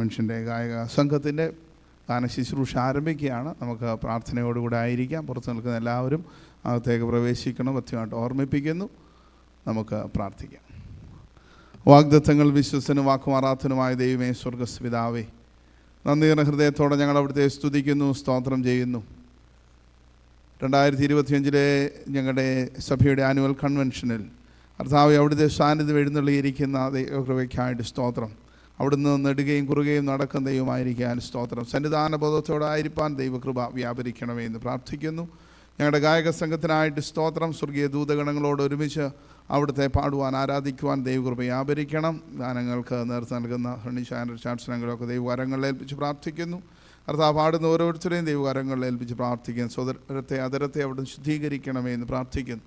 മനുഷ്യൻ്റെ ഗായക സംഘത്തിൻ്റെ ഗാന ശുശ്രൂഷ ആരംഭിക്കുകയാണ്. നമുക്ക് പ്രാർത്ഥനയോടുകൂടെ ആയിരിക്കാം. പുറത്ത് നിൽക്കുന്ന എല്ലാവരും അകത്തേക്ക് പ്രവേശിക്കണം കൃത്യമായിട്ട് ഓർമ്മിപ്പിക്കുന്നു. നമുക്ക് പ്രാർത്ഥിക്കാം. വാഗ്ദത്തങ്ങൾ വിശ്വസനും വാക്കുമാറാത്തനുമായ ദൈവമേ, സ്വർഗസ്പിതാവേ, നന്ദിയുടെ ഹൃദയത്തോടെ ഞങ്ങൾ അവിടുത്തെ സ്തുതിക്കുന്നു, സ്തോത്രം ചെയ്യുന്നു. 2025 ഞങ്ങളുടെ സഭയുടെ ആനുവൽ കൺവെൻഷനിൽ കർത്താവേ, അവിടുത്തെ സാന്നിധ്യം എഴുന്നള്ളിയിരിക്കുന്ന ദൈവകൃപയ്ക്കായിട്ട് സ്തോത്രം. അവിടുന്ന് നെടുകയും കുറുകയും നടക്കുന്ന ദൈവമായിരിക്കാൻ സ്തോത്രം. സന്നിധാന ബോധത്തോടായിരിക്കാൻ ദൈവകൃപ വ്യാപരിക്കണമേ എന്ന് പ്രാർത്ഥിക്കുന്നു. ഞങ്ങളുടെ ഗായക സംഘത്തിനായിട്ട് സ്തോത്രം. സ്വർഗീയ ദൂതഗണങ്ങളോട് ഒരുമിച്ച് അവിടുത്തെ പാടുവാൻ, ആരാധിക്കുവാൻ ദൈവകൃപ വ്യാപരിക്കണം. ഗാനങ്ങൾക്ക് നേതൃത്വം നൽകുന്ന ചാൻസലങ്ങളൊക്കെ ദൈവകരങ്ങളിൽ ഏൽപ്പിച്ച് പ്രാർത്ഥിക്കുന്നു. കർത്താവ് പാടുന്ന ഓരോരുത്തരെയും ദൈവകരങ്ങളിൽ ഏൽപ്പിച്ച് പ്രാർത്ഥിക്കുന്നു. സ്വതരത്തെ അതരത്തെ അവിടുന്ന് ശുദ്ധീകരിക്കണമേ എന്ന് പ്രാർത്ഥിക്കുന്നു.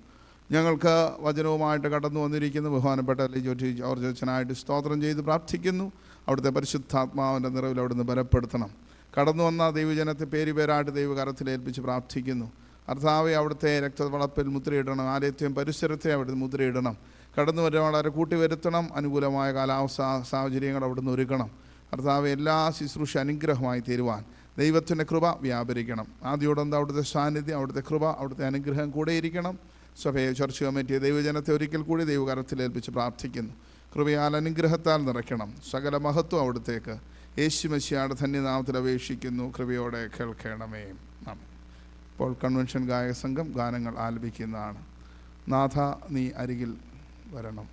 ഞങ്ങൾക്ക് വചനവുമായിട്ട് കടന്നു വന്നിരിക്കുന്ന ബഹുമാനപ്പെട്ട ജോർജ് അച്ഛനായിട്ട് സ്തോത്രം ചെയ്ത് പ്രാർത്ഥിക്കുന്നു. അവിടുത്തെ പരിശുദ്ധാത്മാവിൻ്റെ നിറവിൽ അവിടുന്ന് ബലപ്പെടുത്തണം. കടന്നു വന്ന ദൈവജനത്തെ പേരായിട്ട് ദൈവകരത്തിൽ ഏൽപ്പിച്ച് പ്രാർത്ഥിക്കുന്നു. കർത്താവെ, അവിടുത്തെ രക്തവളപ്പിൽ മുദ്രയിടണം. ആലയത്തെയും പരിസരത്തെ അവിടുന്ന് മുദ്രയിടണം. കടന്നു വരുവാൻ വളരെ കൂട്ടിവരുത്തണം. അനുകൂലമായ കാലാവസ്ഥ സാഹചര്യങ്ങൾ അവിടുന്ന് ഒരുക്കണം. കർത്താവെ, എല്ലാ ശുശ്രൂഷ അനുഗ്രഹമായി തീരുവാൻ ദൈവത്തിൻ്റെ കൃപ വ്യാപരിക്കണം. ആദ്യോടെന്താ അവിടുത്തെ സാന്നിധ്യം, അവിടുത്തെ കൃപ, അവിടുത്തെ അനുഗ്രഹം കൂടെയിരിക്കണം. സഭയെ, ചർച്ച് കമ്മിറ്റിയെ, ദൈവജനത്തെ ഒരിക്കൽ കൂടി ദൈവകരത്തിൽ ഏൽപ്പിച്ച് പ്രാർത്ഥിക്കുന്നു. കൃപയാൽ അനുഗ്രഹത്താൽ നിറയ്ക്കണം. സകല മഹത്വം അവിടുത്തേക്ക് യേശു മശിഹായുടെ ധന്യനാമത്തിൽ അപേക്ഷിക്കുന്നു. കൃപയോടെ കേൾക്കണമേ. ഇപ്പോൾ കൺവെൻഷൻ ഗായക സംഘം ഗാനങ്ങൾ ആലപിക്കുന്നതാണ്. നാഥ നീ അരികിൽ വരണം.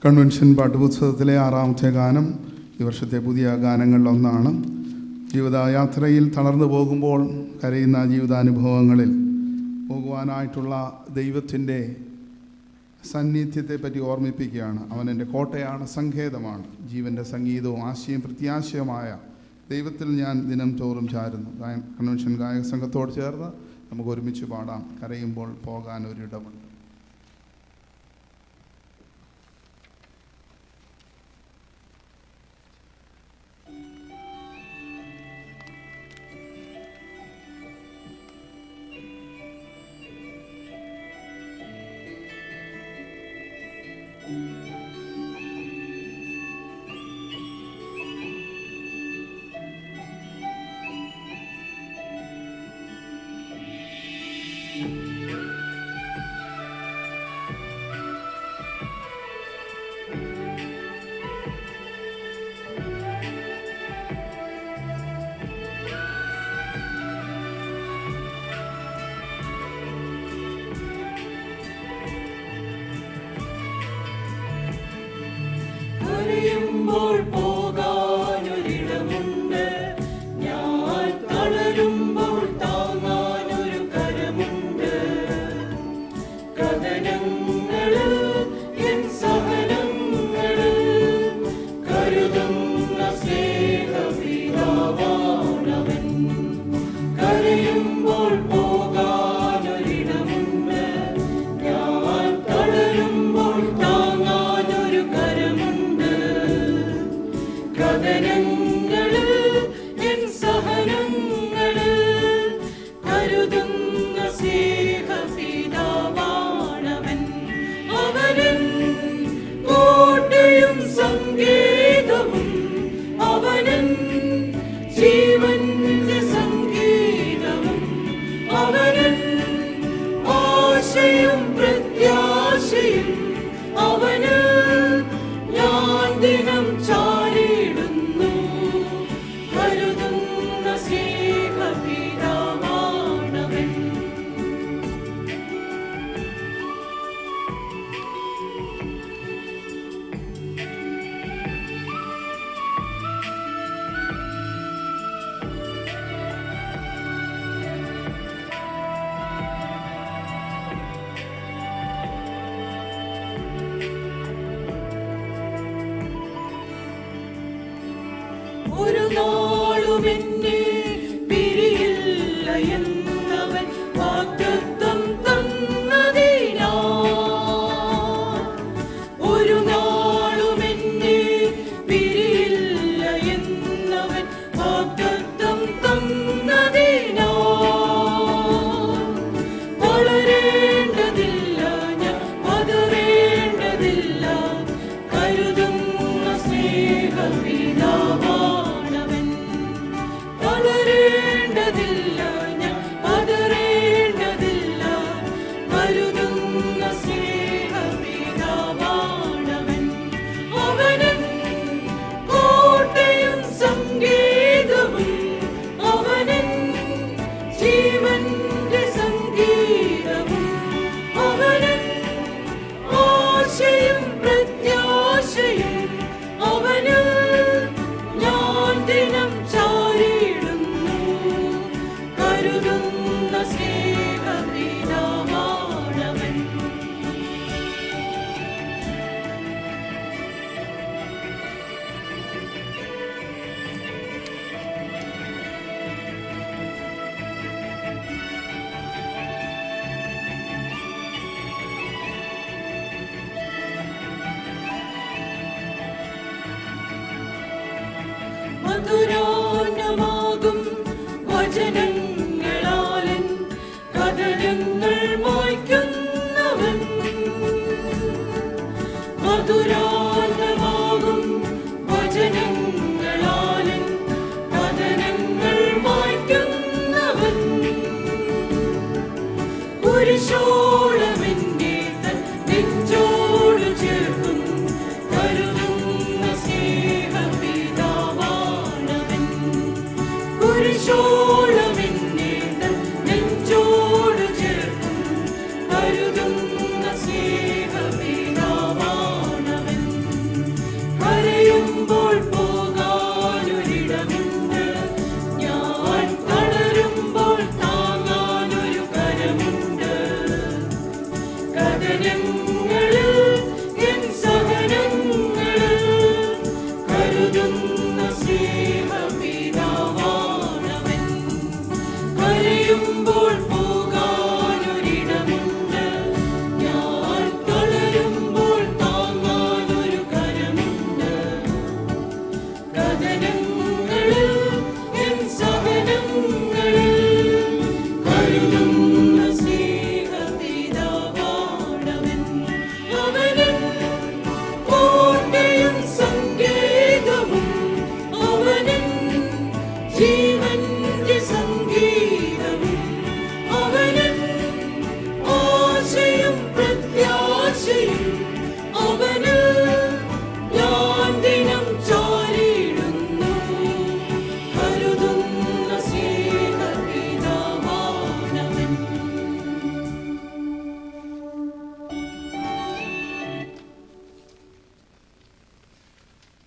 കൺവെൻഷൻ പാട്ടുപുസ്തകത്തിലെ 6ാമത്തെ ഗാനം ഈ വർഷത്തെ പുതിയ ഗാനങ്ങളിലൊന്നാണ്. ജീവിതയാത്രയിൽ തളർന്നു പോകുമ്പോൾ കരയുന്ന ജീവിതാനുഭവങ്ങളിൽ പോകുവാനായിട്ടുള്ള ദൈവത്തിൻ്റെ സാന്നിധ്യത്തെ പറ്റി ഓർമ്മിപ്പിക്കുകയാണ്. അവൻ എൻ്റെ കോട്ടയാണ്, സങ്കേതമാണ്, ജീവൻ്റെ സംഗീതവും ആശയും പ്രത്യാശയുമായ ദൈവത്തിൽ ഞാൻ ദിനം തോറും ചാരുന്നു. കൺവെൻഷൻ ഗായക സംഘത്തോട് ചേർന്ന് നമുക്ക് ഒരുമിച്ച് പാടാം. കരയുമ്പോൾ പോകാൻ ഒരിടമുണ്ട്. കരയുമ്പോൾ പോകാനൊരിടമുണ്ട്, ഞാൻ തളരുമ്പോൾ താങ്ങാനൊരു കരമുണ്ട്. കഥനങ്ങളിൽ എൻ സഹനങ്ങളിൽ കരുതുന്ന സ്നേഹപിതാവാണവൻ. കരയുമ്പോൾ പോകാനൊരിടമുണ്ട്, ഞാൻ തളരുമ്പോൾ താങ്ങാനൊരു കരമുണ്ട്. കഥനങ്ങളിൽ എൻ സഹനങ്ങളിൽ കരുതുന്ന സ്നേഹപിതാവാണവൻ. അവനൻ കോട്ടയും സങ്കേതവും, അവനൻ ജീവന്റെ സംഗീതവും, അവനൻ ആശയും പ്രത്യാശയും, അവന് ഞാൻ ദിനം ചാരിടുന്നു. കരുതുന്ന സ്നേഹപിതാവാണവൻ. ഒരു നാളും എന്നെ പിരിയില്ല എന്നവൻ വാഗ്ദത്തം തന്നതിനാൽ. ഒരു നാളും എന്നെ പിരിയില്ല എന്നവൻ വാഗ്ദത്തം തന്നതിനാൽ. വളരേണ്ടതില്ല, ഞാൻ പതറേണ്ടതില്ല, കരുതുന്ന സ്നേഹപിതാവാണവൻ. വളരേണ്ടതില്ല, ഞാൻ പതറേണ്ടതില്ല, കരുതുന്ന സ്നേഹപിതാവാണവൻ. അവനൻ കോട്ടയും സങ്കേതവും, അവനൻ ജീവന്റെ സംഗീതവും, അവനൻ ആശയും പ്രത്യാശയും, അവന് ഞാൻ ദിനം ചാരിടുന്നു. കരുതുന്ന സ്നേഹപിതാവാണവൻ. മധുരാന്നമാകും വചനങ്ങളാലൻ കഥനങ്ങൾ മായ്ക്കുന്നവൻ. മധുരാന്നമാകും വചനങ്ങളാലൻ കഥനങ്ങൾ മായ്ക്കുന്നവൻ. കുരിശോളമെന്നെ തൻ നെഞ്ചോട് ചേർക്കും. കരുതുന്ന സ്നേഹപിതാവാണവൻ. കുരിശോളമെന്നെ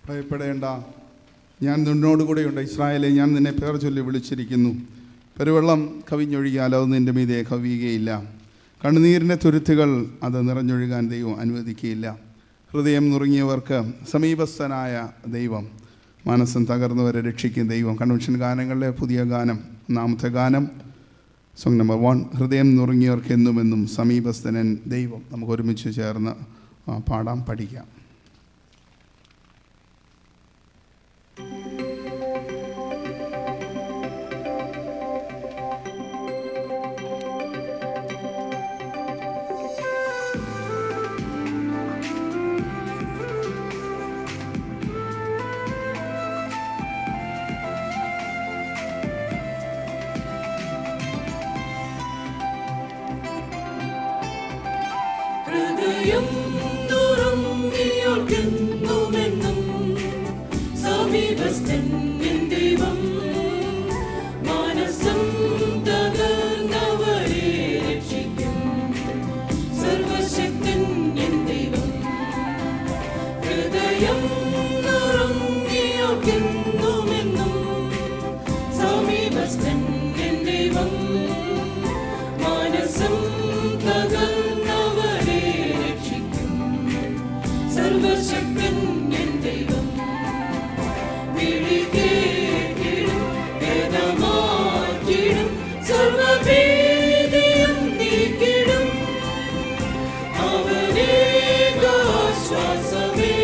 ഭയപ്പെടേണ്ട, ഞാൻ നിന്നോട് കൂടെയുണ്ട്. ഇസ്രായേലെ, ഞാൻ നിന്നെ പേർ ചൊല്ലി വിളിച്ചിരിക്കുന്നു. പെരുവെള്ളം കവിഞ്ഞൊഴുകിയാൽ അത് നിൻ്റെ മീതെ കവിയുകയില്ല. കണ്ണുനീരിൻ്റെ തുരുത്തുകൾ അത് നിറഞ്ഞൊഴുകാൻ ദൈവം അനുവദിക്കുകയില്ല. ഹൃദയം നുറുങ്ങിയവർക്ക് സമീപസ്ഥനായ ദൈവം, മനസ്സം തകർന്നവരെ രക്ഷിക്കും ദൈവം. കൺവെൻഷൻ ഗാനങ്ങളിലെ പുതിയ ഗാനം, ഒന്നാമത്തെ ഗാനം, സോങ് നമ്പർ 1, ഹൃദയം നുറുങ്ങിയവർക്ക് എന്നുമെന്നും സമീപസ്ഥനൻ ദൈവം. നമുക്ക് ഒരുമിച്ച് ചേർന്ന് പാടാം, പഠിക്കാം. ഹൃദയം നുറുങ്ങിയോർക്കെന്നുമെന്നും സമീപസ്ഥൻ എൻ ദൈവം. മനസ്സം തകർന്നവരെ രക്ഷിക്കും സർവശക്തൻ എൻ ദൈവം. ഹൃദയം നുറുങ്ങിയോർക്കെന്നുമെന്നും സമീപസ്ഥൻ എൻ ദൈവം. മനസ്സം സർവശക്തൻ എൻ ദൈവം. വിളിക്കേട്ടിടും വേദമാറ്റിടും സർവഭീതിയും നീക്കിടും. അവനേക ആശ്വാസമേ,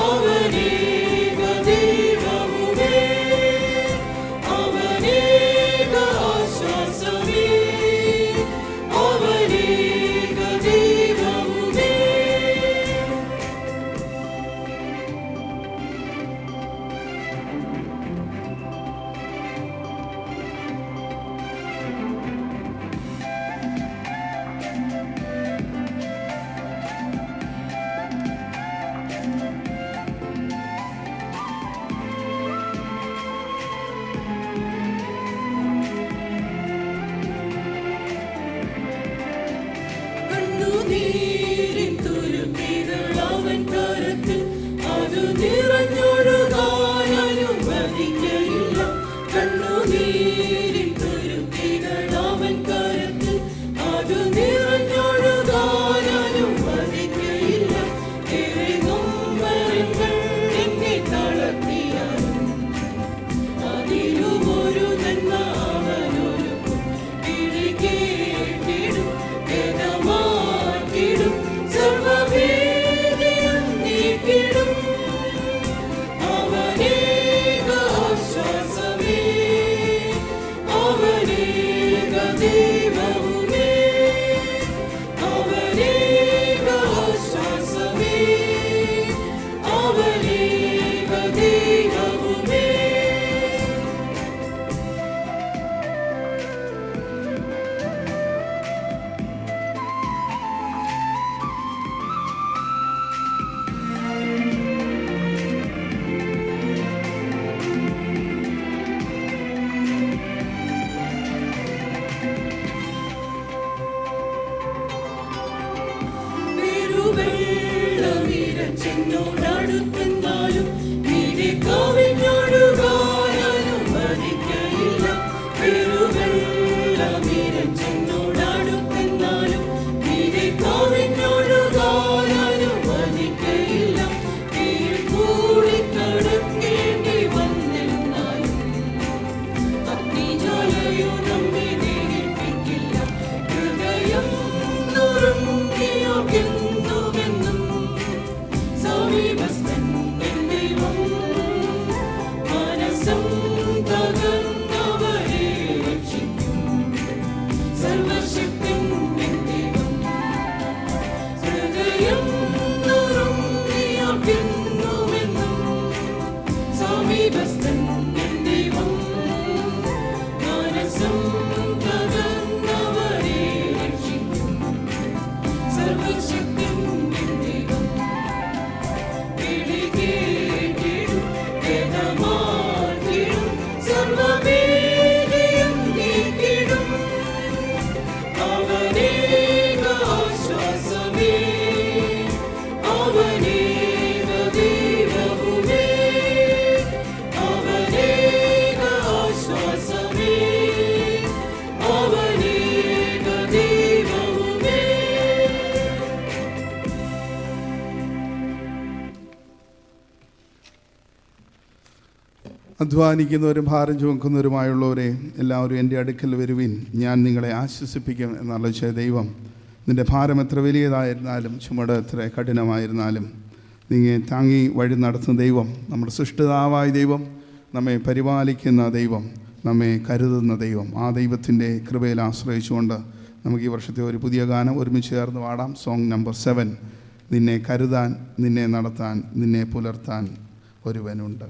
അവനേക ദൈവവുമേ, അവനേക ആശ്വാസമേ, അവനേക ദൈവവുമേ. കണ്ണുനീരിൻ തുരുത്തികൾ അവൻ കരത്തിൽ, അത് നിറഞ്ഞൊഴുകാൻ അനുവദിക്കയില്ല. കണ്ണുനീരിൻ തുരുത്തികൾ അവൻ കരത്തിൽ, അത് നിറഞ്ഞൊഴുകാൻ അനുവദിക്കയില്ല. ഏറെ നൊമ്പരങ്ങൾ എന്നെ തളർത്തിയാലും അതിലുമൊരു നന്മ അവനൊരുക്കും. വിളിക്കേട്ടിടും വേദമാറ്റിടും സർവഭീതിയും നീക്കിടും. അവനേക ആശ്വാസമേ, അവനേക ദൈവവുമേ, അവനേക ആശ്വാസമേ, അവനേക ദൈവവുമേ. പെരുവെള്ളമിരച്ചെന്നോടടുത്തെന്നാലും നീരെ കവിഞ്ഞൊഴുകാൻ അനുവദിക്കയില്ല. പെരുവെള്ളമിരച്ചെന്നോടടുത്തെന്നാലും നീരെ കവിഞ്ഞൊഴുകാൻ അനുവദിക്കയില്ല. തീയിൽ കൂടി കടക്കേണ്ടി വന്നെന്നാലും അഗ്നിജ്വാലയോ നമ്മെ ദഹിപ്പിക്കില്ല. ഹൃദയം നുറുങ്ങിയോർക്കെന്നുമെന്നും സമീപസ്ഥൻ എൻ ദൈവം. മനസ്സം തകർന്നവരെ രക്ഷിക്കും സർവശക്തൻ എൻ ദൈവം. ഹൃദയം നുറുങ്ങിയോർക്കെന്നുമെന്നും സമീപസ്ഥൻ എൻ ദൈവം. മനസ്സം തകർന്നവരെ രക്ഷിക്കും സർവശക്തൻ എൻ ദൈവം. വിളിക്കേട്ടിടും വേദമാറ്റിടും സർവഭീതിയും നീക്കിടും. അവനേക ആശ്വാസമേ, അവനേക ദൈവവുമേ, അധ്വാനിക്കുന്നവരും ഭാരം ചുമക്കുന്നവരുമായുള്ളവരെ എല്ലാവരും എൻ്റെ അടുക്കൽ വരുവിൻ, ഞാൻ നിങ്ങളെ ആശ്വസിപ്പിക്കും എന്നറിയിച്ച ദൈവം, നിൻ്റെ ഭാരം എത്ര വലിയതായിരുന്നാലും ചുമട് എത്ര കഠിനമായിരുന്നാലും നിന്നെ താങ്ങി വഴി നടത്തുന്ന ദൈവം, നമ്മുടെ സൃഷ്ടിതാവായ ദൈവം, നമ്മെ പരിപാലിക്കുന്ന ദൈവം, നമ്മെ കരുതുന്ന ദൈവം, ആ ദൈവത്തിൻ്റെ കൃപയിൽ ആശ്രയിച്ചുകൊണ്ട് നമുക്ക് ഈ വർഷത്തെ ഒരു പുതിയ ഗാനം ഒരുമിച്ച് ചേർന്ന് പാടാം. Song number 7. നിന്നെ കരുതാൻ, നിന്നെ നടത്താൻ, നിന്നെ പുലർത്താൻ ഒരുവനുണ്ട്.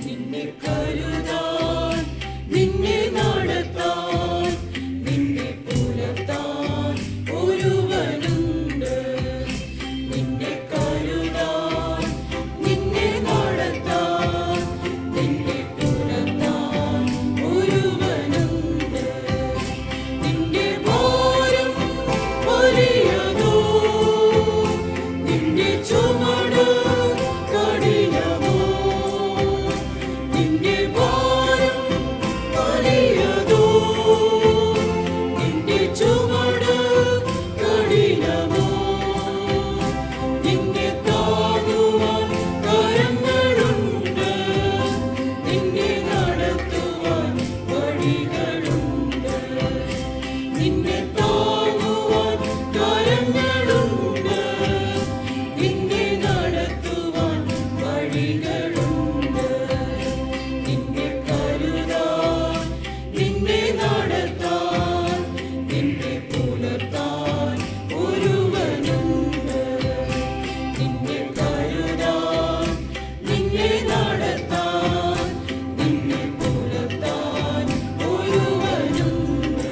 നിന്നെ കരുതാൻ, നിന്നെ നടത്താൻ, നിന്നെ പുലർത്താൻ ഒരുവനുണ്ട്. നിന്നെ കരുതാൻ, നിന്നെ നടത്താൻ, നിന്നെ പുലർത്താൻ ഒരുവനുണ്ട്. നിന്റെ ഭാരം വലിയതോ, നിന്റെ ചുമട് കഠിനമോ, നിന്റെ ഭാരം വലിയതോ, നിന്റെ ചുമട് കഠിനമോ, നിന്നെ താങ്ങുവാൻ കരങ്ങളുണ്ട്, നിന്നെ നടത്തുവാൻ വഴികളുണ്ട്. നിന്നെ താങ്ങുവാൻ കരങ്ങളുണ്ട്, നിന്നെ നടത്തുവാൻ വഴികളുണ്ട്. നിന്നെ കരുതാൻ, നിന്നെ നടത്താൻ, നിന്നെ പുലർത്താൻ ഒരുവനുണ്ട്. നിന്നെ കരുതാൻ, നിന്നെ നടത്താൻ, നിന്നെ പുലർത്താൻ ഒരുവനുണ്ട്.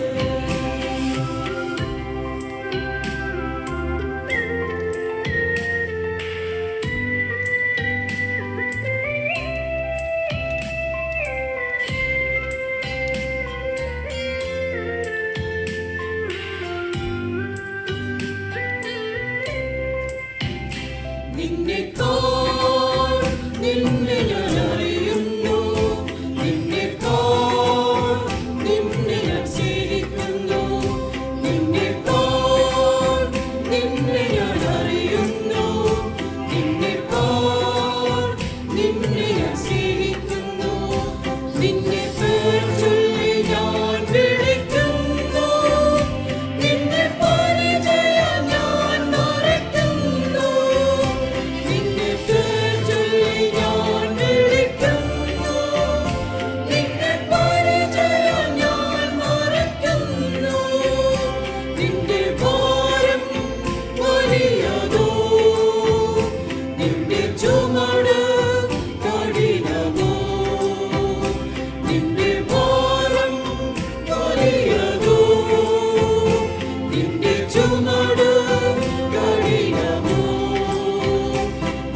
നിന്നെ കാൺ, നിന്നെ ഞാൻ അറിയുന്നു, നിന്നെ കാൺ, നിന്നെ ഞാൻ സ്നേഹിക്കുന്നു. നിന്നെ കാൺ, നിന്നെ ഞാൻ അറിയുന്നു, നിന്നെ കാൺ, നിന്നെ ഞാൻ സ്നേഹിക്കുന്നു. നിന്നെ പേർ ചൊല്ലി ഞാൻ വിളിക്കുന്നു, നിന്നെ പരിചയം ഞാൻ മറക്കുന്നു. നിന്നെ പേർ ചൊല്ലി ഞാൻ വിളിക്കുന്നു, നിന്നെ പരിചയം ഞാൻ മറക്കുന്നു. നിന്റെ ഭാരം വലിയതോ, നിന്റെ ചുമട് കഠിനമോ, നിന്റെ ഭാരം വലിയതോ, നിന്റെ ചുമട് കഠിനമോ,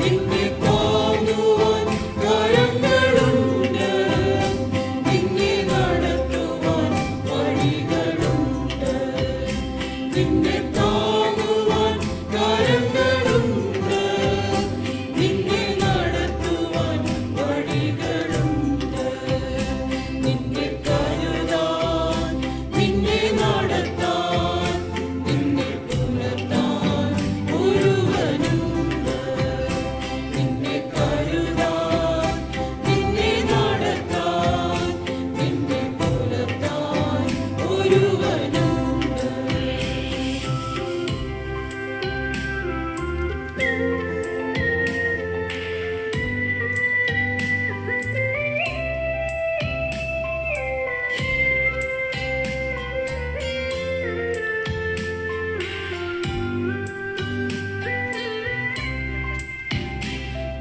നിന്നെ താങ്ങുവാൻ കരങ്ങളുണ്ട്, നിന്നെ നടത്തുവാൻ വഴികളുണ്ട്. നിന്നെ താങ്ങുവാൻ കരങ്ങളുണ്ട്, നിന്നെ നടത്തുവാൻ വഴികളുണ്ട്. നിന്നെ കരുതാൻ, നിന്നെ നടത്താൻ, നിന്നെ പുലർത്താൻ ഒരുവനുണ്ട്. നിന്നെ കരുതാൻ, നിന്നെ നടത്താൻ, നിന്നെ പുലർത്താൻ ഒരുവനുണ്ട്.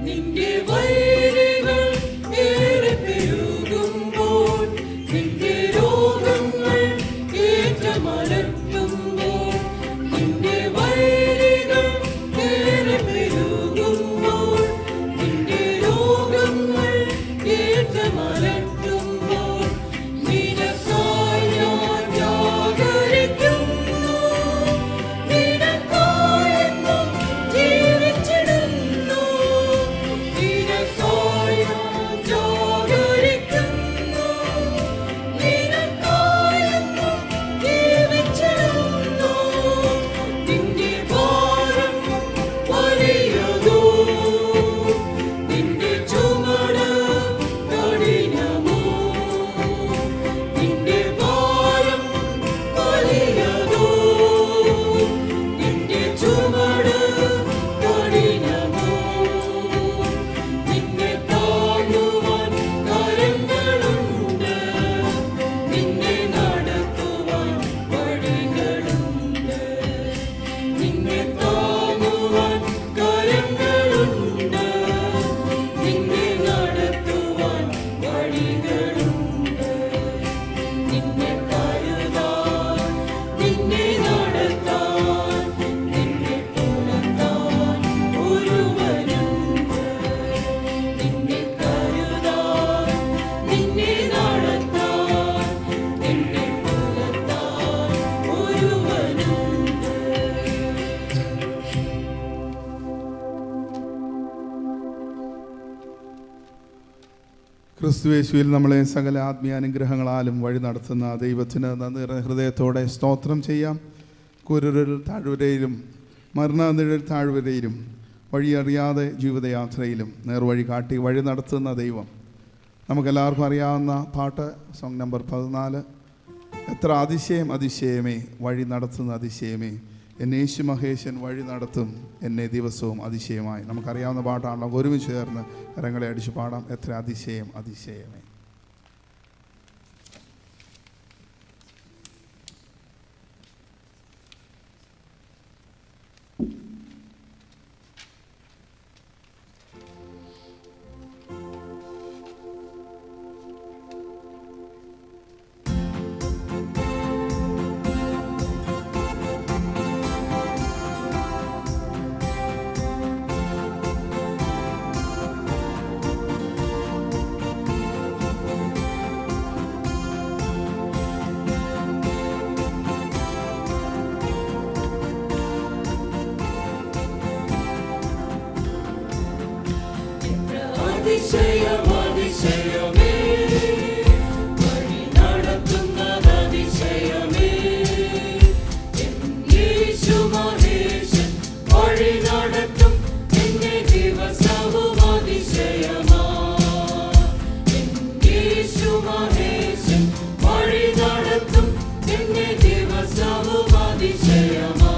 നിന്റെ വൈരികൾ ഏറെ പെരുകുമ്പോൾ, നിന്റെ രോഗങ്ങൾ ഏറ്റമലട്ടുമ്പോൾ, നിന്റെ വൈരികൾ ഏറെ പെരുകുമ്പോൾ, നിന്റെ രോഗങ്ങൾ ഏറ്റമലട്ടുമ്പോൾ, നിനക്കായി ക്രിസ്തുയേശുവിൽ നമ്മളെ സകല ആത്മീയ അനുഗ്രഹങ്ങളാലും വഴി നടത്തുന്ന ദൈവത്തിന് നന്ദി ഹൃദയത്തോടെ സ്തോത്രം ചെയ്യാം. കുരുരുൾ താഴ്വരയിലും മരണനിഴൽ താഴ്വരയിലും വഴിയറിയാതെ ജീവിതയാത്രയിലും നേർവഴി കാട്ടി വഴി നടത്തുന്ന ദൈവം. നമുക്കെല്ലാവർക്കും അറിയാവുന്ന പാട്ട്, സോങ് നമ്പർ 14, എത്ര അതിശയം അതിശയമേ വഴി നടത്തുന്ന അതിശയമേ, എന്നെ യേശു മഹേശൻ വഴി നടത്തും എന്നെ ദിവസവും അതിശയമായി. നമുക്കറിയാവുന്ന പാട്ടാണല്ലോ. ഒരുമിച്ച് ചേർന്ന് കരങ്ങളെ അടിച്ച് പാടാം. എത്ര അതിശയം അതിശയമേ. അതിശയം അതിശയമേ വഴി നടത്തുന്നത് അതിശയമേ, യേശു മഹേശൻ വഴി നടത്തും എന്നെ ദിവസവും അതിശയമാ. യേശു മഹേശൻ വഴി നടത്തും എന്നെ ദിവസവും അതിശയമാ.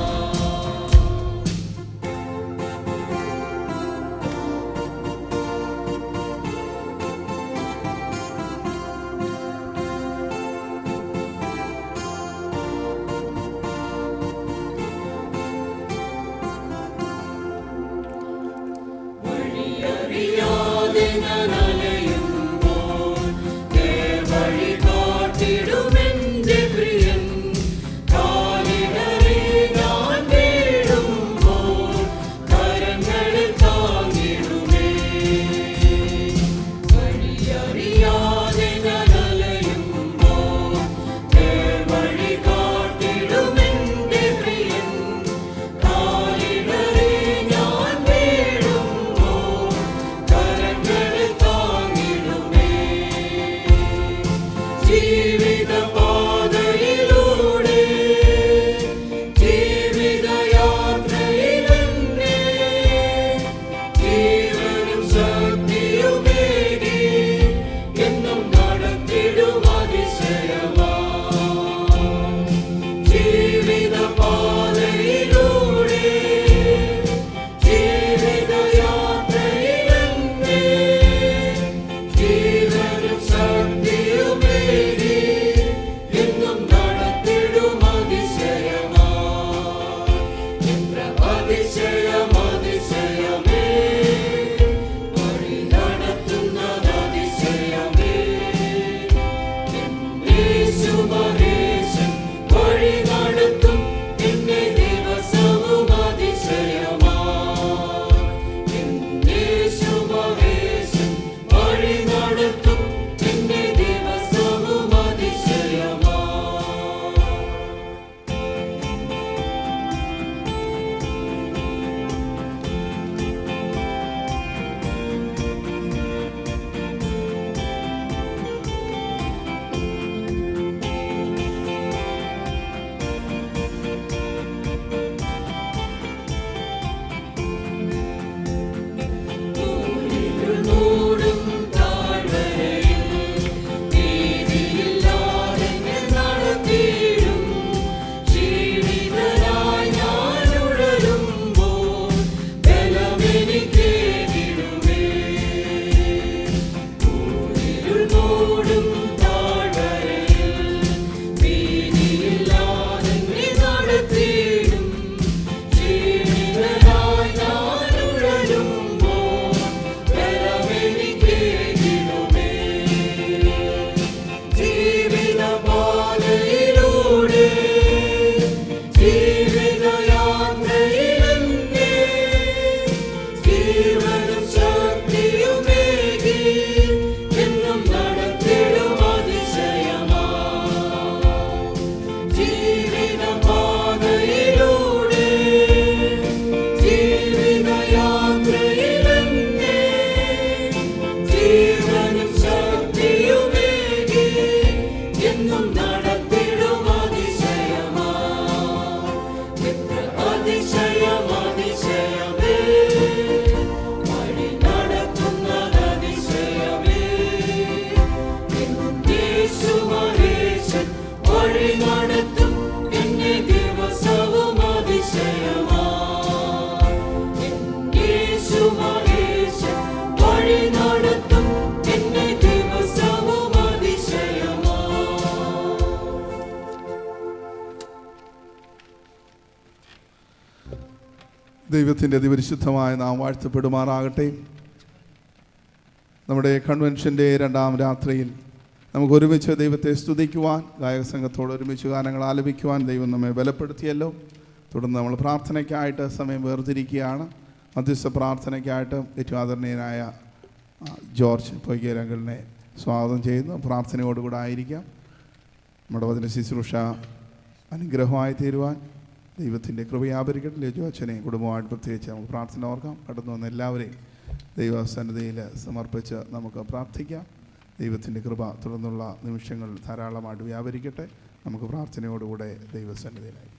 വഴിയറിയാതെ ഞാൻ അലയുമ്പോൾ നേർവഴി കാട്ടിടുമെന്റെ പ്രിയൻ. കാലിടറി ഞാൻ വീഴുമ്പോൾ കരങ്ങളിൽ താങ്ങിടുമേ. വഴിയറിയാതെ ഞാൻ അലയുമ്പോൾ നേർവഴി കാട്ടിടുമെന്റെ പ്രിയൻ. കാലിടറി ഞാൻ വീഴുമ്പോൾ കരങ്ങളിൽ താങ്ങിടുമേ. ജീവിതപാതയിലൂടെ ജീവിതയാത്രയിലെന്നെ ജീവനും ശക്തിയുമേകി എന്നും നടത്തിടും അതിശയമാ. ജീവിതപാതയിലൂടെ ജീവിതയാത്രയിലെന്നെ ജീവനും ശക്തിയുമേകി ദൈവത്തിൻ്റെ അതിപരിശുദ്ധമായ നാം വാഴ്ത്തപ്പെടുമാറാകട്ടെ. നമ്മുടെ കൺവെൻഷൻ്റെ 2ാം രാത്രിയിൽ നമുക്ക് ഒരുമിച്ച് ദൈവത്തെ സ്തുതിക്കുവാൻ, ഗായക സംഘത്തോട് ഒരുമിച്ച് ഗാനങ്ങൾ ആലപിക്കുവാൻ ദൈവം നമ്മെ ബലപ്പെടുത്തിയല്ലോ. തുടർന്ന് നമ്മൾ പ്രാർത്ഥനയ്ക്കായിട്ട് സമയം വേർതിരിക്കുകയാണ്. മധ്യസ്ഥ പ്രാർത്ഥനയ്ക്കായിട്ട് ഏറ്റവും ആദരണീയനായ ജോർജ് പൊയ്കേരങ്ങളിനെ സ്വാഗതം ചെയ്യുന്നു. പ്രാർത്ഥനയോടുകൂടെ ആയിരിക്കാം. നമ്മുടെ വചന ശുശ്രൂഷ അനുഗ്രഹമായി തീരുവാൻ ദൈവത്തിൻ്റെ കൃപയാപരിക്കട്ടെ. ലജു അച്ഛനെ കുടുംബമായിട്ട് പ്രത്യേകിച്ച് നമുക്ക് പ്രാർത്ഥന ഓർക്കാം. കടന്നു വന്ന എല്ലാവരെയും ദൈവസന്നിധിയിൽ സമർപ്പിച്ച് നമുക്ക് പ്രാർത്ഥിക്കാം. ദൈവത്തിൻ്റെ കൃപ തുടർന്നുള്ള നിമിഷങ്ങൾ ധാരാളമായിട്ട് വ്യാപരിക്കട്ടെ. നമുക്ക് പ്രാർത്ഥനയോടുകൂടെ ദൈവസന്നിധിയിലായി.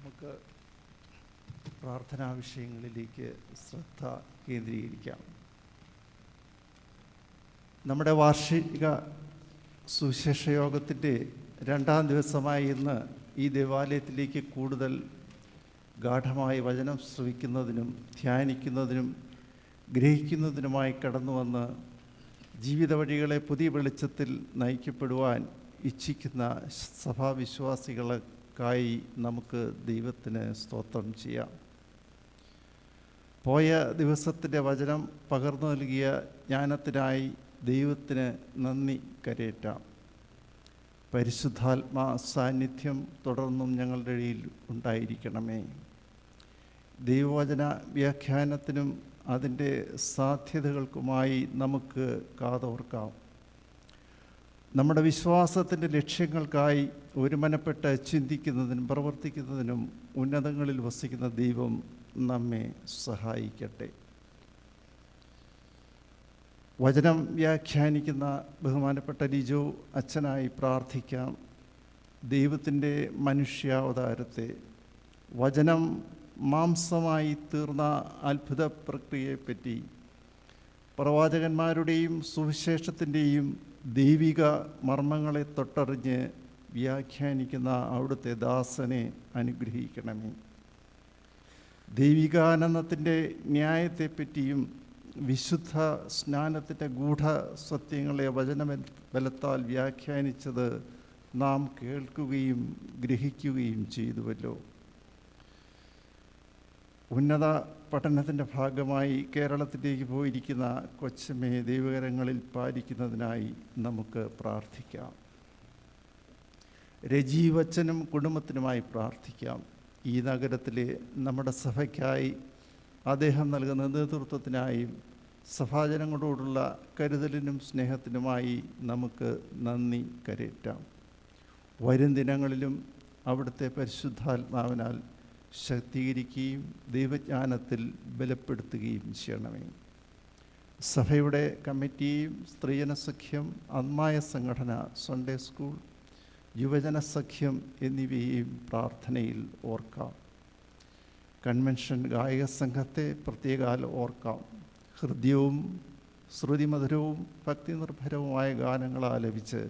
നമുക്ക് പ്രാർത്ഥനാ വിഷയങ്ങളിലേക്ക് ശ്രദ്ധ കേന്ദ്രീകരിക്കാം. നമ്മുടെ വാർഷിക സുവിശേഷ യോഗത്തിൻ്റെ 2ാം ദിവസമായ ഇന്ന് ഈ ദേവാലയത്തിലേക്ക് കൂടുതൽ ഗാഠമായി വചനം ശ്രവിക്കുന്നതിനും ധ്യാനിക്കുന്നതിനും ഗ്രഹിക്കുന്നതിനുമായി കടന്നു വന്ന് ജീവിത വഴികളെ പുതിയ വെളിച്ചത്തിൽ നയിക്കപ്പെടുവാൻ ഇച്ഛിക്കുന്ന സഭാവിശ്വാസികളായി നമുക്ക് ദൈവത്തിന് സ്തോത്രം ചെയ്യാം. പോയ ദിവസത്തിൻ്റെ വചനം പകർന്നു നൽകിയ ജ്ഞാനത്തിനായി ദൈവത്തിന് നന്ദി കരയേറ്റാം. പരിശുദ്ധാത്മാ സാന്നിധ്യം തുടർന്നും ഞങ്ങളുടെ ഇടയിൽ ഉണ്ടായിരിക്കണമേ. ദൈവവചന വ്യാഖ്യാനത്തിനും അതിൻ്റെ സാധ്യതകൾക്കുമായി നമുക്ക് കാതോർക്കാം. നമ്മുടെ വിശ്വാസത്തിൻ്റെ ലക്ഷ്യങ്ങൾക്കായി ഒരുമനപ്പെട്ട് ചിന്തിക്കുന്നതിനും പ്രവർത്തിക്കുന്നതിനും ഉന്നതങ്ങളിൽ വസിക്കുന്ന ദൈവം നമ്മെ സഹായിക്കട്ടെ. വചനം വ്യാഖ്യാനിക്കുന്ന ബഹുമാനപ്പെട്ട ലിജോ അച്ഛനായി പ്രാർത്ഥിക്കാം. ദൈവത്തിൻ്റെ മനുഷ്യാവതാരത്തെ, വചനം മാംസമായി തീർന്ന അത്ഭുത പ്രക്രിയയെപ്പറ്റി, പ്രവാചകന്മാരുടെയും സുവിശേഷത്തിൻ്റെയും ദൈവിക മർമ്മങ്ങളെ തൊട്ടറിഞ്ഞ് വ്യാഖ്യാനിക്കുന്ന അവിടുത്തെ ദാസനെ അനുഗ്രഹിക്കണമേ. ദൈവികാനന്ദത്തിൻ്റെ ന്യായത്തെപ്പറ്റിയും വിശുദ്ധ സ്നാനത്തിൻ്റെ ഗൂഢ സത്യങ്ങളെ വചനബലത്താൽ വ്യാഖ്യാനിച്ചത് നാം കേൾക്കുകയും ഗ്രഹിക്കുകയും ചെയ്തുവല്ലോ. ഉന്നത പഠനത്തിൻ്റെ ഭാഗമായി കേരളത്തിലേക്ക് പോയിരിക്കുന്ന കൊച്ചമ്മയെ ദൈവകരങ്ങളിൽ പാലിക്കുന്നതിനായി നമുക്ക് പ്രാർത്ഥിക്കാം. രജീവച്ചനും കുടുംബത്തിനുമായി പ്രാർത്ഥിക്കാം. ഈ നഗരത്തിലെ നമ്മുടെ സഭയ്ക്കായി അദ്ദേഹം നൽകുന്ന നേതൃത്വത്തിനായും സഭാജനങ്ങളോടുള്ള കരുതലിനും സ്നേഹത്തിനുമായി നമുക്ക് നന്ദി കരയേറ്റാം. വരും ദിനങ്ങളിലും അവിടുത്തെ പരിശുദ്ധാത്മാവിനാൽ ശക്തീകരിക്കുകയും ദൈവജ്ഞാനത്തിൽ ബലപ്പെടുത്തുകയും ചെയ്യണമേ. സഭയുടെ കമ്മിറ്റിയും സ്ത്രീജന സഖ്യം, ആത്മായ സംഘടന, സൺഡേ സ്കൂൾ, യുവജന സഖ്യം എന്നിവയെയും പ്രാർത്ഥനയിൽ ഓർക്കാം. കൺവെൻഷൻ ഗായക സംഘത്തെ പ്രത്യേകാൽ ഓർക്കാം. ഹൃദ്യവും ശ്രുതിമധുരവും ഭക്തിനിർഭരവുമായ ഗാനങ്ങൾ ആലപിച്ച്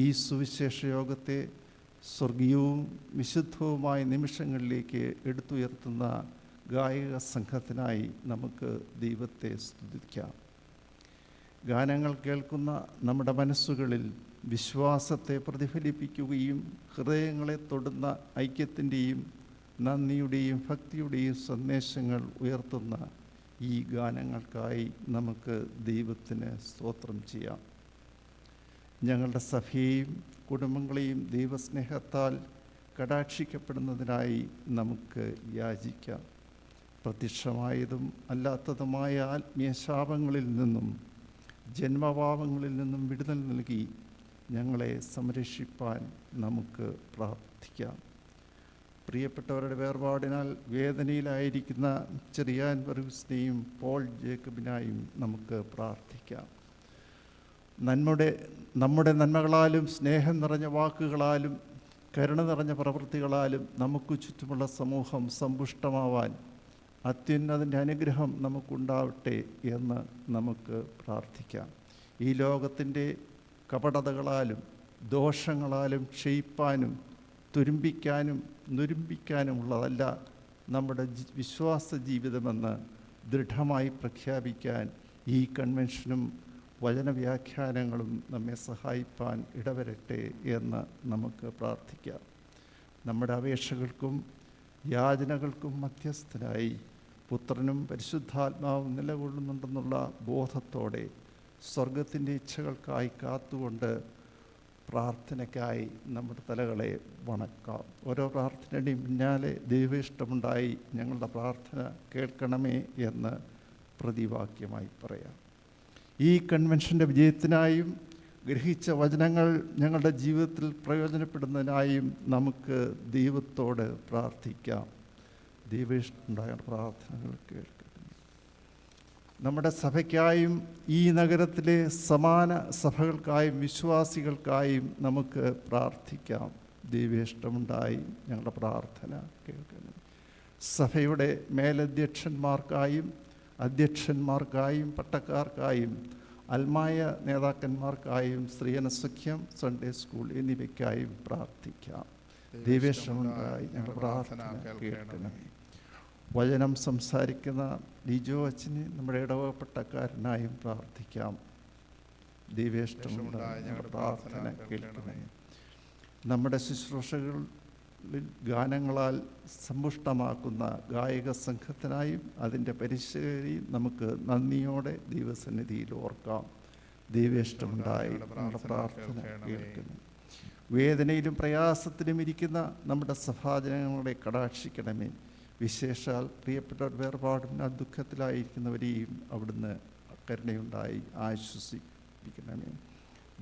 ഈ സുവിശേഷ യോഗത്തെ സ്വർഗീയവും വിശുദ്ധവുമായ നിമിഷങ്ങളിലേക്ക് എടുത്തുയർത്തുന്ന ഗായക സംഘത്തിനായി നമുക്ക് ദൈവത്തെ സ്തുതിക്കാം. ഗാനങ്ങൾ കേൾക്കുന്ന നമ്മുടെ മനസ്സുകളിൽ വിശ്വാസത്തെ പ്രതിഫലിപ്പിക്കുകയും ഹൃദയങ്ങളെ തൊടുന്ന ഐക്യത്തിൻ്റെയും നന്ദിയുടെയും ഭക്തിയുടെയും സന്ദേശങ്ങൾ ഉയർത്തുന്ന ഈ ഗാനങ്ങൾക്കായി നമുക്ക് ദൈവത്തിന് സ്തോത്രം ചെയ്യാം. ഞങ്ങളുടെ സഭയെയും കുടുംബങ്ങളെയും ദൈവസ്നേഹത്താൽ കടാക്ഷിക്കപ്പെടുന്നതിനായി നമുക്ക് യാചിക്കാം. പ്രത്യക്ഷമായതും അല്ലാത്തതുമായ ആത്മീയ ശാപങ്ങളിൽ നിന്നും ജന്മപാപങ്ങളിൽ നിന്നും വിടുതൽ നൽകി ഞങ്ങളെ സംരക്ഷിപ്പാൻ നമുക്ക് പ്രാർത്ഥിക്കാം. പ്രിയപ്പെട്ടവരുടെ വേർപാടിനാൽ വേദനയിലായിരിക്കുന്ന ചെറിയാൻ വർഗീസിനെയും പോൾ ജേക്കബിനായും നമുക്ക് പ്രാർത്ഥിക്കാം. നമ്മുടെ നന്മകളാലും സ്നേഹം നിറഞ്ഞ വാക്കുകളാലും കരുണ നിറഞ്ഞ പ്രവൃത്തികളാലും നമുക്ക് ചുറ്റുമുള്ള സമൂഹം സമ്പുഷ്ടമാവാൻ അത്യുന്നതിൻ്റെ അനുഗ്രഹം നമുക്കുണ്ടാവട്ടെ എന്ന് നമുക്ക് പ്രാർത്ഥിക്കാം. ഈ ലോകത്തിൻ്റെ കപടതകളാലും ദോഷങ്ങളാലും ക്ഷയിപ്പാനും തുരുമ്പിക്കാനും നുരുമ്പിക്കാനുമുള്ളതല്ല നമ്മുടെ വിശ്വാസ ജീവിതമെന്ന് ദൃഢമായി പ്രഖ്യാപിക്കാൻ ഈ കൺവെൻഷനും വചനവ്യാഖ്യാനങ്ങളും നമ്മെ സഹായിപ്പാൻ ഇടവരട്ടെ എന്ന് നമുക്ക് പ്രാർത്ഥിക്കാം. നമ്മുടെ അപേക്ഷകൾക്കും യാചനകൾക്കും മധ്യസ്ഥനായി പുത്രനും പരിശുദ്ധാത്മാവും നിലകൊള്ളുന്നുണ്ടെന്നുള്ള ബോധത്തോടെ സ്വർഗത്തിൻ്റെ ഇച്ഛകൾക്കായി കാത്തുകൊണ്ട് പ്രാർത്ഥനയ്ക്കായി നമ്മുടെ തലകളെ വണക്കാം. ഓരോ പ്രാർത്ഥനയുടെയും പിന്നാലെ ദൈവേഷ്ടമുണ്ടായി ഞങ്ങളുടെ പ്രാർത്ഥന കേൾക്കണമേ എന്ന് പ്രതിവാക്യമായി പറയാം. ഈ കൺവെൻഷൻ്റെ വിജയത്തിനായും ഗ്രഹിച്ച വചനങ്ങൾ ഞങ്ങളുടെ ജീവിതത്തിൽ പ്രയോജനപ്പെടുന്നതിനായും നമുക്ക് ദൈവത്തോട് പ്രാർത്ഥിക്കാം. ദൈവേഷ്ടമുണ്ടായ പ്രാർത്ഥനകൾ കേൾക്കട്ടെ. നമ്മുടെ സഭയ്ക്കായും ഈ നഗരത്തിലെ സമാന സഭകൾക്കായും വിശ്വാസികൾക്കായും നമുക്ക് പ്രാർത്ഥിക്കാം. ദൈവേഷ്ടമുണ്ടായി ഞങ്ങളുടെ പ്രാർത്ഥന കേൾക്കണം. സഭയുടെ മേലധ്യക്ഷന്മാർക്കായും അധ്യക്ഷന്മാർക്കായും പട്ടക്കാർക്കായും അൽമായ നേതാക്കന്മാർക്കായും സ്ത്രീയനസഖ്യം സൺഡേ സ്കൂൾ എന്നിവയ്ക്കായും പ്രാർത്ഥിക്കാം. ദൈവേഷ്ടമുണ്ടായി ഞങ്ങളുടെ പ്രാർത്ഥന കേൾക്കണമേ. വചനം സംസാരിക്കുന്ന ലിജോ അച്ഛന് നമ്മുടെ ഇടവകപ്പെട്ടക്കാരനായും പ്രാർത്ഥിക്കാം. ദൈവേഷ്ടമുണ്ടായി ഞങ്ങളുടെ പ്രാർത്ഥന കേൾക്കണമേ. നമ്മുടെ ശുശ്രൂഷകളിൽ ഗാനങ്ങളാൽ സമ്പുഷ്ടമാക്കുന്ന ഗായക സംഘത്തിനായും അതിൻ്റെ പരിശീലനയും നമുക്ക് നന്ദിയോടെ ദൈവസന്നിധിയിൽ ഓർക്കാം. ദൈവേഷ്ടമുണ്ടായി നമ്മുടെ പ്രാർത്ഥന കേൾക്കണം. വേദനയിലും പ്രയാസത്തിലും ഇരിക്കുന്ന നമ്മുടെ സഭാജനങ്ങളെ കടാക്ഷിക്കണമേ. വിശേഷാൽ പ്രിയപ്പെട്ടവർ വേർപാടിന് ദുഃഖത്തിലായിരിക്കുന്നവരെയും അവിടുന്ന് കരുണയുണ്ടായി ആശ്വസിപ്പിക്കണമേ.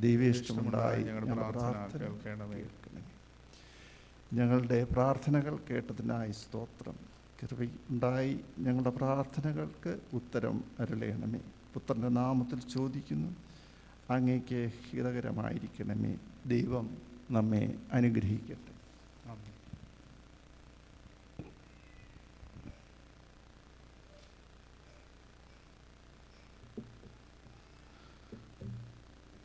ദൈവേഷ്ടമുണ്ടായി ഞങ്ങളുടെ പ്രാർത്ഥന കേൾക്കണമേ. ഞങ്ങളുടെ പ്രാർത്ഥനകൾ കേട്ടതിനായി സ്തോത്രം. കൃപയുണ്ടായി ഞങ്ങളുടെ പ്രാർത്ഥനകൾക്ക് ഉത്തരം അരുളയണമേ. പുത്രൻ്റെ നാമത്തിൽ ചോദിക്കുന്നു, അങ്ങേക്ക് ഹിതകരമായിരിക്കണമേ. ദൈവം നമ്മെ അനുഗ്രഹിക്കട്ടെ.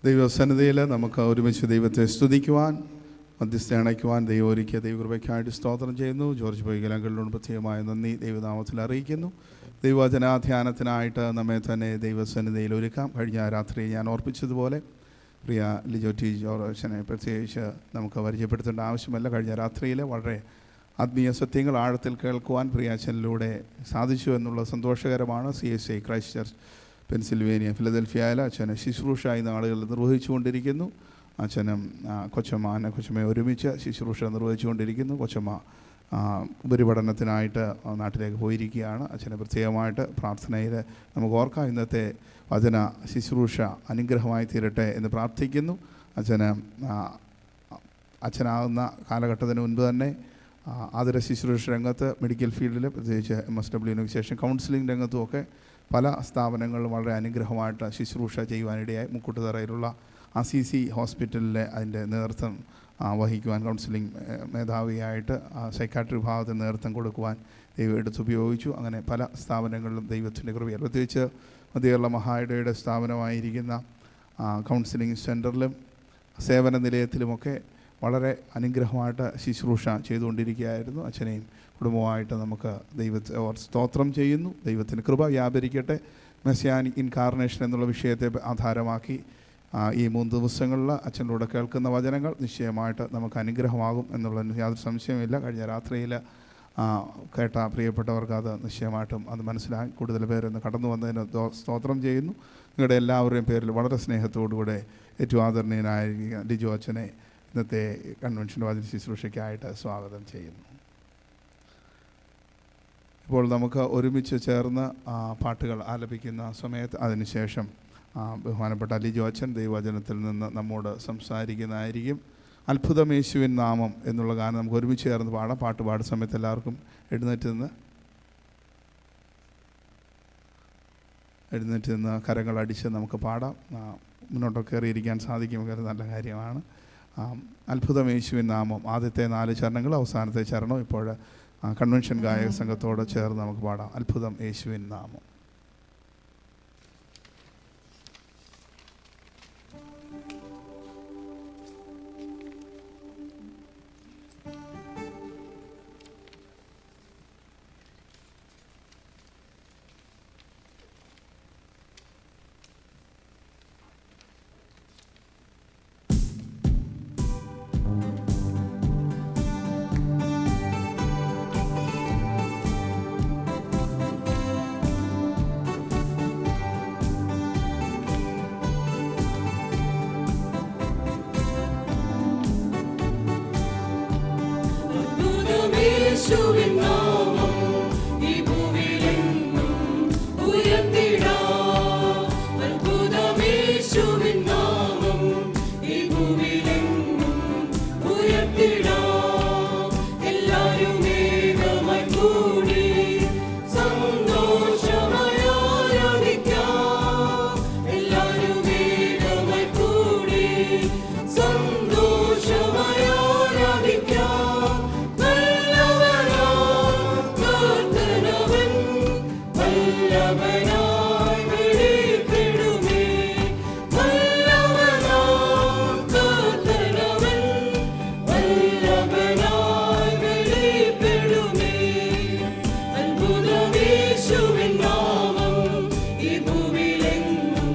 ദൈവസന്നിധിയിൽ നമുക്ക് ഒരുമിച്ച് ദൈവത്തെ സ്തുതിക്കുവാൻ മധ്യസ്ഥ അണയ്ക്കുവാൻ ദൈവം ഒരുക്കിയ ദൈവകൃപയ്ക്കായിട്ട് സ്തോത്രം ചെയ്യുന്നു. ജോർജ് പൊയ്കലങ്ങളിലൂടെ പ്രത്യേകമായ നന്ദി ദൈവനാമത്തിൽ അറിയിക്കുന്നു. ദൈവവചനാധ്യാനത്തിനായിട്ട് നമ്മെ തന്നെ ദൈവസന്നിധിയിൽ ഒരുക്കാം. കഴിഞ്ഞ രാത്രി ഞാൻ ഓർപ്പിച്ചതുപോലെ പ്രിയ ലിജോ ടി ജോർജനെ പ്രത്യേകിച്ച് നമുക്ക് പരിചയപ്പെടുത്തേണ്ട ആവശ്യമല്ല. കഴിഞ്ഞ രാത്രിയിൽ വളരെ ആത്മീയ സത്യങ്ങൾ ആഴത്തിൽ കേൾക്കുവാൻ പ്രിയ അച്ഛനിലൂടെ സാധിച്ചു എന്നുള്ളത് സന്തോഷകരമാണ്. CSI ക്രൈസ്റ്റ് ചർച്ച് പെൻസിൽവേനിയ ഫിലദൽഫിയയിൽ അച്ഛനെ ശുശ്രൂഷ ഈ നാളുകളിൽ നിർവഹിച്ചുകൊണ്ടിരിക്കുന്നു. അച്ഛനും കൊച്ചമ്മയെ ഒരുമിച്ച് ശുശ്രൂഷ നിർവഹിച്ചുകൊണ്ടിരിക്കുന്നു. കൊച്ചമ്മ ഉപരിപഠനത്തിനായിട്ട് നാട്ടിലേക്ക് പോയിരിക്കുകയാണ്. അച്ഛനെ പ്രത്യേകമായിട്ട് പ്രാർത്ഥനയിൽ നമുക്ക് ഓർക്കാം. ഇന്നത്തെ വചന ശുശ്രൂഷ അനുഗ്രഹമായി തീരട്ടെ എന്ന് പ്രാർത്ഥിക്കുന്നു. അച്ഛനാകുന്ന കാലഘട്ടത്തിന് മുൻപ് തന്നെ ആതുര ശുശ്രൂഷ രംഗത്ത് മെഡിക്കൽ ഫീൽഡിൽ പ്രത്യേകിച്ച് MSWന് ശേഷം കൗൺസിലിംഗ് രംഗത്തുമൊക്കെ പല സ്ഥാപനങ്ങളിലും വളരെ അനുഗ്രഹമായിട്ട് ശുശ്രൂഷ ചെയ്യുവാനിടയായി. മുക്കൂട്ടുതറയിലുള്ള ACC ഹോസ്പിറ്റലിലെ അതിൻ്റെ നേതൃത്വം വഹിക്കുവാൻ കൗൺസിലിംഗ് മേധാവിയായിട്ട് സൈക്കാട്രി വിഭാഗത്തിന് നേതൃത്വം കൊടുക്കുവാൻ ദൈവം എടുത്തുപയോഗിച്ചു. അങ്ങനെ പല സ്ഥാപനങ്ങളിലും ദൈവത്തിൻ്റെ കൃപയാൽ പ്രത്യേകിച്ച് മധ്യകേരള മഹായിടയുടെ സ്ഥാപനമായിരിക്കുന്ന കൗൺസിലിംഗ് സെൻറ്ററിലും സേവന നിലയത്തിലുമൊക്കെ വളരെ അനുഗ്രഹമായിട്ട് ശുശ്രൂഷ ചെയ്തുകൊണ്ടിരിക്കുകയായിരുന്നു. അച്ഛനെയും കുടുംബമായിട്ട് നമുക്ക് ദൈവത്തെ സ്തോത്രം ചെയ്യുന്നു. ദൈവത്തിന് കൃപ വ്യാപരിക്കട്ടെ. മെസ്സിയാനിക് ഇൻകാർണേഷൻ എന്നുള്ള വിഷയത്തെ ആധാരമാക്കി ഈ 3 ദിവസങ്ങളിൽ അച്ഛനിലൂടെ കേൾക്കുന്ന വചനങ്ങൾ നിശ്ചയമായിട്ട് നമുക്ക് അനുഗ്രഹമാകും എന്നുള്ളതിന് യാതൊരു സംശയമില്ല. കഴിഞ്ഞ രാത്രിയിൽ കേട്ട പ്രിയപ്പെട്ടവർക്ക് അത് നിശ്ചയമായിട്ടും അത് മനസ്സിലാക്കി കൂടുതൽ പേരൊന്ന് കടന്നു വന്നതിന് സ്തോത്രം ചെയ്യുന്നു. നിങ്ങളുടെ എല്ലാവരുടെയും പേരിൽ വളരെ സ്നേഹത്തോടുകൂടെ ഏറ്റവും ആദരണീയനായ ലിജോ അച്ഛനെ ഇന്നത്തെ കൺവെൻഷൻ വചന ശുശ്രൂഷയ്ക്കായിട്ട് സ്വാഗതം ചെയ്യുന്നു. ഇപ്പോൾ നമുക്ക് ഒരുമിച്ച് ചേർന്ന് പാട്ടുകൾ ആലപിക്കുന്ന സമയത്ത് അതിനുശേഷം ബഹുമാനപ്പെട്ട ലിജോ അച്ഛൻ ദൈവവചനത്തിൽ നിന്ന് നമ്മോട് സംസാരിക്കുന്നതായിരിക്കും. അത്ഭുതം യേശുവിൻ നാമം എന്നുള്ള ഗാനം നമുക്ക് ഒരുമിച്ച് ചേർന്ന് പാടാം. പാട്ട് പാടുന്ന സമയത്ത് എല്ലാവർക്കും എഴുന്നേറ്റ് നിന്ന് കരങ്ങളടിച്ച് നമുക്ക് പാടാം. മുന്നോട്ടൊക്കെ കയറിയിരിക്കാൻ സാധിക്കുമെങ്കിൽ നല്ല കാര്യമാണ്. അത്ഭുതം യേശുവിൻ നാമം, ആദ്യത്തെ 4 ചരണങ്ങൾ, അവസാനത്തെ ചരണം ഇപ്പോൾ കൺവെൻഷൻ ഗായക സംഘത്തോട് ചേർന്ന് നമുക്ക് പാടാം. അത്ഭുതം യേശുവിൻ നാമം. യേശുവിൻ നാമം ഈ ഭൂമിയിലെങ്ങും ഉയർത്തിടാം. അത്ഭുതം യേശുവിൻ നാമം ഈ ഭൂമിയിലെങ്ങും ഉയർത്തിടാം. എല്ലാവരും ഏകമായി കൂടി സന്തോഷമായി ആരാധിക്കാം. എല്ലാവരും ഏകമായി കൂടി സന്തോഷമായി ആരാധിക്കാം. വല്ലഭനായി വെളിപ്പെടുമേ, വല്ലഭനാം കർത്തനവൻ, വല്ലഭനായി വെളിപ്പെടുമേ. അത്ഭുതം യേശുവിൻ നാമം ഈ ഭൂമിയിലെങ്ങും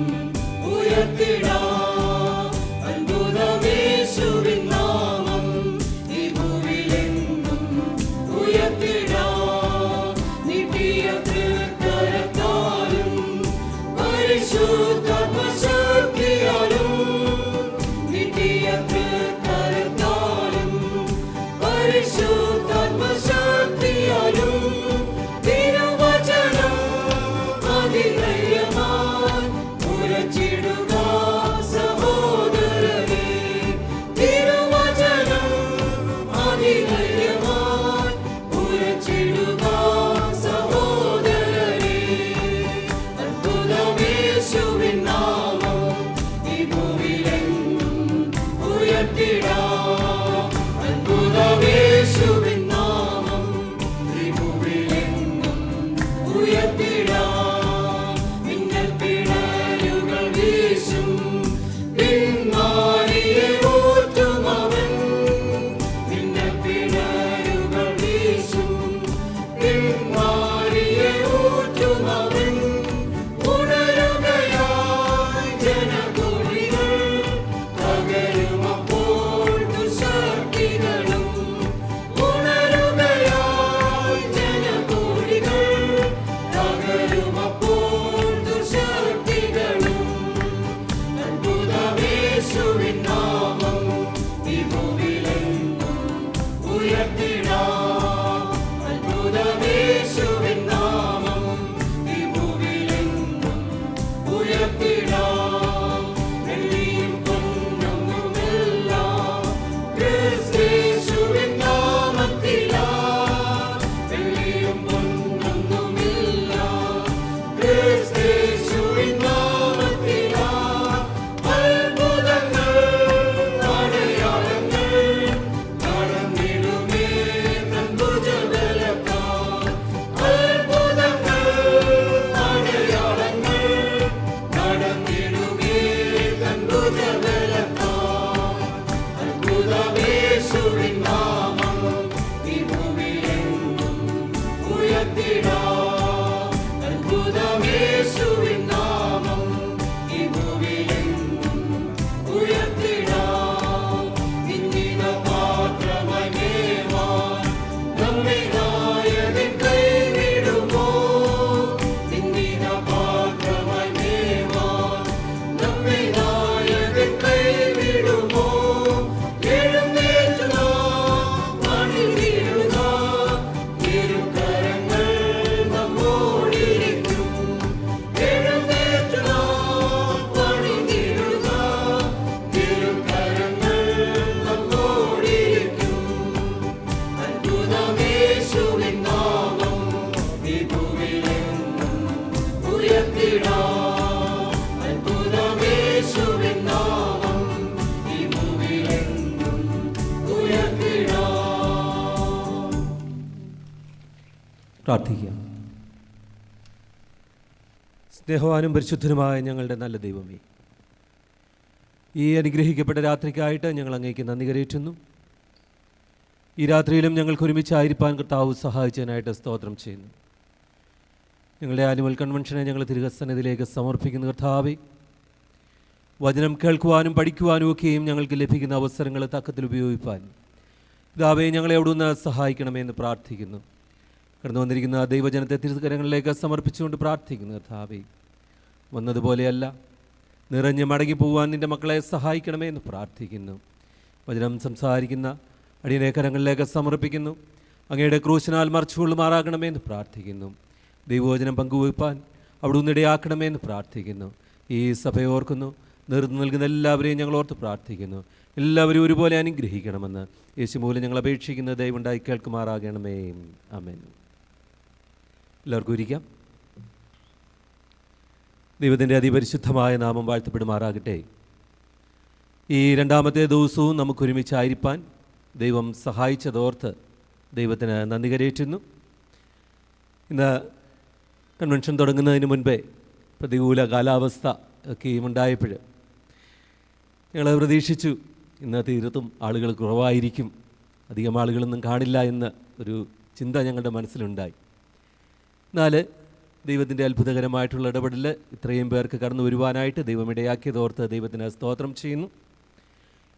ഉയർത്തിടാം. അത്ഭുതം യേശുവിൻ നാമം ഈ ഭൂമിയിലെങ്ങും ഉയർത്തിടാം. നിത്യ പരിശുദ്ധാത്മശക്തിയാലും നിത്യ തൃക്കരത്താലും പരിശുദ്ധാത്മശക്തിയാലും തിരുവചനം അതിധൈര്യമായി ഉരച്ചിടുക സഹോദരരേ. തിരുവചനം അതിധൈര്യമായി ഉരച്ചിടുക സഹോദരരേ. അത്ഭുതം യേശുവിൻ നാമം ഈ ഭൂമിയിലെങ്ങും ഉയർത്തിടാം. അത്ഭുതം യേശുവിൻ നാമം ഈ ഭൂമിയിലെങ്ങും ഉയർത്തിടാം. മിന്നൽ പിണരുകൾ വീശും പിന്മാരിയെ ഊറ്റും അവൻ. മിന്നൽ പിണരുകൾ വീശും പിന്മാരിയെ ഊറ്റും അവൻ. ഉണരുകയായി ജനകോടികൾ പകരുമപ്പോൾ ദുശക്തികളും. ഉണരുകയായി ജനകോടികൾ പകരുമപ്പോൾ ദുശക്തികളും. അത്ഭുതം യേശുവിൻ നാമം ഈ ഭൂമിയിലെങ്ങും ഉയർത്തിടാം. അത്ഭുതം യേശുവിൻ നാമം ഈ ഭൂമിയിലെങ്ങും ഉയർത്തിടാം. വെള്ളിയും പൊന്നൊന്നുമെല്ലാം ക്രിസ്തേശുവിൻ നാമത്തിലാ. വെള്ളിയും പൊന്നൊന്നുമില്ല ക്രിസ്തേശുവിൻ നാമത്തിലാ. അത്ഭുതങ്ങൾ അടയാളങ്ങൾ നടന്നിടുമേ തൻ ഭുജബലത്താൽ. അത്ഭുതങ്ങൾ അടയാളങ്ങൾ നടന്നിടുമേ തൻ ഭുജബലത്താൽ. അത്ഭുതം യേശുവിൻ നാമം ഈ ഭൂമിയിലെങ്ങും ഉയർത്തിടാം. അത്ഭുതം യേശുവിൻ നാമം ഈ ഭൂമിയിലെങ്ങും ഉയർത്തിടാം. നിന്ദിത പാത്രമായി മേവാൻ നമ്മെ നായകൻ കൈവിടുമോ? നിന്ദിത പാത്രമായി മേവാൻ നമ്മെ നായകൻ കൈവിടുമോ? എഴുന്നേറ്റു നാം അണിനിരളുക, തിരുക്കരങ്ങൾ നമ്മോടിരിക്കും. പ്രാർത്ഥിക്കാം. സ്നേഹവാനും പരിശുദ്ധനുമായ ഞങ്ങളുടെ നല്ല ദൈവമേ, ഈ അനുഗ്രഹിക്കപ്പെട്ട രാത്രിക്കായിട്ട് ഞങ്ങൾ അങ്ങേക്ക് നന്ദി കരേറ്റുന്നു. ഈ രാത്രിയിലും ഞങ്ങൾക്ക് ഒരുമിച്ചായിരിക്കാൻ കർത്താവ് സഹായിച്ചതിനായിട്ട് സ്തോത്രം ചെയ്യുന്നു. ഞങ്ങളുടെ ആനുവൽ കൺവെൻഷനെ ഞങ്ങൾ തിരുസന്നിധിയിലേക്ക് സമർപ്പിക്കുന്ന കർത്താവേ, വചനം കേൾക്കുവാനും പഠിക്കുവാനും ഒക്കെയും ഞങ്ങൾക്ക് ലഭിക്കുന്ന അവസരങ്ങൾ തക്കത്തിൽ ഉപയോഗിക്കാൻ പിതാവേ ഞങ്ങളെ അവിടുന്ന് സഹായിക്കണമെന്ന് പ്രാർത്ഥിക്കുന്നു. കടന്നു വന്നിരിക്കുന്ന ദൈവജനത്തെ തിരുക്കരങ്ങളിലേക്ക് സമർപ്പിച്ചുകൊണ്ട് പ്രാർത്ഥിക്കുന്നു. കർത്താവേ, വന്നതുപോലെയല്ല, നിറഞ്ഞ് മടങ്ങിപ്പോവാൻ നിൻ്റെ മക്കളെ സഹായിക്കണമേ എന്ന് പ്രാർത്ഥിക്കുന്നു. വചനം സംസാരിക്കുന്ന അടിയനെ കരങ്ങളിലേക്ക് സമർപ്പിക്കുന്നു. അങ്ങയുടെ ക്രൂശനാൽ മറച്ചുകൊള്ളുമാറാകണമേ എന്ന് പ്രാർത്ഥിക്കുന്നു. ദൈവവചനം പങ്കുവയ്പ്പാൻ അവിടുന്ന് ഇടയാക്കണമേ എന്ന് പ്രാർത്ഥിക്കുന്നു. ഈ സഭയെ ഓർക്കുന്നു, നേതൃത്വം നൽകുന്ന എല്ലാവരെയും ഞങ്ങൾ ഓർത്ത് പ്രാർത്ഥിക്കുന്നു. എല്ലാവരും ഒരുപോലെ അനുഗ്രഹിക്കണമെന്ന് യേശു മൂലം ഞങ്ങൾ അപേക്ഷിക്കുന്ന ദയവുണ്ടായി കേൾക്കുമാറാകണമേ. ആമേൻ. എല്ലാവർക്കും ഇരിക്കാം. ദൈവത്തിൻ്റെ അതിപരിശുദ്ധമായ നാമം വാഴ്ത്തപ്പെടുമാറാകട്ടെ. ഈ രണ്ടാമത്തെ ദിവസവും നമുക്കൊരുമിച്ചായിരിക്കാൻ ദൈവം സഹായിച്ചതോർത്ത് ദൈവത്തിന് നന്ദി കരേറ്റുന്നു. ഇന്ന് കൺവെൻഷൻ തുടങ്ങുന്നതിന് മുൻപേ പ്രതികൂല കാലാവസ്ഥ ഒക്കെയും ഉണ്ടായപ്പോൾ ഞങ്ങൾ പ്രതീക്ഷിച്ചു ഇന്ന് തീർത്തും ആളുകൾ കുറവായിരിക്കും, അധികം ആളുകളൊന്നും കാണില്ല എന്ന ഒരു ചിന്ത ഞങ്ങളുടെ മനസ്സിലുണ്ടായി. എന്നാൽ ദൈവത്തിൻ്റെ അത്ഭുതകരമായിട്ടുള്ള ഇടപെടൽ ഇത്രയും പേർക്ക് കടന്നു വരുവാനായിട്ട് ദൈവം ഇടയാക്കിയതോർത്ത് ദൈവത്തിന് സ്തോത്രം ചെയ്യുന്നു.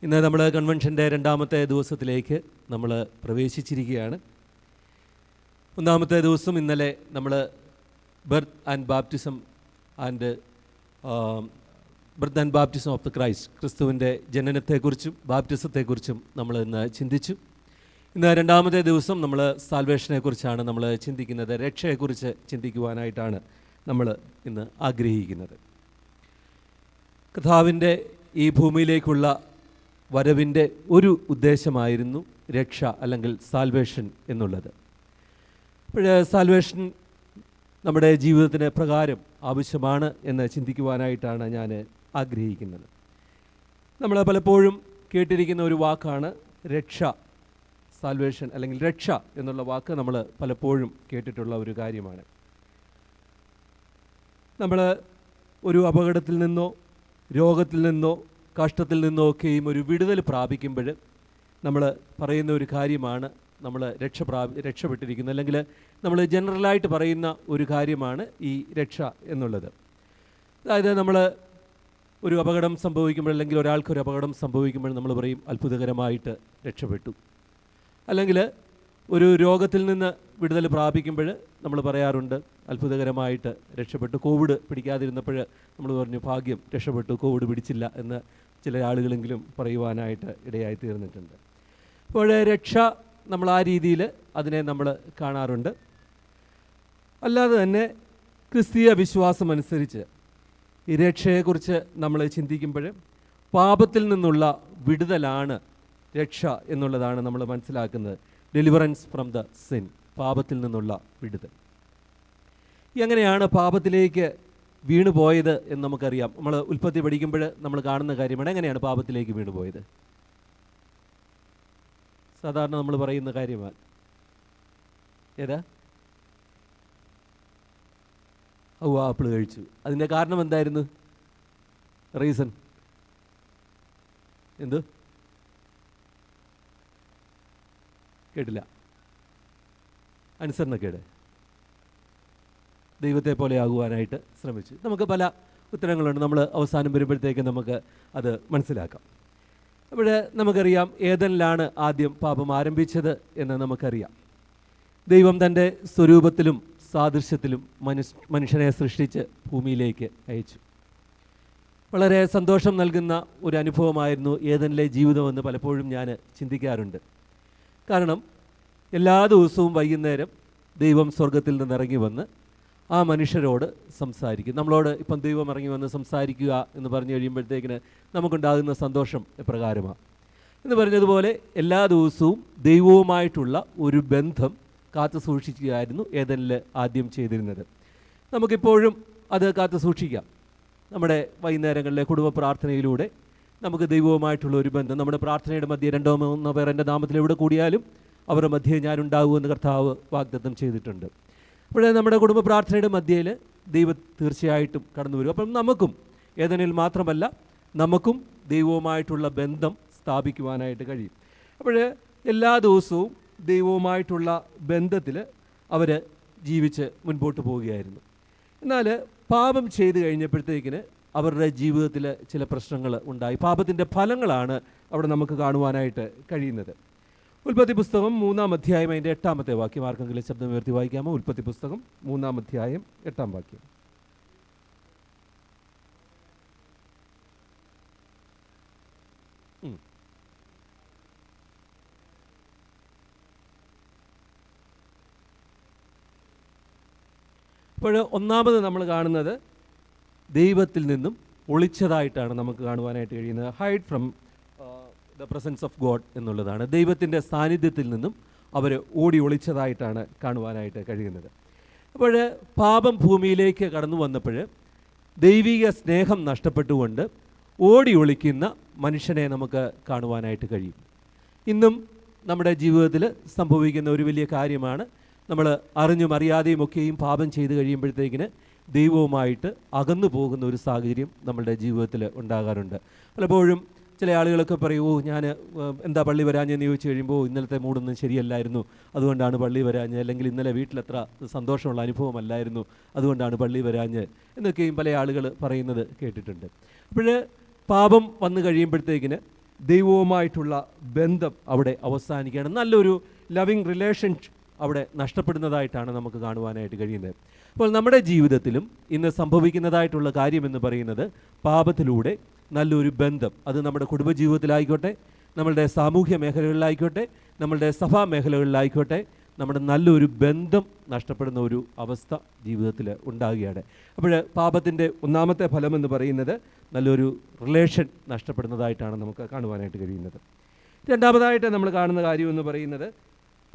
ഇന്ന് നമ്മൾ കൺവെൻഷൻ്റെ രണ്ടാമത്തെ ദിവസത്തിലേക്ക് നമ്മൾ പ്രവേശിച്ചിരിക്കുകയാണ്. ഒന്നാമത്തെ ദിവസം ഇന്നലെ നമ്മൾ birth and baptism of the Christ, ക്രിസ്തുവിൻ്റെ ജനനത്തെക്കുറിച്ചും ബാപ്റ്റിസത്തെക്കുറിച്ചും നമ്മൾ ഇന്ന് ചിന്തിച്ചു. ഇന്ന് രണ്ടാമത്തെ ദിവസം നമ്മൾ സാൽവേഷനെക്കുറിച്ചാണ് നമ്മൾ ചിന്തിക്കുന്നത്. രക്ഷയെക്കുറിച്ച് ചിന്തിക്കുവാനായിട്ടാണ് നമ്മൾ ഇന്ന് ആഗ്രഹിക്കുന്നത്. കർത്താവിൻ്റെ ഈ ഭൂമിയിലേക്കുള്ള വരവിൻ്റെ ഒരു ഉദ്ദേശമായിരുന്നു രക്ഷ അല്ലെങ്കിൽ സാൽവേഷൻ എന്നുള്ളത്. അപ്പോൾ സാൽവേഷൻ നമ്മുടെ ജീവിതത്തിന് പ്രകാരം ആവശ്യമാണ് എന്ന് ചിന്തിക്കുവാനായിട്ടാണ് ഞാൻ ആഗ്രഹിക്കുന്നത്. നമ്മൾ പലപ്പോഴും കേട്ടിരിക്കുന്ന ഒരു വാക്കാണ് രക്ഷ. സാൽവേഷൻ അല്ലെങ്കിൽ രക്ഷ എന്നുള്ള വാക്ക് നമ്മൾ പലപ്പോഴും കേട്ടിട്ടുള്ള ഒരു കാര്യമാണ്. നമ്മൾ ഒരു അപകടത്തിൽ നിന്നോ രോഗത്തിൽ നിന്നോ കഷ്ടത്തിൽ നിന്നോ ഒക്കെയും ഒരു വിടുതൽ പ്രാപിക്കുമ്പോൾ നമ്മൾ പറയുന്ന ഒരു കാര്യമാണ് നമ്മൾ രക്ഷപ്പെട്ടിരിക്കുന്നത്, അല്ലെങ്കിൽ നമ്മൾ ജനറലായിട്ട് പറയുന്ന ഒരു കാര്യമാണ് ഈ രക്ഷ എന്നുള്ളത്. അതായത് നമ്മൾ ഒരു അപകടം സംഭവിക്കുമ്പോൾ, അല്ലെങ്കിൽ ഒരാൾക്കൊരു അപകടം സംഭവിക്കുമ്പോൾ നമ്മൾ പറയും അത്ഭുതകരമായിട്ട് രക്ഷപ്പെട്ടു. അല്ലെങ്കിൽ ഒരു രോഗത്തിൽ നിന്ന് വിടുതൽ പ്രാപിക്കുമ്പോൾ നമ്മൾ പറയാറുണ്ട് അത്ഭുതകരമായിട്ട് രക്ഷപ്പെട്ടു. കോവിഡ് പിടിക്കാതിരുന്നപ്പോൾ നമ്മൾ പറഞ്ഞു ഭാഗ്യം, രക്ഷപ്പെട്ടു, കോവിഡ് പിടിച്ചില്ല എന്ന് ചില ആളുകളെങ്കിലും പറയുവാനായിട്ട് ഇടയായി തീർന്നിട്ടുണ്ട്. അപ്പോൾ രക്ഷ നമ്മൾ ആ രീതിയിൽ അതിനെ നമ്മൾ കാണാറുണ്ട്. അല്ലാതെ തന്നെ ക്രിസ്തീയ വിശ്വാസം അനുസരിച്ച് ഈ രക്ഷയെക്കുറിച്ച് നമ്മൾ ചിന്തിക്കുമ്പോൾ പാപത്തിൽ നിന്നുള്ള വിടുതലാണ് രക്ഷ എന്നുള്ളതാണ് നമ്മൾ മനസ്സിലാക്കുന്നത്. ഡെലിവറൻസ് ഫ്രം ദ സിൻ, പാപത്തിൽ നിന്നുള്ള വിടുതൽ. എങ്ങനെയാണ് പാപത്തിലേക്ക് വീണു പോയത് എന്ന് നമുക്കറിയാം. നമ്മൾ ഉൽപ്പത്തി പഠിക്കുമ്പോൾ നമ്മൾ കാണുന്ന കാര്യമാണ് എങ്ങനെയാണ് പാപത്തിലേക്ക് വീണു പോയത്. സാധാരണ നമ്മൾ പറയുന്ന കാര്യമാണ് ഏതാ? ആപ്പിൾ കഴിച്ചു. അതിൻ്റെ കാരണം എന്തായിരുന്നു? റീസൺ എന്ത്? കേട്ടില്ല. അനുസരണക്കേട്. ദൈവത്തെ പോലെ ആകുവാനായിട്ട് ശ്രമിച്ചു. നമുക്ക് പല ഉത്തരങ്ങളുണ്ട്. നമ്മൾ അവസാനം വരുമ്പോഴത്തേക്ക് നമുക്ക് അത് മനസ്സിലാക്കാം. അപ്പോൾ നമുക്കറിയാം ഏദനിലാണ് ആദ്യം പാപം ആരംഭിച്ചത് എന്ന് നമുക്കറിയാം. ദൈവം തൻ്റെ സ്വരൂപത്തിലും സാദൃശ്യത്തിലും മനുഷ്യനെ സൃഷ്ടിച്ച് ഭൂമിയിലേക്ക് അയച്ചു. വളരെ സന്തോഷം നൽകുന്ന ഒരു അനുഭവമായിരുന്നു ഏദനിലെ ജീവിതമെന്ന് പലപ്പോഴും ഞാൻ ചിന്തിക്കാറുണ്ട്. കാരണം എല്ലാ ദിവസവും വൈകുന്നേരം ദൈവം സ്വർഗത്തിൽ നിന്ന് ഇറങ്ങി വന്ന് ആ മനുഷ്യരോട് സംസാരിക്കും. നമ്മളോട് ഇപ്പം ദൈവം ഇറങ്ങി വന്ന് സംസാരിക്കുക എന്ന് പറഞ്ഞു കഴിയുമ്പോഴത്തേക്കിന് നമുക്കുണ്ടാകുന്ന സന്തോഷം എപ്രകാരമാണ് എന്ന് പറഞ്ഞതുപോലെ എല്ലാ ദിവസവും ദൈവവുമായിട്ടുള്ള ഒരു ബന്ധം കാത്തു സൂക്ഷിക്കുകയായിരുന്നു ഏദനിൽ ആദ്യം ചെയ്തിരുന്നത്. നമുക്കിപ്പോഴും അത് കാത്തു സൂക്ഷിക്കാം. നമ്മുടെ വൈകുന്നേരങ്ങളിലെ കുടുംബ പ്രാർത്ഥനയിലൂടെ നമുക്ക് ദൈവവുമായിട്ടുള്ള ഒരു ബന്ധം, നമ്മുടെ പ്രാർത്ഥനയുടെ മധ്യേ 2-3 പേർ എൻ്റെ നാമത്തിൽ എവിടെ കൂടിയാലും അവരുടെ മധ്യേ ഞാനുണ്ടാകുമെന്ന് കർത്താവ് വാഗ്ദത്തം ചെയ്തിട്ടുണ്ട്. അപ്പോൾ നമ്മുടെ കുടുംബ പ്രാർത്ഥനയുടെ മധ്യയിൽ ദൈവം തീർച്ചയായിട്ടും കടന്നു വരും. അപ്പം നമുക്കും ഏതെനിൽ മാത്രമല്ല, നമുക്കും ദൈവവുമായിട്ടുള്ള ബന്ധം സ്ഥാപിക്കുവാനായിട്ട് കഴിയും. അപ്പോൾ എല്ലാ ദിവസവും ദൈവവുമായിട്ടുള്ള ബന്ധത്തിൽ അവർ ജീവിച്ച് മുൻപോട്ട് പോവുകയായിരുന്നു. എന്നാൽ പാപം ചെയ്തു കഴിഞ്ഞപ്പോഴത്തേക്കിന് അവരുടെ ജീവിതത്തിൽ ചില പ്രശ്നങ്ങൾ ഉണ്ടായി. പാപത്തിൻ്റെ ഫലങ്ങളാണ് അവിടെ നമുക്ക് കാണുവാനായിട്ട് കഴിയുന്നത്. ഉൽപ്പത്തി പുസ്തകം 3-ാം അധ്യായം അതിൻ്റെ 8-ാമത്തെ വാക്യം ആർക്കെങ്കിലും ശബ്ദം ഉയർത്തി വായിക്കാമോ? ഉൽപ്പത്തി പുസ്തകം 3-ാം അധ്യായം 8-ാം വാക്യം. അപ്പോൾ ഒന്നാമത് നമ്മൾ കാണുന്നത് ദൈവത്തിൽ നിന്നും ഒളിച്ചതായിട്ടാണ് നമുക്ക് കാണുവാനായിട്ട് കഴിയുന്നത്. Hide from the presence of God എന്നുള്ളതാണ്. ദൈവത്തിൻ്റെ സാന്നിധ്യത്തിൽ നിന്നും അവർ ഓടി ഒളിച്ചതായിട്ടാണ് കാണുവാനായിട്ട് കഴിയുന്നത്. അപ്പോൾ പാപം ഭൂമിയിലേക്ക് കടന്നു വന്നപ്പോൾ ദൈവിക സ്നേഹം നഷ്ടപ്പെട്ടുകൊണ്ട് ഓടി ഒളിക്കുന്ന മനുഷ്യനെ നമുക്ക് കാണുവാനായിട്ട് കഴിയും. ഇന്നും നമ്മുടെ ജീവിതത്തിൽ സംഭവിക്കുന്ന ഒരു വലിയ കാര്യമാണ്, നമ്മൾ അറിഞ്ഞും അറിയാതെയും ഒക്കെയും പാപം ചെയ്ത് കഴിയുമ്പോഴത്തേക്കിന് ദൈവവുമായിട്ട് അകന്നു പോകുന്ന ഒരു സാഹചര്യം നമ്മളുടെ ജീവിതത്തിൽ ഉണ്ടാകാറുണ്ട്. പലപ്പോഴും ചില ആളുകളൊക്കെ പറയും, ഞാൻ എന്താ പള്ളി വരാഞ്ഞെന്ന് ചോദിച്ചു കഴിയുമ്പോൾ ഇന്നലത്തെ മൂടൊന്നും ശരിയല്ലായിരുന്നു, അതുകൊണ്ടാണ് പള്ളി വരാഞ്ഞ്, അല്ലെങ്കിൽ ഇന്നലെ വീട്ടിലത്ര സന്തോഷമുള്ള അനുഭവമല്ലായിരുന്നു, അതുകൊണ്ടാണ് പള്ളി വരാഞ്ഞ് എന്നൊക്കെയും പല ആളുകൾ പറയുന്നത് കേട്ടിട്ടുണ്ട്. അപ്പോൾ പാപം വന്നു കഴിയുമ്പോഴത്തേക്കിന് ദൈവവുമായിട്ടുള്ള ബന്ധം അവിടെ അവസാനിക്കുകയാണ്. നല്ലൊരു ലവിങ് റിലേഷൻഷിപ്പ് അവിടെ നഷ്ടപ്പെടുന്നതായിട്ടാണ് നമുക്ക് കാണുവാനായിട്ട് കഴിയുന്നത്. അപ്പോൾ നമ്മുടെ ജീവിതത്തിലും ഇന്ന് സംഭവിക്കുന്നതായിട്ടുള്ള കാര്യമെന്ന് പറയുന്നത് പാപത്തിലൂടെ നല്ലൊരു ബന്ധം, അത് നമ്മുടെ കുടുംബജീവിതത്തിലായിക്കോട്ടെ, നമ്മളുടെ സാമൂഹ്യ മേഖലകളിലായിക്കോട്ടെ, നമ്മളുടെ സഭാ മേഖലകളിലായിക്കോട്ടെ, നമ്മുടെ നല്ലൊരു ബന്ധം നഷ്ടപ്പെടുന്ന ഒരു അവസ്ഥ ജീവിതത്തിൽ ഉണ്ടാകുകയാണ്. അപ്പോൾ പാപത്തിൻ്റെ ഒന്നാമത്തെ ഫലമെന്ന് പറയുന്നത് നല്ലൊരു റിലേഷൻ നഷ്ടപ്പെടുന്നതായിട്ടാണ് നമുക്ക് കാണുവാനായിട്ട് കഴിയുന്നത്. രണ്ടാമതായിട്ട് നമ്മൾ കാണുന്ന കാര്യമെന്ന് പറയുന്നത്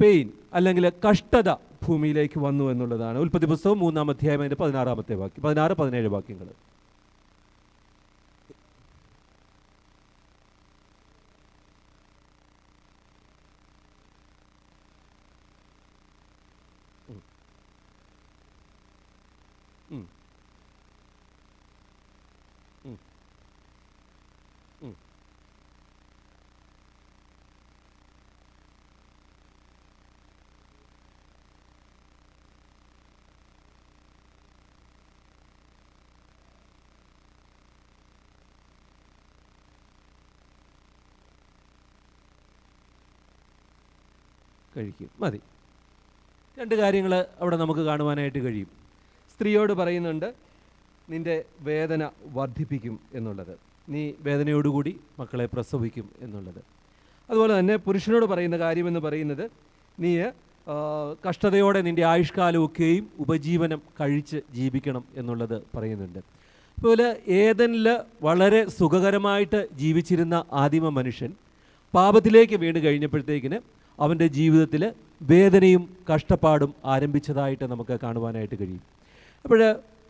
പെയിൻ അല്ലെങ്കിൽ കഷ്ടത ഭൂമിയിലേക്ക് വന്നു എന്നുള്ളതാണ്. ഉൽപ്പത്തി പുസ്തകം 3-ാം അധ്യായം അതിൻ്റെ 16-ാമത്തെ വാക്യം, 16-17 വാക്യങ്ങൾ. കഴിക്കും. മതി. രണ്ട് കാര്യങ്ങൾ അവിടെ നമുക്ക് കാണുവാനായിട്ട് കഴിയും. സ്ത്രീയോട് പറയുന്നുണ്ട്, നിൻ്റെ വേദന വർദ്ധിപ്പിക്കും എന്നുള്ളത്, നീ വേദനയോടുകൂടി മക്കളെ പ്രസവിക്കും എന്നുള്ളത്. അതുപോലെ തന്നെ പുരുഷനോട് പറയുന്ന കാര്യമെന്ന് പറയുന്നത്, നീ കഷ്ടതയോടെ നിൻ്റെ ആയുഷ്കാലമൊക്കെയും ഉപജീവനം കഴിച്ച് ജീവിക്കണം എന്നുള്ളത് പറയുന്നുണ്ട്. അതുപോലെ ഏദനിൽ വളരെ സുഖകരമായിട്ട് ജീവിച്ചിരുന്ന ആദിമ മനുഷ്യൻ പാപത്തിലേക്ക് വീണ് കഴിഞ്ഞപ്പോഴത്തേക്കിന് അവൻ്റെ ജീവിതത്തിൽ വേദനയും കഷ്ടപ്പാടും ആരംഭിച്ചതായിട്ട് നമുക്ക് കാണുവാനായിട്ട് കഴിയും. അപ്പോൾ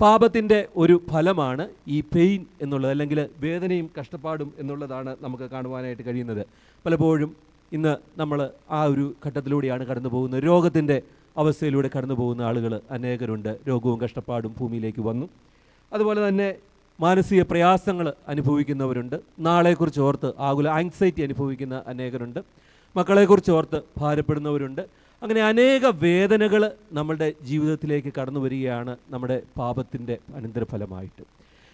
പാപത്തിൻ്റെ ഒരു ഫലമാണ് ഈ പെയിൻ എന്നുള്ളത്, അല്ലെങ്കിൽ വേദനയും കഷ്ടപ്പാടും എന്നുള്ളതാണ് നമുക്ക് കാണുവാനായിട്ട് കഴിയുന്നത്. പലപ്പോഴും ഇന്ന് നമ്മൾ ആ ഒരു ഘട്ടത്തിലൂടെയാണ് കടന്നു പോകുന്നത്. രോഗത്തിൻ്റെ അവസ്ഥയിലൂടെ കടന്നു പോകുന്ന ആളുകൾ അനേകരുണ്ട്. രോഗവും കഷ്ടപ്പാടും ഭൂമിയിലേക്ക് വന്നു. അതുപോലെ തന്നെ മാനസിക പ്രയാസങ്ങൾ അനുഭവിക്കുന്നവരുണ്ട്. നാളെക്കുറിച്ച് ഓർത്ത് ആകുല ആങ്സൈറ്റി അനുഭവിക്കുന്ന അനേകരുണ്ട്. മക്കളെക്കുറിച്ച് ഓർത്ത് ഭാരപ്പെടുന്നവരുണ്ട്. അങ്ങനെ അനേക വേദനകൾ നമ്മളുടെ ജീവിതത്തിലേക്ക് കടന്നു വരികയാണ് നമ്മുടെ പാപത്തിൻ്റെ അനന്തരഫലമായിട്ട്.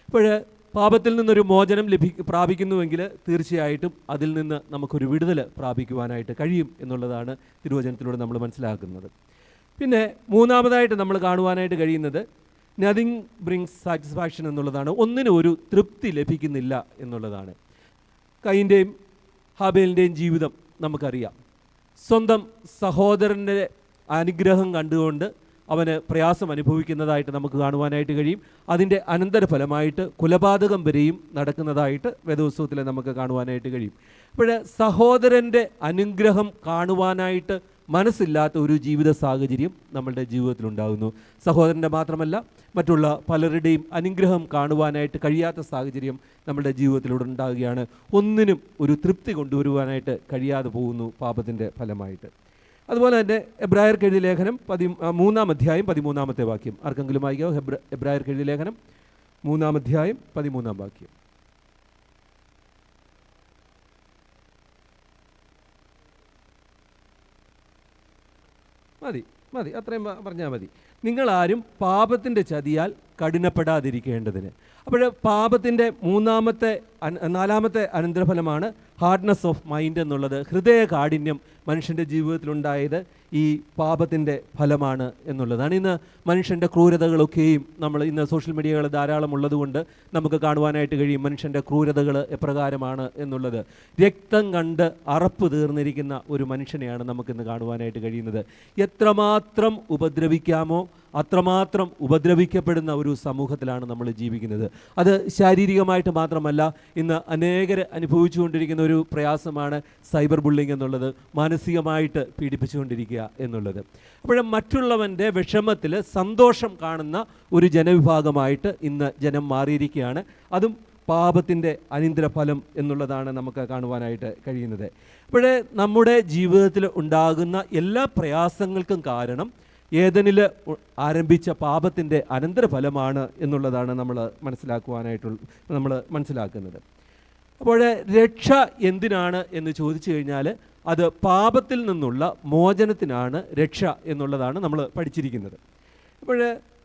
ഇപ്പോൾ പാപത്തിൽ നിന്നൊരു മോചനം പ്രാപിക്കുന്നുവെങ്കിൽ തീർച്ചയായിട്ടും അതിൽ നിന്ന് നമുക്കൊരു വിടുതൽ പ്രാപിക്കുവാനായിട്ട് കഴിയും എന്നുള്ളതാണ് തിരുവചനത്തിലൂടെ നമ്മൾ മനസ്സിലാക്കുന്നത്. പിന്നെ മൂന്നാമതായിട്ട് നമ്മൾ കാണുവാനായിട്ട് കഴിയുന്നത് നത്തിങ് ബ്രിങ്സ് സാറ്റിസ്ഫാക്ഷൻ എന്നുള്ളതാണ്. ഒന്നിനും ഒരു തൃപ്തി ലഭിക്കുന്നില്ല എന്നുള്ളതാണ്. കയീൻ്റെയും ഹാബേലിൻ്റെയും ജീവിതം നമുക്കറിയാം. സ്വന്തം സഹോദരൻ്റെ അനുഗ്രഹം കണ്ടുകൊണ്ട് അവന് പ്രയാസം അനുഭവിക്കുന്നതായിട്ട് നമുക്ക് കാണുവാനായിട്ട് കഴിയും. അതിൻ്റെ അനന്തരഫലമായിട്ട് കുലപാതകം വരെയും നടക്കുന്നതായിട്ട് വേദപുസ്തകത്തിൽ നമുക്ക് കാണുവാനായിട്ട് കഴിയും. അപ്പോൾ സഹോദരൻ്റെ അനുഗ്രഹം കാണുവാനായിട്ട് മനസ്സില്ലാത്ത ഒരു ജീവിത സാഹചര്യം നമ്മളുടെ ജീവിതത്തിലുണ്ടാകുന്നു. സഹോദരൻ്റെ മാത്രമല്ല, മറ്റുള്ള പലരുടെയും അനുഗ്രഹം കാണുവാനായിട്ട് കഴിയാത്ത സാഹചര്യം നമ്മുടെ ജീവിതത്തിലൂടെ ഉണ്ടാകുകയാണ്. ഒന്നിനും ഒരു തൃപ്തി കൊണ്ടുവരുവാനായിട്ട് കഴിയാതെ പോകുന്നു പാപത്തിൻ്റെ ഫലമായിട്ട്. അതുപോലെ തന്നെ എബ്രായർക്ക് എഴുതിയ ലേഖനം 3-ാം അധ്യായം 13-ാമത്തെ വാക്യം. ആർക്കെങ്കിലും വായിക്കാമോ? എബ്രായർക്ക് എഴുതിയ ലേഖനം 3-ാം അധ്യായം 13-ാം വാക്യം. മതി അത്രയും പറഞ്ഞാൽ മതി. നിങ്ങളാരും പാപത്തിൻ്റെ ചതിയാൽ കഠിനപ്പെടാതിരിക്കേണ്ടതിന്. അപ്പോൾ പാപത്തിൻ്റെ 4-ാമത്തെ അനന്തരഫലമാണ് ഹാർഡ്നെസ് ഓഫ് മൈൻഡ് എന്നുള്ളത്. ഹൃദയ കാഠിന്യം മനുഷ്യൻ്റെ ജീവിതത്തിലുണ്ടായത് ഈ പാപത്തിൻ്റെ ഫലമാണ് എന്നുള്ളതാണ്. ഇന്ന് മനുഷ്യൻ്റെ ക്രൂരതകളൊക്കെയും നമ്മൾ ഇന്ന് സോഷ്യൽ മീഡിയകൾ ധാരാളം ഉള്ളതുകൊണ്ട് നമുക്ക് കാണുവാനായിട്ട് കഴിയും മനുഷ്യൻ്റെ ക്രൂരതകൾ എപ്രകാരമാണ് എന്നുള്ളത്. രക്തം കണ്ട് അറപ്പ് തീർന്നിരിക്കുന്ന ഒരു മനുഷ്യനെയാണ് നമുക്കിന്ന് കാണുവാനായിട്ട് കഴിയുന്നത്. എത്രമാത്രം ഉപദ്രവിക്കാമോ അത്രമാത്രം ഉപദ്രവിക്കപ്പെടുന്ന ഒരു സമൂഹത്തിലാണ് നമ്മൾ ജീവിക്കുന്നത്. അത് ശാരീരികമായിട്ട് മാത്രമല്ല, ഇന്ന് അനേകർ അനുഭവിച്ചുകൊണ്ടിരിക്കുന്ന ഒരു പ്രയാസമാണ് സൈബർ ബുള്ളിങ് എന്നുള്ളത്, മാനസികമായിട്ട് പീഡിപ്പിച്ചുകൊണ്ടിരിക്കുക എന്നുള്ളത്. അപ്പോൾ മറ്റുള്ളവൻ്റെ വിഷമത്തിൽ സന്തോഷം കാണുന്ന ഒരു ജനവിഭാഗമായിട്ട് ഇന്ന് ജനം മാറിയിരിക്കുകയാണ്. അതും പാപത്തിൻ്റെ അനന്തരഫലം എന്നുള്ളതാണ് നമുക്ക് കാണുവാനായിട്ട് കഴിയുന്നത്. അപ്പോൾ നമ്മുടെ ജീവിതത്തിൽ ഉണ്ടാകുന്ന എല്ലാ പ്രയാസങ്ങൾക്കും കാരണം ഏദനിൽ ആരംഭിച്ച പാപത്തിൻ്റെ അനന്തരഫലമാണ് എന്നുള്ളതാണ് നമ്മൾ മനസ്സിലാക്കുന്നത്. അപ്പോൾ രക്ഷ എന്തിനാണ് എന്ന് ചോദിച്ചു കഴിഞ്ഞാൽ അത് പാപത്തിൽ നിന്നുള്ള മോചനത്തിനാണ് രക്ഷ എന്നുള്ളതാണ് നമ്മൾ പഠിച്ചിരിക്കുന്നത്. അപ്പോൾ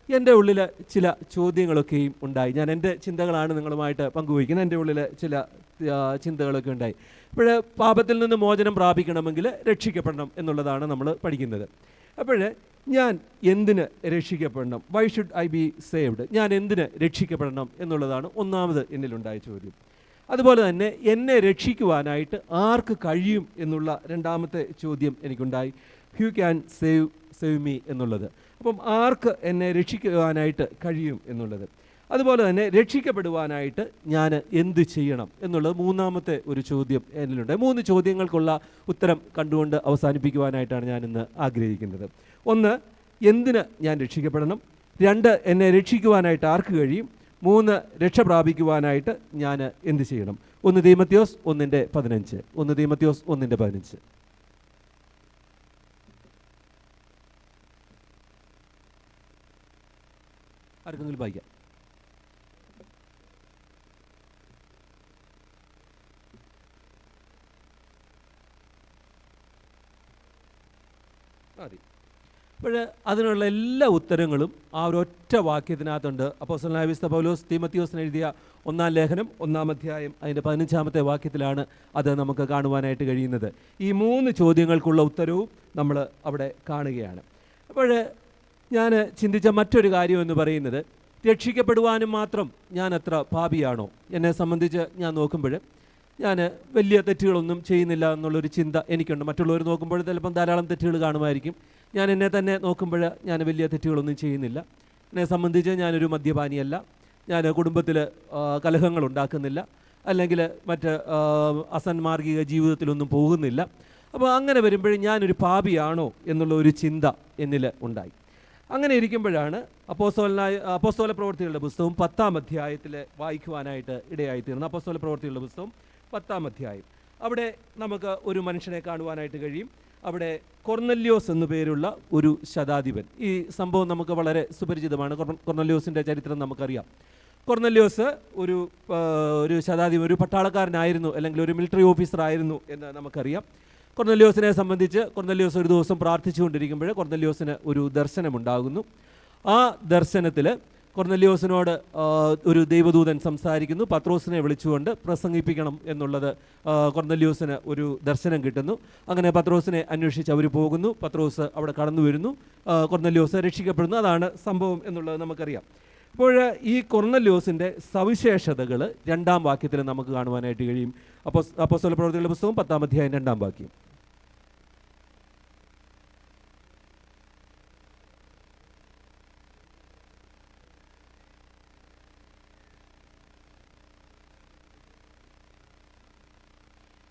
എൻ്റെ ഉള്ളിൽ ചില ചോദ്യങ്ങളൊക്കെയും ഉണ്ടായി. ഞാൻ എൻ്റെ ചിന്തകളാണ് നിങ്ങളുമായിട്ട് പങ്കുവയ്ക്കുന്നത്. എൻ്റെ ഉള്ളിൽ ചില ചിന്തകളൊക്കെ ഉണ്ടായി. അപ്പോൾ പാപത്തിൽ നിന്ന് മോചനം പ്രാപിക്കണമെങ്കിൽ രക്ഷിക്കപ്പെടണം എന്നുള്ളതാണ് നമ്മൾ പഠിക്കുന്നത്. അപ്പോൾ ഞാൻ എന്തിന് രക്ഷിക്കപ്പെടണം? Why should I be saved? ഞാൻ എന്തിന് രക്ഷിക്കപ്പെടണം എന്നുള്ളതാണ് ഒന്നാമത് എന്നിലുണ്ടായ ചോദ്യം. അതുപോലെ തന്നെ എന്നെ രക്ഷിക്കുവാനായിട്ട് ആർക്ക് കഴിയും എന്നുള്ള രണ്ടാമത്തെ ചോദ്യം എനിക്കുണ്ടായി. ഹ്യൂ ക്യാൻ സേവ് മീ എന്നുള്ളത്. അപ്പം ആർക്ക് എന്നെ രക്ഷിക്കുവാനായിട്ട് കഴിയും എന്നുള്ളത്. അതുപോലെ തന്നെ രക്ഷിക്കപ്പെടുവാനായിട്ട് ഞാൻ എന്ത് ചെയ്യണം എന്നുള്ളത് മൂന്നാമത്തെ ഒരു ചോദ്യം എന്നിലുണ്ട്. 3 ചോദ്യങ്ങൾക്കുള്ള ഉത്തരം കണ്ടുകൊണ്ട് അവസാനിപ്പിക്കുവാനായിട്ടാണ് ഞാൻ ഇന്ന് ആഗ്രഹിക്കുന്നത്. 1, എന്തിന് ഞാൻ രക്ഷിക്കപ്പെടണം? 2, എന്നെ രക്ഷിക്കുവാനായിട്ട് ആർക്ക് കഴിയും? 3, രക്ഷ പ്രാപിക്കുവാനായിട്ട് ഞാൻ എന്ത് ചെയ്യണം? 1 തീമോഥെയോസ് 1:15. 1 തീമോഥെയോസ് 1:15. ആർക്കെങ്കിലും വായിക്കാം? മതി. അപ്പോൾ അതിനുള്ള എല്ലാ ഉത്തരങ്ങളും ആ ഒരൊറ്റ വാക്യത്തിനകത്തുണ്ട്. അപ്പോസ്തലനായ വിശുദ്ധ പൗലോസ് തീമോഥെയോസിന് എഴുതിയ 1-ാം ലേഖനം 1-ാം അധ്യായം അതിൻ്റെ 15-ാമത്തെ വാക്യത്തിലാണ് അത് നമുക്ക് കാണുവാനായിട്ട് കഴിയുന്നത്. ഈ 3 ചോദ്യങ്ങൾക്കുള്ള ഉത്തരവും നമ്മൾ അവിടെ കാണുകയാണ്. അപ്പോൾ ഞാൻ ചിന്തിച്ച മറ്റൊരു കാര്യം എന്ന് പറയുന്നത്, രക്ഷിക്കപ്പെടുവാനും മാത്രം ഞാൻ അത്ര പാപിയാണോ? എന്നെ സംബന്ധിച്ച് ഞാൻ നോക്കുമ്പോൾ ഞാൻ വലിയ തെറ്റുകളൊന്നും ചെയ്യുന്നില്ല എന്നുള്ളൊരു ചിന്ത എനിക്കുണ്ട്. മറ്റുള്ളവർ നോക്കുമ്പോൾ ചിലപ്പം ധാരാളം തെറ്റുകൾ കാണുമായിരിക്കും. ഞാൻ എന്നെ തന്നെ നോക്കുമ്പോൾ ഞാൻ വലിയ തെറ്റുകളൊന്നും ചെയ്യുന്നില്ല. എന്നെ സംബന്ധിച്ച് ഞാനൊരു മദ്യപാനിയല്ല, ഞാൻ കുടുംബത്തിൽ കലഹങ്ങൾ ഉണ്ടാക്കുന്നില്ല, അല്ലെങ്കിൽ മറ്റ് അസന്മാർഗിക ജീവിതത്തിലൊന്നും പോകുന്നില്ല. അപ്പോൾ അങ്ങനെ വരുമ്പോഴും ഞാനൊരു പാപിയാണോ എന്നുള്ള ഒരു ചിന്ത എന്നിൽ ഉണ്ടായി. അങ്ങനെ ഇരിക്കുമ്പോഴാണ് അപ്പോസ്തല പ്രവൃത്തികളുടെ പുസ്തകം 10-ാം അധ്യായത്തിൽ വായിക്കുവാനായിട്ട് ഇടയായിത്തീർന്നു. അപ്പോസ്തല പ്രവൃത്തികളുടെ പുസ്തകം 10-ാം അധ്യായം. അവിടെ നമുക്ക് ഒരു മനുഷ്യനെ കാണുവാനായിട്ട് കഴിയും. അവിടെ കൊർന്നല്യോസ് എന്നു പേരുള്ള ഒരു ശതാധിപൻ. ഈ സംഭവം നമുക്ക് വളരെ സുപരിചിതമാണ്. കൊർന്നല്യോസിൻ്റെ ചരിത്രം നമുക്കറിയാം. കൊർന്നല്യോസ് ഒരു ശതാധിപൻ, ഒരു പട്ടാളക്കാരനായിരുന്നു, അല്ലെങ്കിൽ ഒരു മിലിറ്ററി ഓഫീസർ ആയിരുന്നു എന്ന് നമുക്കറിയാം. കൊർന്നല്യോസിനെ സംബന്ധിച്ച് കൊർന്നല്യോസ് ഒരു ദിവസം പ്രാർത്ഥിച്ചുകൊണ്ടിരിക്കുമ്പോൾ കൊർന്നല്യോസിന് ഒരു ദർശനമുണ്ടാകുന്നു. ആ ദർശനത്തിൽ കൊർന്നല്യോസിനോട് ഒരു ദൈവദൂതൻ സംസാരിക്കുന്നു. പത്രോസിനെ വിളിച്ചുകൊണ്ട് പ്രസംഗിപ്പിക്കണം എന്നുള്ളത് കൊർന്നല്യോസിന് ഒരു ദർശനം കിട്ടുന്നു. അങ്ങനെ പത്രോസിനെ അന്വേഷിച്ച് അവർ പോകുന്നു. പത്രോസ് അവിടെ കടന്നു വരുന്നു. കൊർന്നല്യോസ് രക്ഷിക്കപ്പെടുന്നു. അതാണ് സംഭവം എന്നുള്ളത് നമുക്കറിയാം. അപ്പോൾ ഈ കൊർന്നല്യോസിൻ്റെ സവിശേഷതകൾ 2-ാം വാക്യത്തിൽ നമുക്ക് കാണുവാനായിട്ട് കഴിയും. അപ്പോസ്തല പ്രവൃത്തികളുടെ പുസ്തകം 10-ാം അധ്യായം 2-ാം വാക്യം.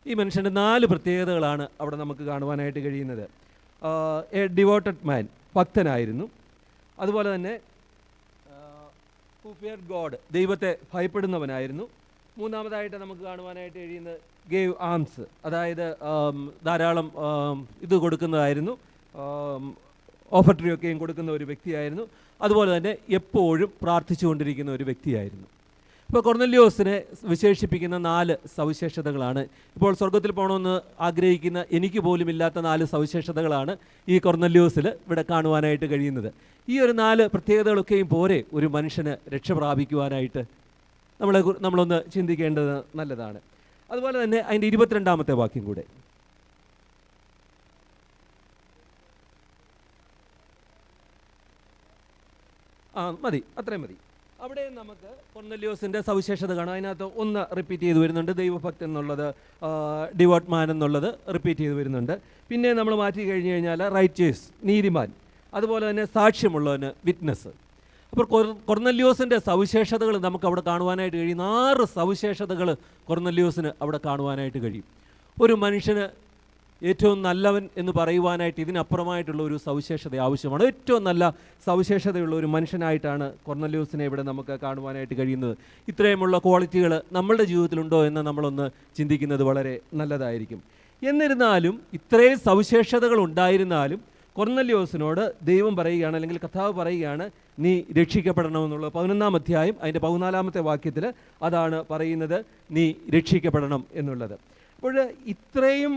ഈ മനുഷ്യൻ്റെ 4 പ്രത്യേകതകളാണ് അവിടെ നമുക്ക് കാണുവാനായിട്ട് കഴിയുന്നത്. എ ഡിവോട്ടഡ് മാൻ, ഭക്തനായിരുന്നു. അതുപോലെ തന്നെ ഹു ഫിയർ ഗോഡ്, ദൈവത്തെ ഭയപ്പെടുന്നവനായിരുന്നു. മൂന്നാമതായിട്ട് നമുക്ക് കാണുവാനായിട്ട് കഴിയുന്നത് ഗേവ് ആംസ്, അതായത് ധാരാളം ഇത് കൊടുക്കുന്നതായിരുന്നു, ഓഫർട്രിയൊക്കെയും കൊടുക്കുന്ന ഒരു വ്യക്തിയായിരുന്നു. അതുപോലെ തന്നെ എപ്പോഴും പ്രാർത്ഥിച്ചുകൊണ്ടിരിക്കുന്ന ഒരു വ്യക്തിയായിരുന്നു. ഇപ്പോൾ കൊർന്നല്യോസിനെ വിശേഷിപ്പിക്കുന്ന 4 സവിശേഷതകളാണ്. ഇപ്പോൾ സ്വർഗത്തിൽ പോകണമെന്ന് ആഗ്രഹിക്കുന്ന എനിക്ക് പോലും ഇല്ലാത്ത 4 സവിശേഷതകളാണ് ഈ കൊർന്നല്യോസിൽ ഇവിടെ കാണുവാനായിട്ട് കഴിയുന്നത്. ഈ ഒരു 4 പ്രത്യേകതകളൊക്കെയും പോരെ ഒരു മനുഷ്യന് രക്ഷ പ്രാപിക്കുവാനായിട്ട്? നമ്മളൊന്ന് ചിന്തിക്കേണ്ടത് നല്ലതാണ്. അതുപോലെ തന്നെ അതിൻ്റെ 22-ാമത്തെ വാക്യം കൂടെ. മതി, അത്രയും മതി. അവിടെ നമുക്ക് കൊർന്നല്യോസിൻ്റെ സവിശേഷത കാണാം. അതിനകത്ത് ഒന്ന് റിപ്പീറ്റ് ചെയ്ത് വരുന്നുണ്ട്, ദൈവഭക്തൻ എന്നുള്ളത്, ഡിവോട്ട് മാൻ എന്നുള്ളത് റിപ്പീറ്റ് ചെയ്ത് വരുന്നുണ്ട്. പിന്നെ നമ്മൾ മാറ്റി കഴിഞ്ഞ് കഴിഞ്ഞാൽ റൈറ്റേഴ്സ്, നീതിമാൻ, അതുപോലെ തന്നെ സാക്ഷ്യമുള്ളവന്, വിറ്റ്നസ്. അപ്പോൾ കൊർന്നല്യോസിൻ്റെ സവിശേഷതകൾ നമുക്ക് അവിടെ കാണുവാനായിട്ട് കഴിയും. 6 സവിശേഷതകൾ കൊർന്നല്യോസിന് അവിടെ കാണുവാനായിട്ട് കഴിയും. ഒരു മനുഷ്യന് ഏറ്റവും നല്ലവൻ എന്ന് പറയുവാനായിട്ട് ഇതിനപ്പുറമായിട്ടുള്ള ഒരു സവിശേഷത ആവശ്യമാണ്. ഏറ്റവും നല്ല സവിശേഷതയുള്ള ഒരു മനുഷ്യനായിട്ടാണ് കൊർന്നല്യോസിനെ ഇവിടെ നമുക്ക് കാണുവാനായിട്ട് കഴിയുന്നത്. ഇത്രയുമുള്ള ക്വാളിറ്റികൾ നമ്മളുടെ ജീവിതത്തിലുണ്ടോ എന്ന് നമ്മളൊന്ന് ചിന്തിക്കുന്നത് വളരെ നല്ലതായിരിക്കും. എന്നിരുന്നാലും ഇത്രയും സവിശേഷതകൾ ഉണ്ടായിരുന്നാലും കൊർന്നല്യോസിനോട് ദൈവം പറയുകയാണ്, അല്ലെങ്കിൽ കർത്താവ് പറയുകയാണ്, നീ രക്ഷിക്കപ്പെടണമെന്നുള്ളത്. 11-ാം അധ്യായം അതിൻ്റെ 14-ാമത്തെ വാക്യത്തിൽ അതാണ് പറയുന്നത്, നീ രക്ഷിക്കപ്പെടണം എന്നുള്ളത്. അപ്പോൾ ഇത്രയും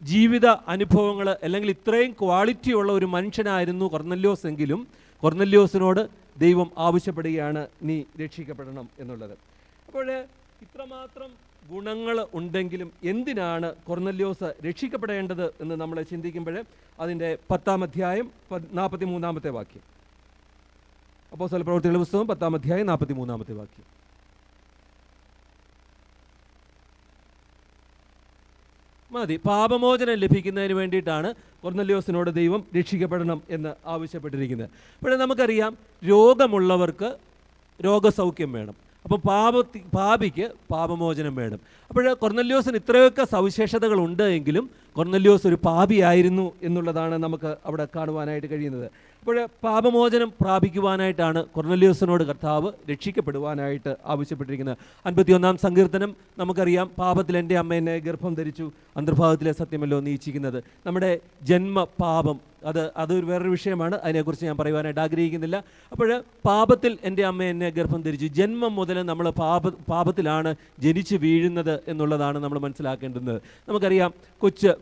ജീവിത അനുഭവങ്ങൾ അല്ലെങ്കിൽ ഇത്രയും ക്വാളിറ്റി ഉള്ള ഒരു മനുഷ്യനായിരുന്നു കൊർന്നല്യോസ് എങ്കിലും കൊർന്നല്യോസിനോട് ദൈവം ആവശ്യപ്പെടുകയാണ്, നീ രക്ഷിക്കപ്പെടണം എന്നുള്ളത്. അപ്പോൾ ഇത്രമാത്രം ഗുണങ്ങൾ ഉണ്ടെങ്കിലും എന്തിനാണ് കൊർന്നല്യോസ് രക്ഷിക്കപ്പെടേണ്ടത് എന്ന് നമ്മൾ ചിന്തിക്കുമ്പോൾ അതിൻ്റെ 10-ാം അധ്യായം 43-ാമത്തെ വാക്യം. അപ്പോസ്തല പ്രവൃത്തികളുടെ പുസ്തകം 10-ാം അധ്യായം 43-ാമത്തെ വാക്യം. മതി. പാപമോചനം ലഭിക്കുന്നതിന് വേണ്ടിയിട്ടാണ് കൊർന്നല്യോസിനോട് ദൈവം രക്ഷിക്കപ്പെടണം എന്ന് ആവശ്യപ്പെട്ടിരിക്കുന്നത്. അപ്പോൾ നമുക്കറിയാം, രോഗമുള്ളവർക്ക് രോഗസൗഖ്യം വേണം. അപ്പോൾ പാപിക്ക് പാപമോചനം വേണം. അപ്പോൾ കൊർന്നല്യോസിന് ഇത്രയൊക്കെ സവിശേഷതകൾ ഉണ്ട് എങ്കിലും കൊർന്നല്യോസ് ഒരു പാപിയായിരുന്നു എന്നുള്ളതാണ് നമുക്ക് അവിടെ കാണുവാനായിട്ട് കഴിയുന്നത്. അപ്പോൾ പാപമോചനം പ്രാപിക്കുവാനായിട്ടാണ് കൊർന്നല്യോസിനോട് കർത്താവ് രക്ഷിക്കപ്പെടുവാനായിട്ട് ആവശ്യപ്പെട്ടിരിക്കുന്നത്. 51-ാം സങ്കീർത്തനം നമുക്കറിയാം, പാപത്തിൽ എൻ്റെ അമ്മ എന്നെ ഗർഭം ധരിച്ചു, അന്തർഭാഗത്തിലെ സത്യമല്ലോ നീ ഇച്ഛിക്കുന്നത്. നമ്മുടെ ജന്മപാപം അതൊരു വേറൊരു വിഷയമാണ്, അതിനെക്കുറിച്ച് ഞാൻ പറയുവാനായിട്ട് ആഗ്രഹിക്കുന്നില്ല. അപ്പോൾ പാപത്തിൽ എൻ്റെ അമ്മ എന്നെ ഗർഭം ധരിച്ചു. ജന്മം മുതൽ നമ്മൾ പാപത്തിലാണ് ജനിച്ച് വീഴുന്നത് എന്നുള്ളതാണ് നമ്മൾ മനസ്സിലാക്കേണ്ടുന്നത്. നമുക്കറിയാം,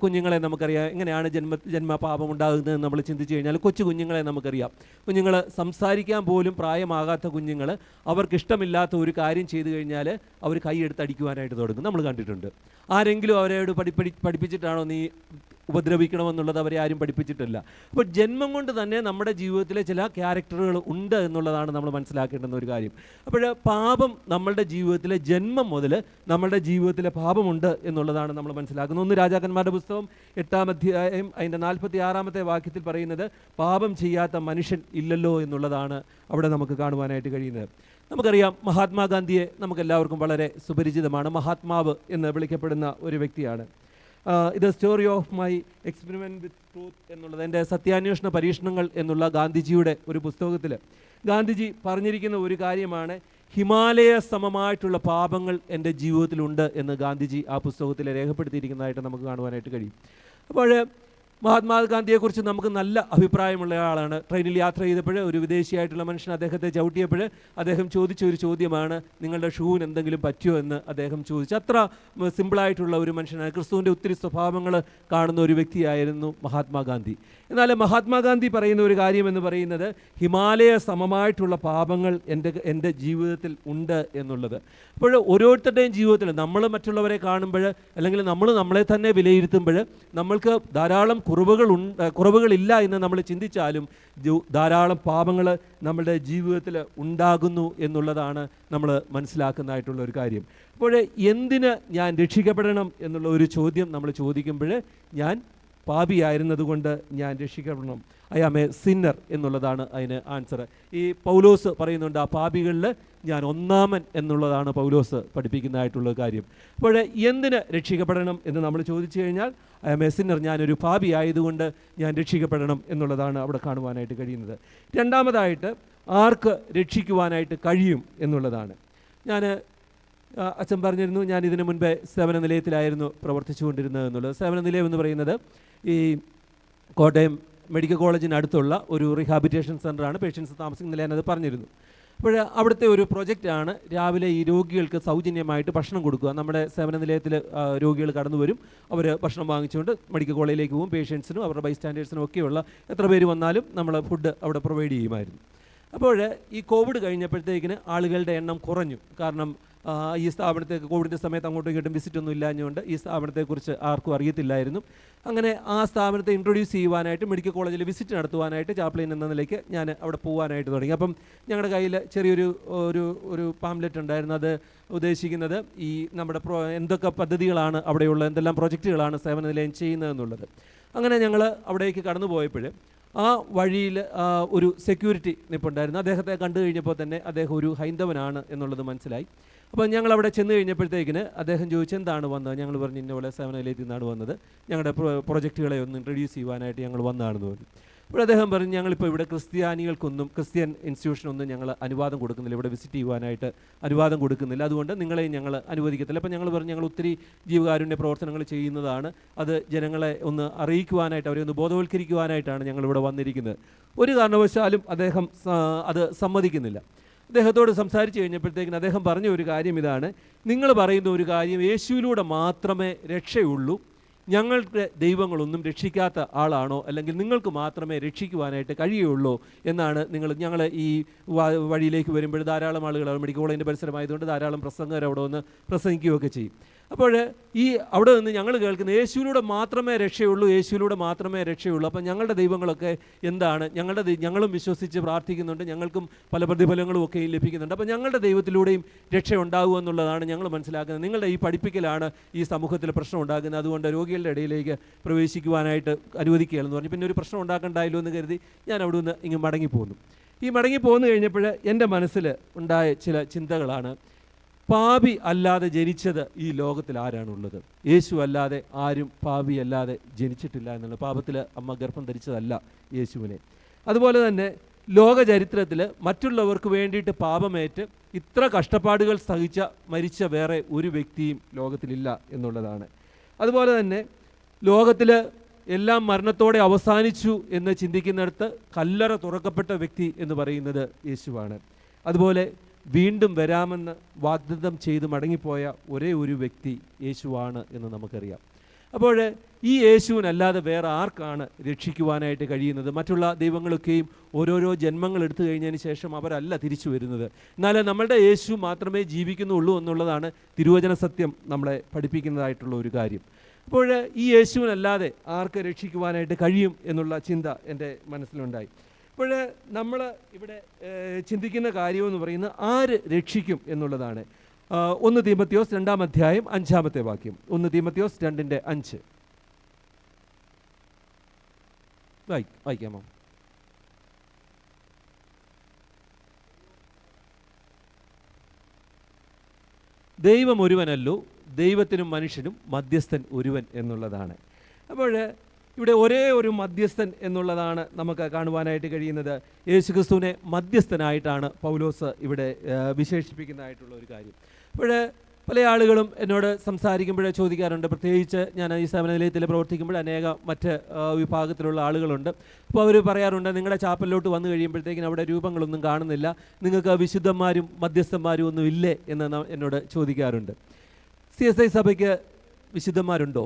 കുഞ്ഞുങ്ങളെ നമുക്കറിയാം എങ്ങനെയാണ് ജന്മപാപം ഉണ്ടാകുന്നത് നമ്മൾ ചിന്തിച്ചു കഴിഞ്ഞാൽ, കൊച്ചു കുഞ്ഞുങ്ങളെ നമുക്കറിയാം. കുഞ്ഞുങ്ങൾ സംസാരിക്കാൻ പോലും പ്രായമാകാത്ത കുഞ്ഞുങ്ങൾ അവർക്കിഷ്ടമില്ലാത്ത ഒരു കാര്യം ചെയ്തു കഴിഞ്ഞാൽ അവർ കൈയെടുത്ത് അടിക്കുവാനായിട്ട് തുടങ്ങും. നമ്മൾ കണ്ടിട്ടുണ്ട്. ആരെങ്കിലും അവരോട് പഠിപ്പിച്ചിട്ടാണോ നീ ഉപദ്രവിക്കണമെന്നുള്ളത് അവരെ ആരും പഠിപ്പിച്ചിട്ടില്ല. അപ്പോൾ ജന്മം കൊണ്ട് തന്നെ നമ്മുടെ ജീവിതത്തിലെ ചില ക്യാരക്ടറുകൾ ഉണ്ട് എന്നുള്ളതാണ് നമ്മൾ മനസ്സിലാക്കേണ്ടുന്ന ഒരു കാര്യം. അപ്പോൾ പാപം നമ്മളുടെ ജീവിതത്തിലെ ജന്മം മുതൽ നമ്മളുടെ ജീവിതത്തിലെ പാപമുണ്ട് എന്നുള്ളതാണ് നമ്മൾ മനസ്സിലാക്കുന്നത്. 1 രാജാക്കന്മാരുടെ പുസ്തകം 8-ാം അധ്യായം അതിൻ്റെ 46-ാമത്തെ വാക്യത്തിൽ പറയുന്നത്, പാപം ചെയ്യാത്ത മനുഷ്യൻ ഇല്ലല്ലോ എന്നുള്ളതാണ് അവിടെ നമുക്ക് കാണുവാനായിട്ട് കഴിയുന്നത്. നമുക്കറിയാം, മഹാത്മാഗാന്ധിയെ നമുക്കെല്ലാവർക്കും വളരെ സുപരിചിതമാണ്. മഹാത്മാവ് എന്ന് വിളിക്കപ്പെടുന്ന ഒരു വ്യക്തിയാണ്. ഇത് story of my experiment with truth എന്നുള്ളത്, എൻ്റെ സത്യാന്വേഷണ പരീക്ഷണങ്ങൾ എന്നുള്ള ഗാന്ധിജിയുടെ ഒരു പുസ്തകത്തിൽ ഗാന്ധിജി പറഞ്ഞിരിക്കുന്ന ഒരു കാര്യമാണ്, ഹിമാലയ സമമായിട്ടുള്ള പാപങ്ങൾ എൻ്റെ ജീവിതത്തിലുണ്ട് എന്ന് ഗാന്ധിജി ആ പുസ്തകത്തിൽ രേഖപ്പെടുത്തിയിരിക്കുന്നതായിട്ട് നമുക്ക് കാണുവാനായിട്ട് കഴിയും. അപ്പോൾ മഹാത്മാഗാന്ധിയെക്കുറിച്ച് നമുക്ക് നല്ല അഭിപ്രായമുള്ള ആളാണ്. ട്രെയിനിൽ യാത്ര ചെയ്തപ്പോൾ ഒരു വിദേശിയായിട്ടുള്ള മനുഷ്യൻ അദ്ദേഹത്തെ ചവിട്ടിയപ്പോൾ അദ്ദേഹം ചോദിച്ച ഒരു ചോദ്യമാണ്, നിങ്ങളുടെ ഷൂവിന് എന്തെങ്കിലും പറ്റിയോ എന്ന് അദ്ദേഹം ചോദിച്ചു. അത്ര സിമ്പിളായിട്ടുള്ള ഒരു മനുഷ്യനാണ്. ക്രിസ്തുവിൻ്റെ ഒത്തിരി സ്വഭാവങ്ങൾ കാണുന്ന ഒരു വ്യക്തിയായിരുന്നു മഹാത്മാഗാന്ധി. എന്നാൽ മഹാത്മാഗാന്ധി പറയുന്ന ഒരു കാര്യം എന്ന് പറയുന്നത്, ഹിമാലയ സമമായിട്ടുള്ള പാപങ്ങൾ എൻ്റെ ജീവിതത്തിൽ ഉണ്ട് എന്നുള്ളത്. അപ്പോൾ ഓരോരുത്തരുടെയും ജീവിതത്തിൽ നമ്മൾ മറ്റുള്ളവരെ കാണുമ്പോൾ അല്ലെങ്കിൽ നമ്മൾ നമ്മളെ തന്നെ വിലയിരുത്തുമ്പോൾ നമ്മൾക്ക് ധാരാളം കുറവുകളില്ല എന്ന് നമ്മൾ ചിന്തിച്ചാലും ധാരാളം പാപങ്ങൾ നമ്മുടെ ജീവിതത്തിൽ ഉണ്ടാകുന്നു എന്നുള്ളതാണ് നമ്മൾ മനസ്സിലാക്കുന്നതായിട്ടുള്ള ഒരു കാര്യം. അപ്പോൾ എന്തിന് ഞാൻ രക്ഷിക്കപ്പെടണം എന്നുള്ള ഒരു ചോദ്യം നമ്മൾ ചോദിക്കുമ്പോൾ, ഞാൻ പാപിയായിരുന്നതുകൊണ്ട് ഞാൻ രക്ഷിക്കപ്പെടണം, ഐ ആം എ സിന്നർ എന്നുള്ളതാണ് അതിന് ആൻസർ. ഈ പൗലോസ് പറയുന്നുണ്ട്, ആ പാപികളിൽ ഞാൻ ഒന്നാമൻ എന്നുള്ളതാണ് പൗലോസ് പഠിപ്പിക്കുന്നതായിട്ടുള്ള കാര്യം. അപ്പോൾ എന്തിന് രക്ഷിക്കപ്പെടണം എന്ന് നമ്മൾ ചോദിച്ചു കഴിഞ്ഞാൽ, ഐ ആം എ സിന്നർ, ഞാനൊരു പാപി ആയതുകൊണ്ട് ഞാൻ രക്ഷിക്കപ്പെടണം എന്നുള്ളതാണ് അവിടെ കാണുവാനായിട്ട് കഴിയുന്നത്. രണ്ടാമതായിട്ട്, ആർക്ക് രക്ഷിക്കുവാനായിട്ട് കഴിയും എന്നുള്ളതാണ്. ഞാൻ അച്ഛൻ പറഞ്ഞിരുന്നു ഞാൻ ഇതിനു മുൻപേ സേവന നിലയത്തിലായിരുന്നു പ്രവർത്തിച്ചുകൊണ്ടിരുന്നത് എന്നുള്ളത്. സേവന നിലയം എന്ന് പറയുന്നത് ഈ കോട്ടയം മെഡിക്കൽ കോളേജിനടുത്തുള്ള ഒരു റീഹാബിറ്റേഷൻ സെൻ്ററാണ്. പേഷ്യൻസ് താമസിക്കുന്നില്ല എന്നത് പറഞ്ഞിരുന്നു. അപ്പോൾ അവിടുത്തെ ഒരു പ്രൊജക്റ്റാണ് രാവിലെ ഈ രോഗികൾക്ക് സൗജന്യമായിട്ട് ഭക്ഷണം കൊടുക്കുക. നമ്മുടെ സേവന നിലയത്തിൽ രോഗികൾ കടന്നു വരും, അവർ ഭക്ഷണം വാങ്ങിച്ചുകൊണ്ട് മെഡിക്കൽ കോളേജിലേക്ക് പോകും. പേഷ്യൻസിനും അവരുടെ ബൈസ്റ്റാൻഡേഴ്സിനും ഒക്കെയുള്ള എത്ര പേര് വന്നാലും നമ്മൾ ഫുഡ് അവിടെ പ്രൊവൈഡ് ചെയ്യുമായിരുന്നു. അപ്പോൾ ഈ കോവിഡ് കഴിഞ്ഞപ്പോഴത്തേക്കിന് ആളുകളുടെ എണ്ണം കുറഞ്ഞു. കാരണം ഈ സ്ഥാപനത്തേക്ക് കോവിഡിൻ്റെ സമയത്ത് അങ്ങോട്ടും ഇങ്ങോട്ടും വിസിറ്റ് ഒന്നും ഇല്ലാഞ്ഞുകൊണ്ട് ഈ സ്ഥാപനത്തെക്കുറിച്ച് ആർക്കും അറിയത്തില്ലായിരുന്നു. അങ്ങനെ ആ സ്ഥാപനത്തെ ഇൻട്രൊഡ്യൂസ് ചെയ്യുവാനായിട്ട് മെഡിക്കൽ കോളേജിൽ വിസിറ്റ് നടത്തുവാനായിട്ട് ചാപ്ലിൻ എന്ന നിലയ്ക്ക് ഞാൻ അവിടെ പോകാനായിട്ട് തുടങ്ങി. അപ്പം ഞങ്ങളുടെ കയ്യിൽ ചെറിയൊരു ഒരു പാംലെറ്റ് ഉണ്ടായിരുന്നു. അത് ഉദ്ദേശിക്കുന്നത് ഈ നമ്മുടെ എന്തൊക്കെ പദ്ധതികളാണ് അവിടെയുള്ള, എന്തെല്ലാം പ്രൊജക്റ്റുകളാണ് സേവന നിലയം ചെയ്യുന്നതെന്നുള്ളത്. അങ്ങനെ ഞങ്ങൾ അവിടേക്ക് കടന്നു പോയപ്പോൾ ആ വഴിയിൽ ഒരു സെക്യൂരിറ്റി നിൽപ്പുണ്ടായിരുന്നു. അദ്ദേഹത്തെ കണ്ടു കഴിഞ്ഞപ്പോൾ തന്നെ അദ്ദേഹം ഒരു ഹൈന്ദവനാണ് എന്നുള്ളത് മനസ്സിലായി. അപ്പോൾ ഞങ്ങൾ അവിടെ ചെന്ന് കഴിഞ്ഞപ്പോഴത്തേക്കിന് അദ്ദേഹം ചോദിച്ചു എന്താണ് വന്നത്. ഞങ്ങൾ പറഞ്ഞു ഇന്നപോലെ സേവന നിലയത്തിൽ നിന്നാണ് വന്നത്, ഞങ്ങളുടെ പ്രൊജക്റ്റുകളെ ഒന്ന് ഇൻട്രൊഡ്യൂസ് ചെയ്യുവാനായിട്ട് ഞങ്ങൾ വന്നതാണെന്ന് പറഞ്ഞു. അപ്പോൾ അദ്ദേഹം പറഞ്ഞു ഞങ്ങളിപ്പോൾ ഇവിടെ ക്രിസ്ത്യൻ ഇൻസ്റ്റിറ്റ്യൂഷനൊന്നും ഞങ്ങൾ അനുവാദം കൊടുക്കുന്നില്ല, ഇവിടെ വിസിറ്റ് ചെയ്യുവാനായിട്ട് അനുവാദം കൊടുക്കുന്നില്ല, അതുകൊണ്ട് നിങ്ങളെയും ഞങ്ങൾ അനുവദിക്കത്തില്ല. അപ്പോൾ ഞങ്ങൾ പറഞ്ഞു ഞങ്ങൾ ഒത്തിരി ജീവകാരുണ്യ പ്രവർത്തനങ്ങൾ ചെയ്യുന്നതാണ്, അത് ജനങ്ങളെ ഒന്ന് അറിയിക്കുവാനായിട്ട്, അവരെ ഒന്ന് ബോധവൽക്കരിക്കുവാനായിട്ടാണ് ഞങ്ങളിവിടെ വന്നിരിക്കുന്നത്. ഒരു കാരണവശാലും അദ്ദേഹം അത് സമ്മതിക്കുന്നില്ല. അദ്ദേഹത്തോട് സംസാരിച്ച് കഴിഞ്ഞപ്പോഴത്തേക്കിന് അദ്ദേഹം പറഞ്ഞ ഒരു കാര്യം ഇതാണ്: നിങ്ങൾ പറയുന്ന ഒരു കാര്യം യേശുവിലൂടെ മാത്രമേ രക്ഷയുള്ളൂ, ഞങ്ങളുടെ ദൈവങ്ങളൊന്നും രക്ഷിക്കാത്ത ആളാണോ, അല്ലെങ്കിൽ നിങ്ങൾക്ക് മാത്രമേ രക്ഷിക്കുവാനായിട്ട് കഴിയുള്ളൂ എന്നാണ് ഞങ്ങൾ ഈ വഴിയിലേക്ക് വരുമ്പോൾ ധാരാളം ആളുകൾ മെഡിക്കൽ കോളേജിൻ്റെ പരിസരമായതുകൊണ്ട് ധാരാളം പ്രസംഗകർ അവിടെ വന്ന് പ്രസംഗിക്കുകയൊക്കെ ചെയ്യും. അപ്പോൾ ഈ അവിടെ നിന്ന് ഞങ്ങൾ കേൾക്കുന്ന യേശുവിലൂടെ മാത്രമേ രക്ഷയുള്ളൂ, യേശുവിലൂടെ മാത്രമേ രക്ഷയുള്ളൂ. അപ്പം ഞങ്ങളുടെ ദൈവങ്ങളൊക്കെ എന്താണ്, ഞങ്ങളും വിശ്വസിച്ച് പ്രാർത്ഥിക്കുന്നുണ്ട്, ഞങ്ങൾക്കും പല പ്രതിഫലങ്ങളും ഒക്കെ ലഭിക്കുന്നുണ്ട്, അപ്പം ഞങ്ങളുടെ ദൈവത്തിലൂടെയും രക്ഷ ഉണ്ടാകുക എന്നുള്ളതാണ് ഞങ്ങൾ മനസ്സിലാക്കുന്നത്. നിങ്ങളുടെ ഈ പഠിപ്പിക്കലാണ് ഈ സമൂഹത്തിൽ പ്രശ്നം ഉണ്ടാകുന്നത്, അതുകൊണ്ട് രോഗികളുടെ ഇടയിലേക്ക് പ്രവേശിക്കുവാനായിട്ട് അനുവദിക്കുകയെന്ന് പറഞ്ഞു. പിന്നെ ഒരു പ്രശ്നം ഉണ്ടാക്കണ്ടായല്ലോ എന്ന് കരുതി ഞാൻ അവിടെ നിന്ന് ഇങ്ങ് മടങ്ങിപ്പോന്നു. ഈ മടങ്ങിപ്പോന്നു കഴിഞ്ഞപ്പോൾ എൻ്റെ മനസ്സിൽ ഉണ്ടായ ചില ചിന്തകളാണ്: പാപി അല്ലാതെ ജനിച്ചത് ഈ ലോകത്തിൽ ആരാണുള്ളത്? യേശു അല്ലാതെ ആരും പാപി അല്ലാതെ ജനിച്ചിട്ടില്ല എന്നുള്ള. പാപത്തിൽ അമ്മ ഗർഭം ധരിച്ചതല്ല യേശുവിനെ. അതുപോലെ തന്നെ ലോക ചരിത്രത്തിൽ മറ്റുള്ളവർക്ക് വേണ്ടിയിട്ട് പാപമേറ്റ് ഇത്ര കഷ്ടപ്പാടുകൾ മരിച്ച വേറെ ഒരു വ്യക്തിയും ലോകത്തിലില്ല എന്നുള്ളതാണ്. അതുപോലെ തന്നെ ലോകത്തിൽ എല്ലാം മരണത്തോടെ അവസാനിച്ചു എന്ന് ചിന്തിക്കുന്നിടത്ത് കല്ലറ തുറക്കപ്പെട്ട വ്യക്തി എന്ന് പറയുന്നത് യേശുവാണ്. അതുപോലെ വീണ്ടും വരാമെന്ന് വാഗ്ദത്തം ചെയ്ത് മടങ്ങിപ്പോയ ഒരേ ഒരു വ്യക്തി യേശുവാണ് എന്ന് നമുക്കറിയാം. അപ്പോൾ ഈ യേശുവിനല്ലാതെ വേറെ ആർക്കാണ് രക്ഷിക്കുവാനായിട്ട് കഴിയുന്നത്? മറ്റുള്ള ദൈവങ്ങളൊക്കെയും ഓരോരോ ജന്മങ്ങൾ എടുത്തു കഴിഞ്ഞതിന് ശേഷം അവരല്ല തിരിച്ചു വരുന്നത്. എന്നാൽ നമ്മളുടെ യേശു മാത്രമേ ജീവിക്കുന്നുള്ളൂ എന്നുള്ളതാണ് തിരുവചന സത്യം നമ്മളെ പഠിപ്പിക്കുന്നതായിട്ടുള്ള ഒരു കാര്യം. അപ്പോൾ ഈ യേശുവിനല്ലാതെ ആർക്ക് രക്ഷിക്കുവാനായിട്ട് കഴിയും എന്നുള്ള ചിന്ത എൻ്റെ മനസ്സിലുണ്ടായി. അപ്പോൾ നമ്മൾ ഇവിടെ ചിന്തിക്കുന്ന കാര്യമെന്ന് പറയുന്നത് ആര് രക്ഷിക്കും എന്നുള്ളതാണ്. 1 തീമോഥെയോസ് 2-ാം അധ്യായം 5-ാമത്തെ വാക്യം. 1 തീമോഥെയോസ് 2:5 വായിക്കാമോ? ദൈവം ഒരുവനല്ലോ, ദൈവത്തിനും മനുഷ്യനും മധ്യസ്ഥൻ ഒരുവൻ എന്നുള്ളതാണ്. അപ്പോൾ ഇവിടെ ഒരേ ഒരു മധ്യസ്ഥൻ എന്നുള്ളതാണ് നമുക്ക് കാണുവാനായിട്ട് കഴിയുന്നത്. യേശുക്രിസ്തുവിനെ മധ്യസ്ഥനായിട്ടാണ് പൗലോസ് ഇവിടെ വിശേഷിപ്പിക്കുന്നതായിട്ടുള്ള ഒരു കാര്യം. അപ്പോൾ പല ആളുകളും എന്നോട് സംസാരിക്കുമ്പോഴേ ചോദിക്കാറുണ്ട്, പ്രത്യേകിച്ച് ഞാൻ ഈ സേവന നിലയത്തിൽ പ്രവർത്തിക്കുമ്പോൾ മറ്റ് വിഭാഗത്തിലുള്ള ആളുകളുണ്ട്. അപ്പോൾ അവർ പറയാറുണ്ട്, നിങ്ങളുടെ ചാപ്പലിലോട്ട് വന്നു കഴിയുമ്പോഴത്തേക്കിനും അവിടെ രൂപങ്ങളൊന്നും കാണുന്നില്ല, നിങ്ങൾക്ക് വിശുദ്ധന്മാരും മധ്യസ്ഥന്മാരും ഒന്നും ഇല്ലേ എന്ന് എന്നോട് ചോദിക്കാറുണ്ട്. CSI സഭയ്ക്ക് വിശുദ്ധന്മാരുണ്ടോ?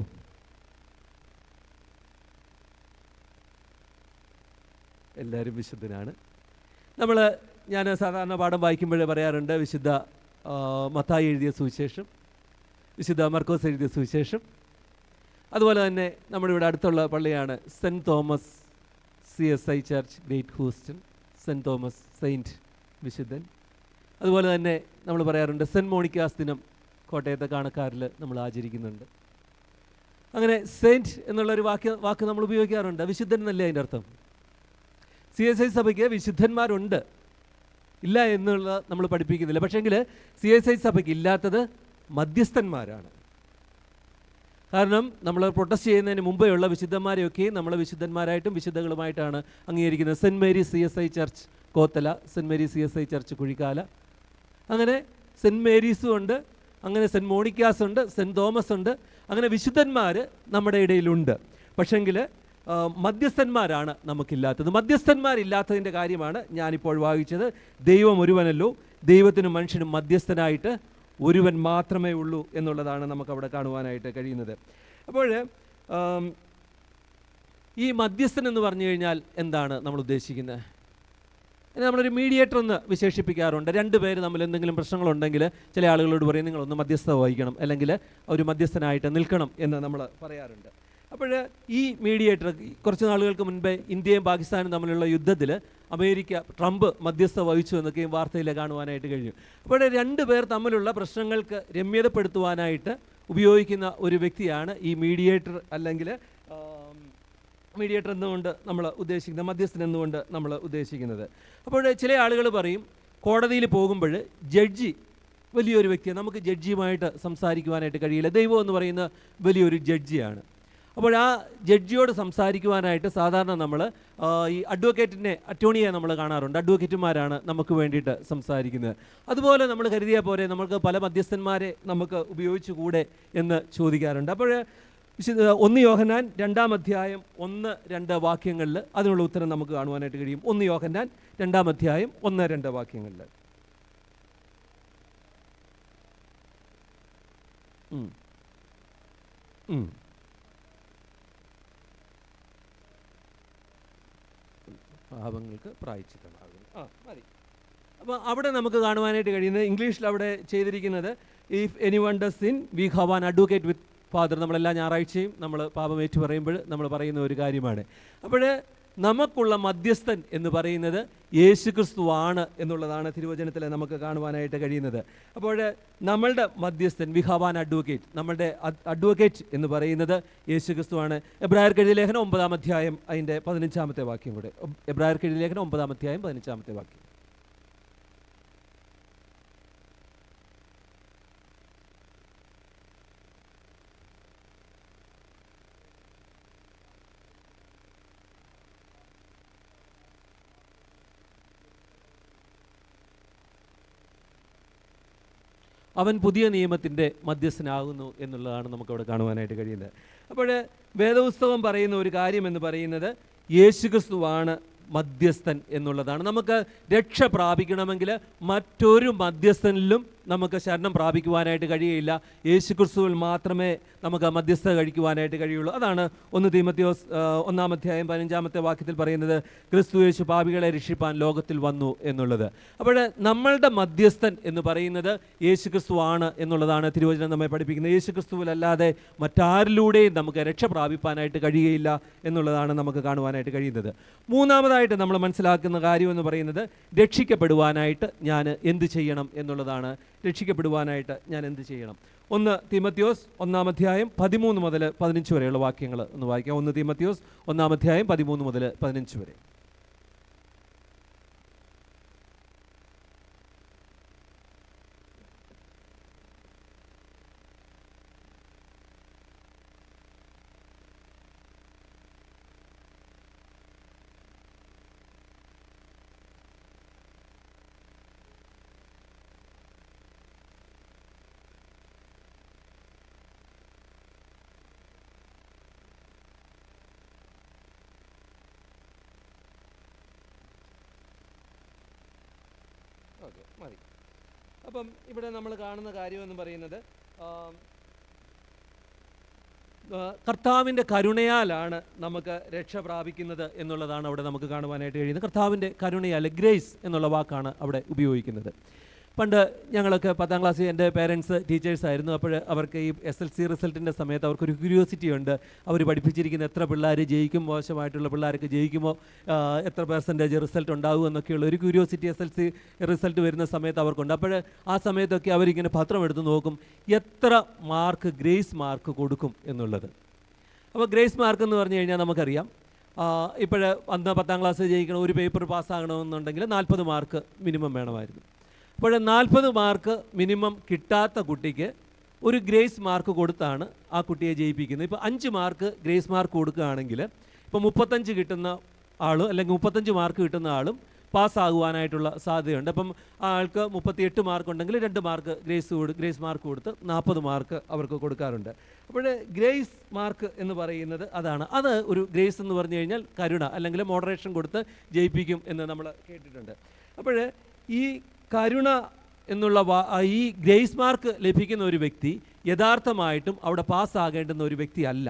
എല്ലാവരും വിശുദ്ധനാണ്. ഞാൻ സാധാരണ പാഠം വായിക്കുമ്പോഴേ പറയാറുണ്ട്, വിശുദ്ധ മത്തായി എഴുതിയ സുവിശേഷം, വിശുദ്ധ മർക്കോസ് എഴുതിയ സുവിശേഷം, അതുപോലെ തന്നെ നമ്മുടെ ഇവിടെ അടുത്തുള്ള പള്ളിയാണ് saint Thomas CSI church great Houston, saint Thomas saint വിശുദ്ധൻ. അതുപോലെ തന്നെ നമ്മൾ പറയാറുണ്ട് സെൻറ്റ് മോണിക്കാസ് ദിനം കോട്ടയത്തെ കാണക്കാരിൽ നമ്മൾ ആചരിക്കുന്നുണ്ട്. അങ്ങനെ സെയിൻറ്റ് എന്നുള്ളൊരു വാക്ക് നമ്മൾ ഉപയോഗിക്കാറുണ്ട്. വിശുദ്ധൻ എന്നല്ലേ അതിൻ്റെ അർത്ഥം. CSI സഭയ്ക്ക് വിശുദ്ധന്മാരുണ്ട്, ഇല്ല എന്നുള്ള നമ്മൾ പഠിപ്പിക്കുന്നില്ല. പക്ഷേങ്കിൽ CSI സഭയ്ക്ക് ഇല്ലാത്തത് മധ്യസ്ഥന്മാരാണ്. കാരണം നമ്മൾ പ്രൊട്ടസ്റ്റ് ചെയ്യുന്നതിന് മുമ്പേ ഉള്ള വിശുദ്ധന്മാരെയൊക്കെ നമ്മൾ വിശുദ്ധന്മാരായിട്ടും വിശുദ്ധകളുമായിട്ടാണ് അംഗീകരിക്കുന്നത്. Saint Mary CSI church Kothala, Saint Mary CSI church Kuzhikkala, അങ്ങനെ സെൻറ്റ് മേരീസും ഉണ്ട്, അങ്ങനെ സെൻറ്റ് മോണിക്കാസ് ഉണ്ട്, സെൻറ്റ് തോമസ് ഉണ്ട്, അങ്ങനെ വിശുദ്ധന്മാർ നമ്മുടെ ഇടയിലുണ്ട്. പക്ഷെങ്കിൽ മധ്യസ്ഥന്മാരാണ് നമുക്കില്ലാത്തത്. മധ്യസ്ഥന്മാരില്ലാത്തതിൻ്റെ കാര്യമാണ് ഞാനിപ്പോൾ വായിച്ചത്. ദൈവം ഒരുവനല്ലോ, ദൈവത്തിനും മനുഷ്യനും മധ്യസ്ഥനായിട്ട് ഒരുവൻ മാത്രമേ ഉള്ളൂ എന്നുള്ളതാണ് നമുക്കവിടെ കാണുവാനായിട്ട് കഴിയുന്നത്. അപ്പോൾ ഈ മധ്യസ്ഥൻ എന്ന് പറഞ്ഞു കഴിഞ്ഞാൽ എന്താണ് നമ്മൾ ഉദ്ദേശിക്കുന്നത്? നമ്മളൊരു മീഡിയേറ്റർ എന്ന് വിശേഷിപ്പിക്കാറുണ്ട്. രണ്ട് പേര് തമ്മിൽ എന്തെങ്കിലും പ്രശ്നങ്ങളുണ്ടെങ്കിൽ ചില ആളുകളോട് പറയും നിങ്ങളൊന്ന് മധ്യസ്ഥത വഹിക്കണം, അല്ലെങ്കിൽ ഒരു മധ്യസ്ഥനായിട്ട് നിൽക്കണം എന്ന് നമ്മൾ പറയാറുണ്ട്. അപ്പോൾ ഈ മീഡിയേറ്റർ കുറച്ച് നാളുകൾക്ക് മുൻപേ ഇന്ത്യയും പാകിസ്ഥാനും തമ്മിലുള്ള യുദ്ധത്തിൽ ട്രംപ് മധ്യസ്ഥ വഹിച്ചു എന്നൊക്കെയും വാർത്തയിൽ കാണുവാനായിട്ട് കഴിഞ്ഞു. അപ്പോൾ രണ്ട് പേർ തമ്മിലുള്ള പ്രശ്നങ്ങൾക്ക് രമ്യതപ്പെടുത്തുവാനായിട്ട് ഉപയോഗിക്കുന്ന ഒരു വ്യക്തിയാണ് ഈ മീഡിയേറ്റർ, അല്ലെങ്കിൽ മീഡിയേറ്റർ എന്നുകൊണ്ട് നമ്മൾ ഉദ്ദേശിക്കുന്നത്, മധ്യസ്ഥൻ എന്നുകൊണ്ട് നമ്മൾ ഉദ്ദേശിക്കുന്നത്. അപ്പോൾ ചില ആളുകൾ പറയും കോടതിയിൽ പോകുമ്പോൾ ജഡ്ജി വലിയൊരു വ്യക്തിയാണ്, നമുക്ക് ജഡ്ജിയുമായിട്ട് സംസാരിക്കുവാനായിട്ട് കഴിയില്ല. ദൈവം എന്ന് പറയുന്ന വലിയൊരു ജഡ്ജിയാണ്. അപ്പോൾ ആ ജഡ്ജിയോട് സംസാരിക്കുവാനായിട്ട് സാധാരണ നമ്മൾ ഈ അറ്റോർണിയെ നമ്മൾ കാണാറുണ്ട്. അഡ്വക്കേറ്റുമാരാണ് നമുക്ക് വേണ്ടിയിട്ട് സംസാരിക്കുന്നത്. അതുപോലെ നമ്മൾ കരുതിയാൽ പോരെ, നമുക്ക് പല മധ്യസ്ഥന്മാരെ നമുക്ക് ഉപയോഗിച്ചുകൂടെ എന്ന് ചോദിക്കാറുണ്ട്. അപ്പോൾ 1 യോഹന്നാൻ 2-ാം അധ്യായം 1-2 വാക്യങ്ങളിൽ അതിനുള്ള ഉത്തരം നമുക്ക് കാണുവാനായിട്ട് കഴിയും. 1 യോഹന്നാൻ 2-ാം അധ്യായം 1-2 വാക്യങ്ങളിൽ. പാപങ്ങൾക്ക് പ്രായശ്ചിത്തമാകുന്നു. മതി. അപ്പോൾ അവിടെ നമുക്ക് കാണുവാനായിട്ട് കഴിയുന്നത്, ഇംഗ്ലീഷിൽ അവിടെ ചെയ്തിരിക്കുന്നത് if anyone does sin we have an advocate with father. നമ്മളെല്ലാ ഞായറാഴ്ചയും നമ്മൾ പാപം ഏറ്റു പറയുമ്പോൾ നമ്മൾ പറയുന്ന ഒരു കാര്യമാണ്. അപ്പോൾ നമുക്കുള്ള മധ്യസ്ഥൻ എന്ന് പറയുന്നത് യേശുക്രിസ്തുവാണ് എന്നുള്ളതാണ് തിരുവചനത്തിൽ നമുക്ക് കാണുവാനായിട്ട് കഴിയുന്നത്. അപ്പോൾ നമ്മളുടെ മധ്യസ്ഥൻ വി ഹാവ് ആൻ അഡ്വക്കേറ്റ്, നമ്മളുടെ അഡ്വക്കേറ്റ് എന്ന് പറയുന്നത് യേശുക്രിസ്തുവാണ്. എബ്രായർക്ക് എഴുതിയ ലേഖനം 9-ാം അധ്യായം അതിൻ്റെ 15-ാമത്തെ വാക്യം കൂടെ. എബ്രായർക്ക് എഴുതിയ ലേഖനം 9-ാം അധ്യായം 15-ാമത്തെ വാക്യം. അവൻ പുതിയ നിയമത്തിൻ്റെ മധ്യസ്ഥനാകുന്നു എന്നുള്ളതാണ് നമുക്കവിടെ കാണുവാനായിട്ട് കഴിയുന്നത്. അപ്പോൾ വേദപുസ്തകം പറയുന്ന ഒരു കാര്യം എന്ന് പറയുന്നത് യേശുക്രിസ്തുവാണ് മധ്യസ്ഥൻ എന്നുള്ളതാണ്. നമുക്ക് രക്ഷ പ്രാപിക്കണമെങ്കിൽ മറ്റൊരു മധ്യസ്ഥനിലും നമുക്ക് ശരണം പ്രാപിക്കുവാനായിട്ട് കഴിയുകയില്ല. യേശുക്രിസ്തുവിൽ മാത്രമേ നമുക്ക് മധ്യസ്ഥത കഴിക്കുവാനായിട്ട് കഴിയുള്ളൂ. അതാണ് 1 തീമോഥെയോസ് 1-ാം അധ്യായം 15-ാമത്തെ വാക്യത്തിൽ പറയുന്നത്, ക്രിസ്തു യേശു പാപികളെ രക്ഷിപ്പാൻ ലോകത്തിൽ വന്നു എന്നുള്ളത്. അപ്പോൾ നമ്മളുടെ മധ്യസ്ഥൻ എന്ന് പറയുന്നത് യേശുക്രിസ്തു ആണ് എന്നുള്ളതാണ് തിരുവചനം നമ്മെ പഠിപ്പിക്കുന്നത്. യേശുക്രിസ്തുവിലല്ലാതെ മറ്റാരിലൂടെയും നമുക്ക് രക്ഷ പ്രാപിപ്പാനായിട്ട് കഴിയുകയില്ല എന്നുള്ളതാണ് നമുക്ക് കാണുവാനായിട്ട് കഴിയുന്നത്. മൂന്നാമതായിട്ട് നമ്മൾ മനസ്സിലാക്കുന്ന കാര്യം എന്ന് പറയുന്നത് രക്ഷിക്കപ്പെടുവാനായിട്ട് ഞാൻ എന്ത് ചെയ്യണം എന്നുള്ളതാണ്. രക്ഷിക്കപ്പെടുവാനായിട്ട് ഞാൻ എന്ത് ചെയ്യണം? 1 തീമോഥെയോസ് 1-ാം അധ്യായം 13 മുതൽ 15 വരെയുള്ള വാക്യങ്ങൾ ഒന്ന് വായിക്കാം. 1 തീമോഥെയോസ് 1-ാം അധ്യായം 13 മുതൽ 15 വരെ. ഓക്കെ, മതി. അപ്പം ഇവിടെ നമ്മൾ കാണുന്ന കാര്യമെന്ന് പറയുന്നത് കർത്താവിൻ്റെ കരുണയാലാണ് നമുക്ക് രക്ഷ പ്രാപിക്കുന്നത് എന്നുള്ളതാണ് അവിടെ നമുക്ക് കാണുവാനായിട്ട് കഴിയുന്നത്. കർത്താവിൻ്റെ കരുണയാൽ, ഗ്രേസ് എന്നുള്ള വാക്കാണ് അവിടെ ഉപയോഗിക്കുന്നത്. പണ്ട് ഞങ്ങളൊക്കെ 10-ാം ക്ലാസ്സിൽ എൻ്റെ പേരൻസ് ടീച്ചേഴ്സായിരുന്നു. അപ്പോൾ അവർക്ക് ഈ SLC റിസൾട്ടിൻ്റെ സമയത്ത് അവർക്കൊരു ക്യൂരിയോസിറ്റി ഉണ്ട്. അവർ പഠിപ്പിച്ചിരിക്കുന്ന എത്ര പിള്ളേർ ജയിക്കും, മോശമായിട്ടുള്ള പിള്ളേർക്ക് ജയിക്കുമോ, എത്ര % റിസൾട്ട് ഉണ്ടാകും എന്നൊക്കെയുള്ള ഒരു ക്യൂരിയോസിറ്റി SLC റിസൾട്ട് വരുന്ന സമയത്ത് അവർക്കുണ്ട്. അപ്പോൾ ആ സമയത്തൊക്കെ അവരിങ്ങനെ പത്രം എടുത്ത് നോക്കും എത്ര മാർക്ക്, ഗ്രേസ് മാർക്ക് കൊടുക്കും എന്നുള്ളത്. അപ്പോൾ ഗ്രേസ് മാർക്ക് എന്ന് പറഞ്ഞു കഴിഞ്ഞാൽ നമുക്കറിയാം, ഇപ്പോൾ അന്ന് 10-ാം ക്ലാസ് ജയിക്കണം, ഒരു പേപ്പർ പാസ്സാകണമെന്നുണ്ടെങ്കിൽ 40 മാർക്ക് മിനിമം വേണമായിരുന്നു. അപ്പോൾ 40 മാർക്ക് മിനിമം കിട്ടാത്ത കുട്ടിക്ക് ഒരു ഗ്രേസ് മാർക്ക് കൊടുത്താണ് ആ കുട്ടിയെ ജയിപ്പിക്കുന്നത്. ഇപ്പോൾ 5 മാർക്ക് ഗ്രേസ് മാർക്ക് കൊടുക്കുകയാണെങ്കിൽ ഇപ്പോൾ 35 കിട്ടുന്ന ആളും അല്ലെങ്കിൽ 35 മാർക്ക് കിട്ടുന്ന ആളും പാസ്സാകുവാനായിട്ടുള്ള സാധ്യതയുണ്ട്. അപ്പം ആ ആൾക്ക് 38 മാർക്ക് ഉണ്ടെങ്കിൽ 2 മാർക്ക് ഗ്രേസ് മാർക്ക് കൊടുത്ത് 40 മാർക്ക് അവർക്ക് കൊടുക്കാറുണ്ട്. അപ്പോൾ ഗ്രേസ് മാർക്ക് എന്ന് പറയുന്നത് അതാണ്. അത് ഒരു ഗ്രേസ് എന്ന് പറഞ്ഞു കഴിഞ്ഞാൽ കരുണ അല്ലെങ്കിൽ മോഡറേഷൻ കൊടുത്ത് ജയിപ്പിക്കും എന്ന് നമ്മൾ കേട്ടിട്ടുണ്ട്. അപ്പോൾ ഈ കരുണ എന്നുള്ള ഈ ഗ്രേസ് മാർക്ക് ലഭിക്കുന്ന ഒരു വ്യക്തി യഥാർത്ഥമായിട്ടും അവിടെ പാസ്സാകേണ്ടുന്ന ഒരു വ്യക്തി അല്ല.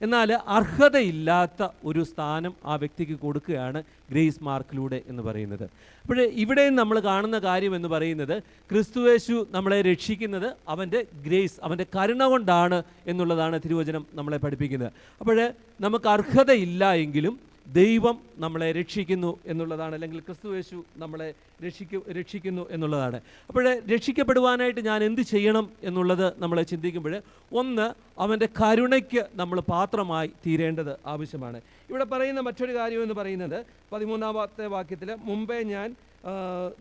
എന്നാൽ അർഹതയില്ലാത്ത ഒരു സ്ഥാനം ആ വ്യക്തിക്ക് കൊടുക്കുകയാണ് ഗ്രേസ് മാർക്കിലൂടെ എന്ന് പറയുന്നത്. അപ്പോൾ ഇവിടെയും നമ്മൾ കാണുന്ന കാര്യം എന്ന് പറയുന്നത് ക്രിസ്തുയേശു നമ്മളെ രക്ഷിക്കുന്നത് അവൻ്റെ ഗ്രേസ്, അവൻ്റെ കരുണ കൊണ്ടാണ് എന്നുള്ളതാണ് തിരുവചനം നമ്മളെ പഠിപ്പിക്കുന്നത്. അപ്പോൾ നമുക്ക് അർഹതയില്ല എങ്കിലും ദൈവം നമ്മളെ രക്ഷിക്കുന്നു എന്നുള്ളതാണ്, അല്ലെങ്കിൽ ക്രിസ്തുയേശു നമ്മളെ രക്ഷിക്കുന്നു എന്നുള്ളതാണ്. അപ്പോൾ രക്ഷിക്കപ്പെടുവാനായിട്ട് ഞാൻ എന്ത് ചെയ്യണം എന്നുള്ളത് നമ്മൾ ചിന്തിക്കുമ്പോൾ, ഒന്ന്, അവൻ്റെ കരുണയ്ക്ക് നമ്മൾ പാത്രമായി തീരേണ്ടത് ആവശ്യമാണ്. ഇവിടെ പറയുന്ന മറ്റൊരു കാര്യം എന്ന് പറയുന്നത് 13-ാമത്തെ വാക്യത്തിൽ, മുമ്പേ ഞാൻ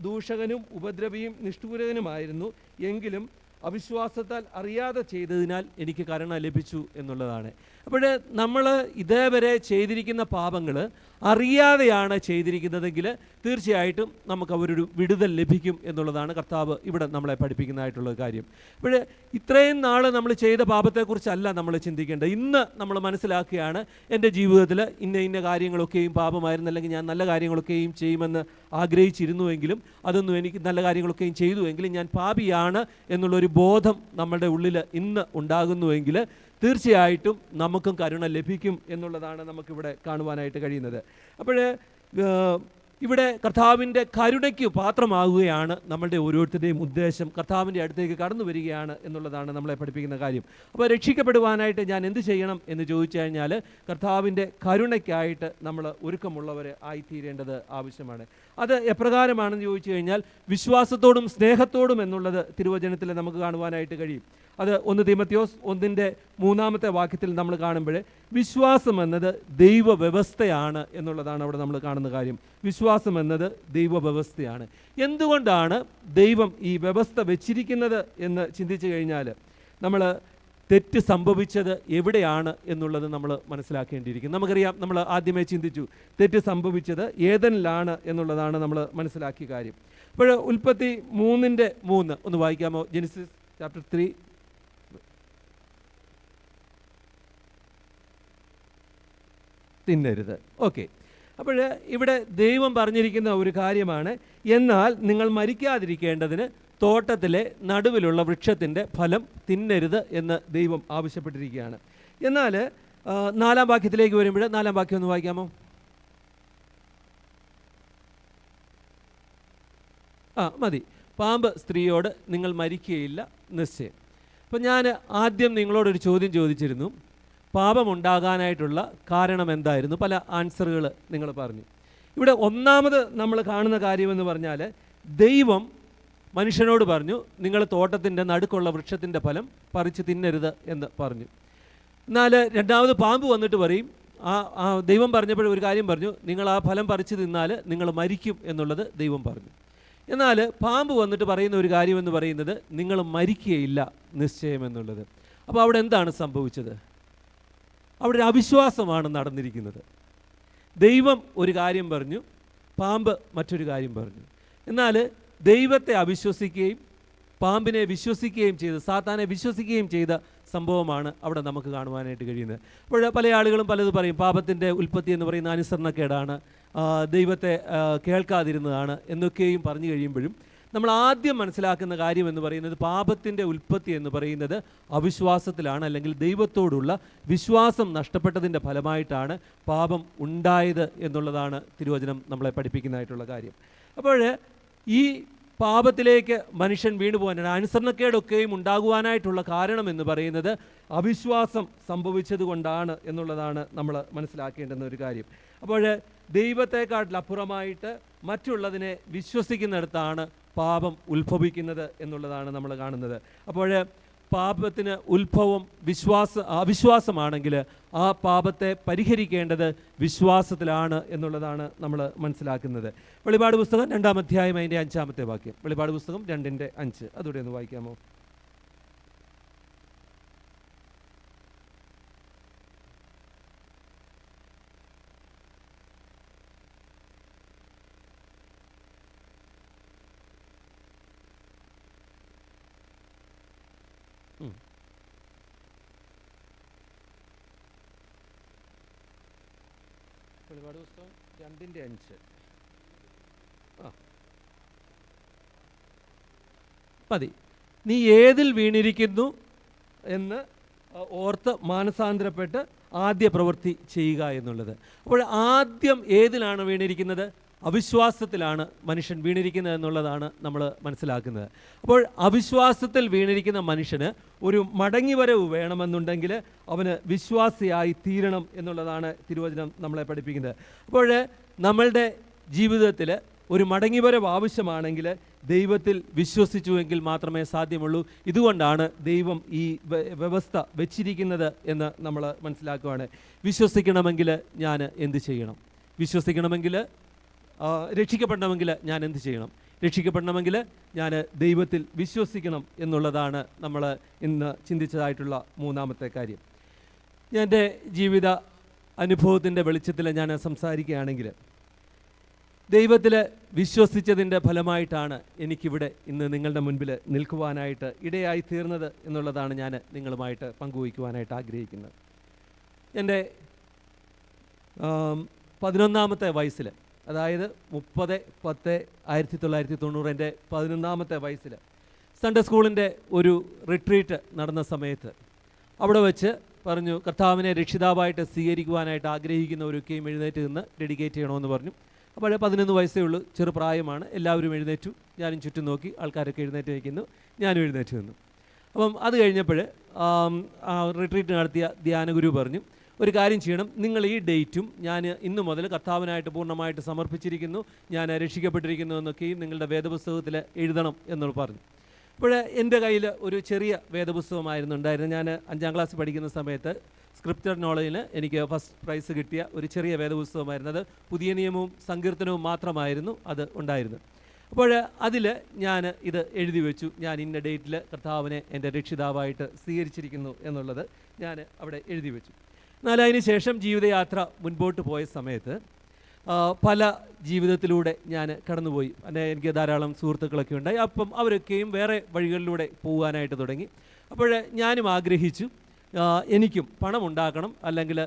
ദൂഷകനും ഉപദ്രവിയും നിഷ്ഠൂരകനുമായിരുന്നു, എങ്കിലും അവിശ്വാസത്താൽ അറിയാതെ ചെയ്തതിനാൽ എനിക്ക് കരുണ ലഭിച്ചു എന്നുള്ളതാണ്. അപ്പോൾ നമ്മൾ ഇതേവരെ ചെയ്തിരിക്കുന്ന പാപങ്ങൾ അറിയാതെയാണ് ചെയ്തിരിക്കുന്നതെങ്കിൽ തീർച്ചയായിട്ടും നമുക്ക് അവരൊരു വിടുതൽ ലഭിക്കും എന്നുള്ളതാണ് കർത്താവ് ഇവിടെ നമ്മളെ പഠിപ്പിക്കുന്നതായിട്ടുള്ള കാര്യം. അപ്പോൾ ഇത്രയും നാൾ നമ്മൾ ചെയ്ത പാപത്തെക്കുറിച്ചല്ല നമ്മൾ ചിന്തിക്കേണ്ടത്. ഇന്ന് നമ്മൾ മനസ്സിലാക്കുകയാണ്, എൻ്റെ ജീവിതത്തിൽ ഇന്ന കാര്യങ്ങളൊക്കെയും പാപമായിരുന്നു, അല്ലെങ്കിൽ ഞാൻ നല്ല കാര്യങ്ങളൊക്കെയും ചെയ്യുമെന്ന് ആഗ്രഹിച്ചിരുന്നുവെങ്കിലും അതൊന്നും എനിക്ക് നല്ല കാര്യങ്ങളൊക്കെയും ചെയ്തുവെങ്കിലും ഞാൻ പാപിയാണ് എന്നുള്ളൊരു ബോധം നമ്മളുടെ ഉള്ളിൽ ഇന്ന് ഉണ്ടാകുന്നുവെങ്കിൽ തീർച്ചയായിട്ടും നമുക്കും കരുണ ലഭിക്കും എന്നുള്ളതാണ് നമുക്കിവിടെ കാണുവാനായിട്ട് കഴിയുന്നത്. അപ്പോൾ ഇവിടെ കർത്താവിൻ്റെ കരുണയ്ക്ക് പാത്രമാകുകയാണ് നമ്മളുടെ ഓരോരുത്തരുടെയും ഉദ്ദേശം. കർത്താവിൻ്റെ അടുത്തേക്ക് കടന്നു വരികയാണ് എന്നുള്ളതാണ് നമ്മളെ പഠിപ്പിക്കുന്ന കാര്യം. അപ്പോൾ രക്ഷിക്കപ്പെടുവാനായിട്ട് ഞാൻ എന്ത് ചെയ്യണം എന്ന് ചോദിച്ചു കഴിഞ്ഞാൽ, കർത്താവിൻ്റെ കരുണയ്ക്കായിട്ട് നമ്മൾ ഒരുക്കമുള്ളവർ ആയിത്തീരേണ്ടത് ആവശ്യമാണ്. അത് എപ്രകാരമാണെന്ന് ചോദിച്ചു കഴിഞ്ഞാൽ, വിശ്വാസത്തോടും സ്നേഹത്തോടും എന്നുള്ളത് തിരുവചനത്തിൽ നമുക്ക് കാണുവാനായിട്ട് കഴിയും. അത് 1 തീമോഥെയോസ് 1-ന്റെ 3-ാമത്തെ നമ്മൾ കാണുമ്പോൾ, വിശ്വാസം എന്നത് ദൈവവ്യവസ്ഥയാണ് എന്നുള്ളതാണ് അവിടെ നമ്മൾ കാണുന്ന കാര്യം. വിശ്വാസം എന്നത് ദൈവവ്യവസ്ഥയാണ്. എന്തുകൊണ്ടാണ് ദൈവം ഈ വ്യവസ്ഥ വെച്ചിരിക്കുന്നത് എന്ന് ചിന്തിച്ചു കഴിഞ്ഞാൽ, നമ്മൾ തെറ്റ് സംഭവിച്ചത് എവിടെയാണ് എന്നുള്ളത് നമ്മൾ മനസ്സിലാക്കേണ്ടിയിരിക്കും. നമുക്കറിയാം, നമ്മൾ ആദ്യമേ ചിന്തിച്ചു, തെറ്റ് സംഭവിച്ചത് ഏദനിലാണ് എന്നുള്ളതാണ് നമ്മൾ മനസ്സിലാക്കിയ കാര്യം. അപ്പോൾ ഉൽപ്പത്തി 3-3 ഒന്ന് വായിക്കാമോ? Genesis chapter 3. തിന്നരുത്. ഓക്കെ. അപ്പോൾ ഇവിടെ ദൈവം പറഞ്ഞിരിക്കുന്ന ഒരു കാര്യമാണ്, എന്നാൽ നിങ്ങൾ മരിക്കാതിരിക്കേണ്ടതിന് തോട്ടത്തിലെ നടുവിലുള്ള വൃക്ഷത്തിൻ്റെ ഫലം തിന്നരുത് എന്ന് ദൈവം ആവശ്യപ്പെട്ടിരിക്കുകയാണ്. എന്നാൽ 4-ാം വാക്യത്തിലേക്ക് വരുമ്പോൾ, 4-ാം വാക്യം ഒന്ന് വായിക്കാമോ? മതി. പാമ്പ് സ്ത്രീയോട്, നിങ്ങൾ മരിക്കുകയില്ല നിശ്ചയം. അപ്പം ഞാൻ ആദ്യം നിങ്ങളോടൊരു ചോദ്യം ചോദിച്ചിരുന്നു, പാപമുണ്ടാകാനായിട്ടുള്ള കാരണം എന്തായിരുന്നു? പല ആൻസറുകൾ നിങ്ങൾ പറഞ്ഞു. ഇവിടെ ഒന്നാമത് നമ്മൾ കാണുന്ന കാര്യമെന്ന് പറഞ്ഞാൽ, ദൈവം മനുഷ്യനോട് പറഞ്ഞു, നിങ്ങൾ തോട്ടത്തിൻ്റെ നടുക്കുള്ള വൃക്ഷത്തിൻ്റെ ഫലം പറിച്ച് തിന്നരുത് എന്ന് പറഞ്ഞു. എന്നാൽ രണ്ടാമത് പാമ്പ് വന്നിട്ട് പറയും, ദൈവം പറഞ്ഞപ്പോൾ ഒരു കാര്യം പറഞ്ഞു, നിങ്ങൾ ആ ഫലം പറിച്ച് തിന്നാൽ നിങ്ങൾ മരിക്കും എന്നുള്ളത് ദൈവം പറഞ്ഞു. എന്നാൽ പാമ്പ് വന്നിട്ട് പറയുന്ന ഒരു കാര്യമെന്ന് പറയുന്നത്, നിങ്ങൾ മരിക്കുകയില്ല നിശ്ചയം എന്നുള്ളത്. അപ്പോൾ അവിടെ എന്താണ് സംഭവിച്ചത്? അവിടെ ഒരു അവിശ്വാസമാണ് നടന്നിരിക്കുന്നത്. ദൈവം ഒരു കാര്യം പറഞ്ഞു, പാമ്പ് മറ്റൊരു കാര്യം പറഞ്ഞു. എന്നാൽ ദൈവത്തെ അവിശ്വസിക്കുകയും പാമ്പിനെ വിശ്വസിക്കുകയും ചെയ്ത്, സാത്താനെ വിശ്വസിക്കുകയും ചെയ്ത സംഭവമാണ് അവിടെ നമുക്ക് കാണുവാനായിട്ട് കഴിയുന്നത്. അപ്പോൾ പല ആളുകളും പലത് പറയും, പാപത്തിൻ്റെ ഉൽപ്പത്തി എന്ന് പറയുന്ന അനുസരണക്കേടാണ്, ദൈവത്തെ കേൾക്കാതിരുന്നതാണ് എന്നൊക്കെയും പറഞ്ഞു കഴിയുമ്പോഴും നമ്മൾ ആദ്യം മനസ്സിലാക്കുന്ന കാര്യം എന്ന് പറയുന്നത്, പാപത്തിൻ്റെ ഉൽപ്പത്തി എന്ന് പറയുന്നത് അവിശ്വാസത്തിലാണ്, അല്ലെങ്കിൽ ദൈവത്തോടുള്ള വിശ്വാസം നഷ്ടപ്പെട്ടതിൻ്റെ ഫലമായിട്ടാണ് പാപം ഉണ്ടായത് എന്നുള്ളതാണ് തിരുവചനം നമ്മളെ പഠിപ്പിക്കുന്നതായിട്ടുള്ള കാര്യം. അപ്പോൾ ഈ പാപത്തിലേക്ക് മനുഷ്യൻ വീണുപോകാനാണ്, അനുസരണക്കേടൊക്കെയും ഉണ്ടാകുവാനായിട്ടുള്ള കാരണം എന്ന് പറയുന്നത് അവിശ്വാസം സംഭവിച്ചത് കൊണ്ടാണ് എന്നുള്ളതാണ് നമ്മൾ മനസ്സിലാക്കേണ്ടുന്ന ഒരു കാര്യം. അപ്പോൾ ദൈവത്തെക്കാട്ടിലപ്പുറമായിട്ട് മറ്റുള്ളതിനെ വിശ്വസിക്കുന്നിടത്താണ് പാപം ഉത്ഭവിക്കുന്നത് എന്നുള്ളതാണ് നമ്മൾ കാണുന്നത്. അപ്പോൾ പാപത്തിന് ഉത്ഭവം അവിശ്വാസമാണെങ്കിൽ ആ പാപത്തെ പരിഹരിക്കേണ്ടത് വിശ്വാസത്തിലാണ് എന്നുള്ളതാണ് നമ്മൾ മനസ്സിലാക്കുന്നത്. വെളിപാട് പുസ്തകം 2-ാം അധ്യായം അതിൻ്റെ 5-ാമത്തെ വാക്യം. വെളിപാട് പുസ്തകം 2-5 അതുകൂടെ ഒന്ന് വായിക്കാമോ? വെളിപാട് പുസ്തകം 2:5 മതി. നീ ഏതിൽ വീണിരിക്കുന്നു എന്ന് ഓർത്ത് മാനസാന്തരപ്പെട്ട് ആദ്യ പ്രവൃത്തി ചെയ്യുക എന്നുള്ളത്. അപ്പോൾ ആദ്യം ഏതിലാണ് വീണിരിക്കുന്നത്? അവിശ്വാസത്തിലാണ് മനുഷ്യൻ വീണിരിക്കുന്നത് എന്നുള്ളതാണ് നമ്മൾ മനസ്സിലാക്കുന്നത്. അപ്പോൾ അവിശ്വാസത്തിൽ വീണിരിക്കുന്ന മനുഷ്യന് ഒരു മടങ്ങിവരവ് വേണമെന്നുണ്ടെങ്കിൽ അവന് വിശ്വാസിയായി തീരണം എന്നുള്ളതാണ് തിരുവചനം നമ്മളെ പഠിപ്പിക്കുന്നത്. അപ്പോൾ നമ്മളുടെ ജീവിതത്തിൽ ഒരു മടങ്ങിവരവ് ആവശ്യമാണെങ്കിൽ ദൈവത്തിൽ വിശ്വസിച്ചുവെങ്കിൽ മാത്രമേ സാധ്യമുള്ളൂ. ഇതുകൊണ്ടാണ് ദൈവം ഈ വ്യവസ്ഥ വെച്ചിരിക്കുന്നത് എന്ന് നമ്മൾ മനസ്സിലാക്കുകയാണ്. വിശ്വസിക്കണമെങ്കിൽ ഞാൻ എന്ത് ചെയ്യണം? വിശ്വസിക്കണമെങ്കിൽ രക്ഷിക്കപ്പെടണമെങ്കിൽ ഞാൻ എന്ത് ചെയ്യണം? രക്ഷിക്കപ്പെടണമെങ്കിൽ ഞാൻ ദൈവത്തിൽ വിശ്വസിക്കണം എന്നുള്ളതാണ് നമ്മൾ ഇന്ന് ചിന്തിച്ചതായിട്ടുള്ള മൂന്നാമത്തെ കാര്യം. എൻ്റെ ജീവിത അനുഭവത്തിൻ്റെ വെളിച്ചത്തിൽ ഞാൻ സംസാരിക്കുകയാണെങ്കിൽ, ദൈവത്തിൽ വിശ്വസിച്ചതിൻ്റെ ഫലമായിട്ടാണ് എനിക്കിവിടെ ഇന്ന് നിങ്ങളുടെ മുൻപിൽ നിൽക്കുവാനായിട്ട് ഇടയായി തീർന്നത് എന്നുള്ളതാണ് ഞാൻ നിങ്ങളുമായിട്ട് പങ്കുവയ്ക്കുവാനായിട്ട് ആഗ്രഹിക്കുന്നത്. എൻ്റെ 11ാമത്തെ വയസ്സിൽ, അതായത് 30/10/1990 എൻ്റെ 11ാമത്തെ വയസ്സിൽ സൺഡേ സ്കൂളിൻ്റെ ഒരു റിട്രീറ്റ് നടന്ന സമയത്ത് അവിടെ വെച്ച് പറഞ്ഞു, കർത്താവിനെ രക്ഷിതാവായിട്ട് സ്വീകരിക്കുവാനായിട്ട് ആഗ്രഹിക്കുന്നവരൊക്കെയും എഴുന്നേറ്റ് നിന്ന് ഡെഡിക്കേറ്റ് ചെയ്യണമെന്ന് പറഞ്ഞു. അപ്പോൾ 11 വയസ്സേ ഉള്ളൂ, ചെറുപ്രായമാണ്. എല്ലാവരും എഴുന്നേറ്റു. ഞാനും ചുറ്റും നോക്കി, ആൾക്കാരൊക്കെ എഴുന്നേറ്റ് വയ്ക്കുന്നു, ഞാനും എഴുന്നേറ്റ് നിന്നു. അപ്പം അത് കഴിഞ്ഞപ്പോൾ റിട്രീറ്റ് നടത്തിയ ധ്യാനഗുരു പറഞ്ഞു, ഒരു കാര്യം ചെയ്യണം, നിങ്ങൾ ഈ ഡേറ്റും ഞാൻ ഇന്നു മുതൽ കർത്താവിനായിട്ട് പൂർണ്ണമായിട്ട് സമർപ്പിച്ചിരിക്കുന്നു, ഞാൻ രക്ഷിക്കപ്പെട്ടിരിക്കുന്നു എന്നൊക്കെയും നിങ്ങളുടെ വേദപുസ്തകത്തിൽ എഴുതണം എന്ന് പറഞ്ഞു. അപ്പോൾ എൻ്റെ കയ്യിൽ ഒരു ചെറിയ വേദപുസ്തകമായിരുന്നു ഉണ്ടായിരുന്നു. ഞാൻ 5ാം ക്ലാസ് പഠിക്കുന്ന സമയത്ത് സ്ക്രിപ്ചർ നോളജിന് എനിക്ക് ഫസ്റ്റ് പ്രൈസ് കിട്ടിയ ഒരു ചെറിയ വേദപുസ്തകമായിരുന്നു. അത് പുതിയ നിയമവും സങ്കീർത്തനവും മാത്രമായിരുന്നു അത് ഉണ്ടായിരുന്നത്. അപ്പോൾ അതിൽ ഞാൻ ഇത് എഴുതി വെച്ചു, ഞാൻ ഇന്ന ഡേറ്റിൽ കർത്താവിനെ എൻ്റെ രക്ഷിതാവായിട്ട് സ്വീകരിച്ചിരിക്കുന്നു എന്നുള്ളത് ഞാൻ അവിടെ എഴുതി വെച്ചു. എന്നാൽ അതിന് ശേഷം ജീവിതയാത്ര മുൻപോട്ട് പോയ സമയത്ത് പല ജീവിതത്തിലൂടെ ഞാൻ കടന്നുപോയി. എനിക്ക് ധാരാളം സുഹൃത്തുക്കളൊക്കെ ഉണ്ടായി. അപ്പം അവരൊക്കെയും വേറെ വഴികളിലൂടെ പോകാനായിട്ട് തുടങ്ങി. അപ്പോൾ ഞാനും ആഗ്രഹിച്ചു, എനിക്കും പണം ഉണ്ടാക്കണം, അല്ലെങ്കിൽ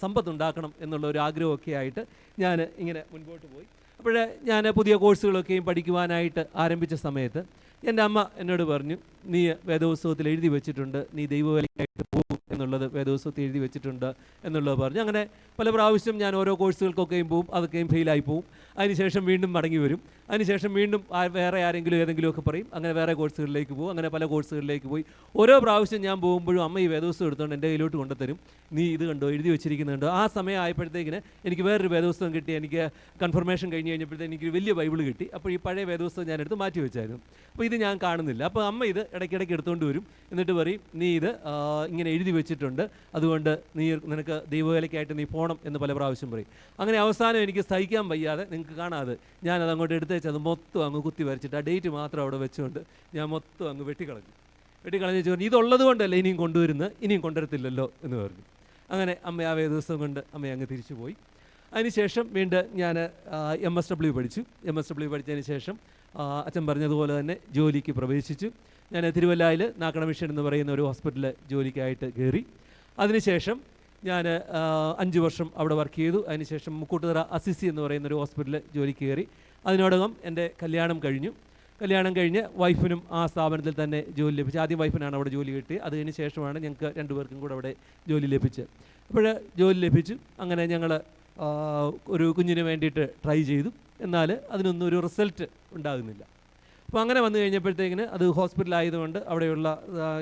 സമ്പത്തുണ്ടാക്കണം എന്നുള്ള ഒരു ആഗ്രഹമൊക്കെ ആയിട്ട് ഞാൻ ഇങ്ങനെ മുൻപോട്ട് പോയി. അപ്പോൾ ഞാൻ പുതിയ കോഴ്സുകളൊക്കെയും പഠിക്കുവാനായിട്ട് ആരംഭിച്ച സമയത്ത് എൻ്റെ അമ്മ എന്നോട് പറഞ്ഞു, നീ വേദപുസ്തകത്തിൽ എഴുതി വെച്ചിട്ടുണ്ട്, നീ ദൈവവേലയ്ക്കായിട്ട് പോകും എന്നുള്ളത് വേദപുസ്തകത്തിൽ എഴുതി വെച്ചിട്ടുണ്ട് എന്നുള്ളത് പറഞ്ഞു. അങ്ങനെ പല പ്രാവശ്യം ഞാൻ ഓരോ കോഴ്സുകൾക്കൊക്കെയും പോവും, അതൊക്കെയും ഫെയിലായി പോവും. അതിനുശേഷം വീണ്ടും മടങ്ങി വരും. അതിനുശേഷം വീണ്ടും വേറെ ആരെങ്കിലും ഏതെങ്കിലുമൊക്കെ പറയും, അങ്ങനെ വേറെ കോഴ്സുകളിലേക്ക് പോകും. അങ്ങനെ പല കോഴ്സുകളിലേക്ക് പോയി. ഓരോ പ്രാവശ്യം ഞാൻ പോകുമ്പോഴും അമ്മ ഈ വേദപുസ്തകം എടുത്തുകൊണ്ട് എൻ്റെ കയ്യിലോട്ട് കൊണ്ടുതരും, നീ ഇത് കണ്ടോ, എഴുതി വെച്ചിരിക്കുന്നുണ്ടോ. ആ സമയം ആയപ്പോഴത്തേക്കിന് എനിക്ക് വേറൊരു വേദപുസ്തകം കിട്ടി. എനിക്ക് കൺഫർമേഷൻ കഴിഞ്ഞ് കഴിഞ്ഞപ്പോഴത്തേക്ക് എനിക്ക് വലിയ ബൈബിൾ കിട്ടി. അപ്പോൾ ഈ പഴയ വേദപുസ്തകം ഞാൻ എടുത്ത് മാറ്റി വെച്ചായിരുന്നു. അപ്പോൾ ഇത് ഞാൻ കാണുന്നില്ല. അപ്പോൾ അമ്മ ഇത് ഇടയ്ക്കിടയ്ക്ക് എടുത്തുകൊണ്ട് വരും. എന്നിട്ട് പറയും, നീ ഇത് ഇങ്ങനെ എഴുതി വെച്ചിട്ടുണ്ട്, അതുകൊണ്ട് നിനക്ക് ദൈവവേലയ്ക്കായിട്ട് നീ പോകണം എന്ന് പല പ്രാവശ്യം പറയും. അങ്ങനെ അവസാനം എനിക്ക് സഹിക്കാൻ വയ്യാതെ, നിങ്ങൾക്ക് കാണാതെ, ഞാനത് അങ്ങോട്ട് എടുത്തേച്ച് അത് മൊത്തം അങ്ങ് കുത്തി വരച്ചിട്ട് ആ ഡേറ്റ് മാത്രം അവിടെ വെച്ചുകൊണ്ട് ഞാൻ മൊത്തം അങ്ങ് വെട്ടിക്കളഞ്ഞു പറഞ്ഞു, ഇതുള്ളത് കൊണ്ടല്ലേ ഇനിയും കൊണ്ടുവരുന്നത്, ഇനിയും കൊണ്ടുവരത്തില്ലല്ലോ എന്ന് പറഞ്ഞു. അങ്ങനെ അമ്മ ആ ദിവസം കൊണ്ട് അമ്മ അങ്ങ് തിരിച്ചു പോയി. അതിനുശേഷം വീണ്ടും ഞാൻ MSW പഠിച്ചു. MSW പഠിച്ചതിന് ശേഷം അച്ഛൻ പറഞ്ഞതുപോലെ തന്നെ ജോലിക്ക് പ്രവേശിച്ചു. ഞാൻ തിരുവല്ലയിൽ നാക്കണ മിഷൻ എന്ന് പറയുന്ന ഒരു ഹോസ്പിറ്റലിൽ ജോലിക്കായിട്ട് കയറി. അതിനുശേഷം ഞാൻ 5 വർഷം അവിടെ വർക്ക് ചെയ്തു. അതിനുശേഷം മുക്കൂട്ടുതറ അസിസി എന്ന് പറയുന്ന ഒരു ഹോസ്പിറ്റലിൽ ജോലിക്ക് കയറി. അതിനോടകം എൻ്റെ കല്യാണം കഴിഞ്ഞു. കല്യാണം കഴിഞ്ഞ് വൈഫിനും ആ സ്ഥാപനത്തിൽ തന്നെ ജോലി ലഭിച്ചു. ആദ്യം വൈഫിനാണ് അവിടെ ജോലി കിട്ടിയത്. അതിന് ശേഷമാണ് ഞങ്ങൾക്ക് 2 പേർക്കും കൂടെ അവിടെ ജോലി ലഭിച്ചത്. അപ്പോൾ ജോലി ലഭിച്ചു. അങ്ങനെ ഞങ്ങൾ ഒരു കുഞ്ഞിന് വേണ്ടിയിട്ട് ട്രൈ ചെയ്തു. എന്നാൽ അതിനൊന്നും ഒരു റിസൾട്ട് ഉണ്ടാകുന്നില്ല. അപ്പോൾ അങ്ങനെ വന്നു കഴിഞ്ഞപ്പോഴത്തേക്കിന് അത് ഹോസ്പിറ്റലായതുകൊണ്ട് അവിടെയുള്ള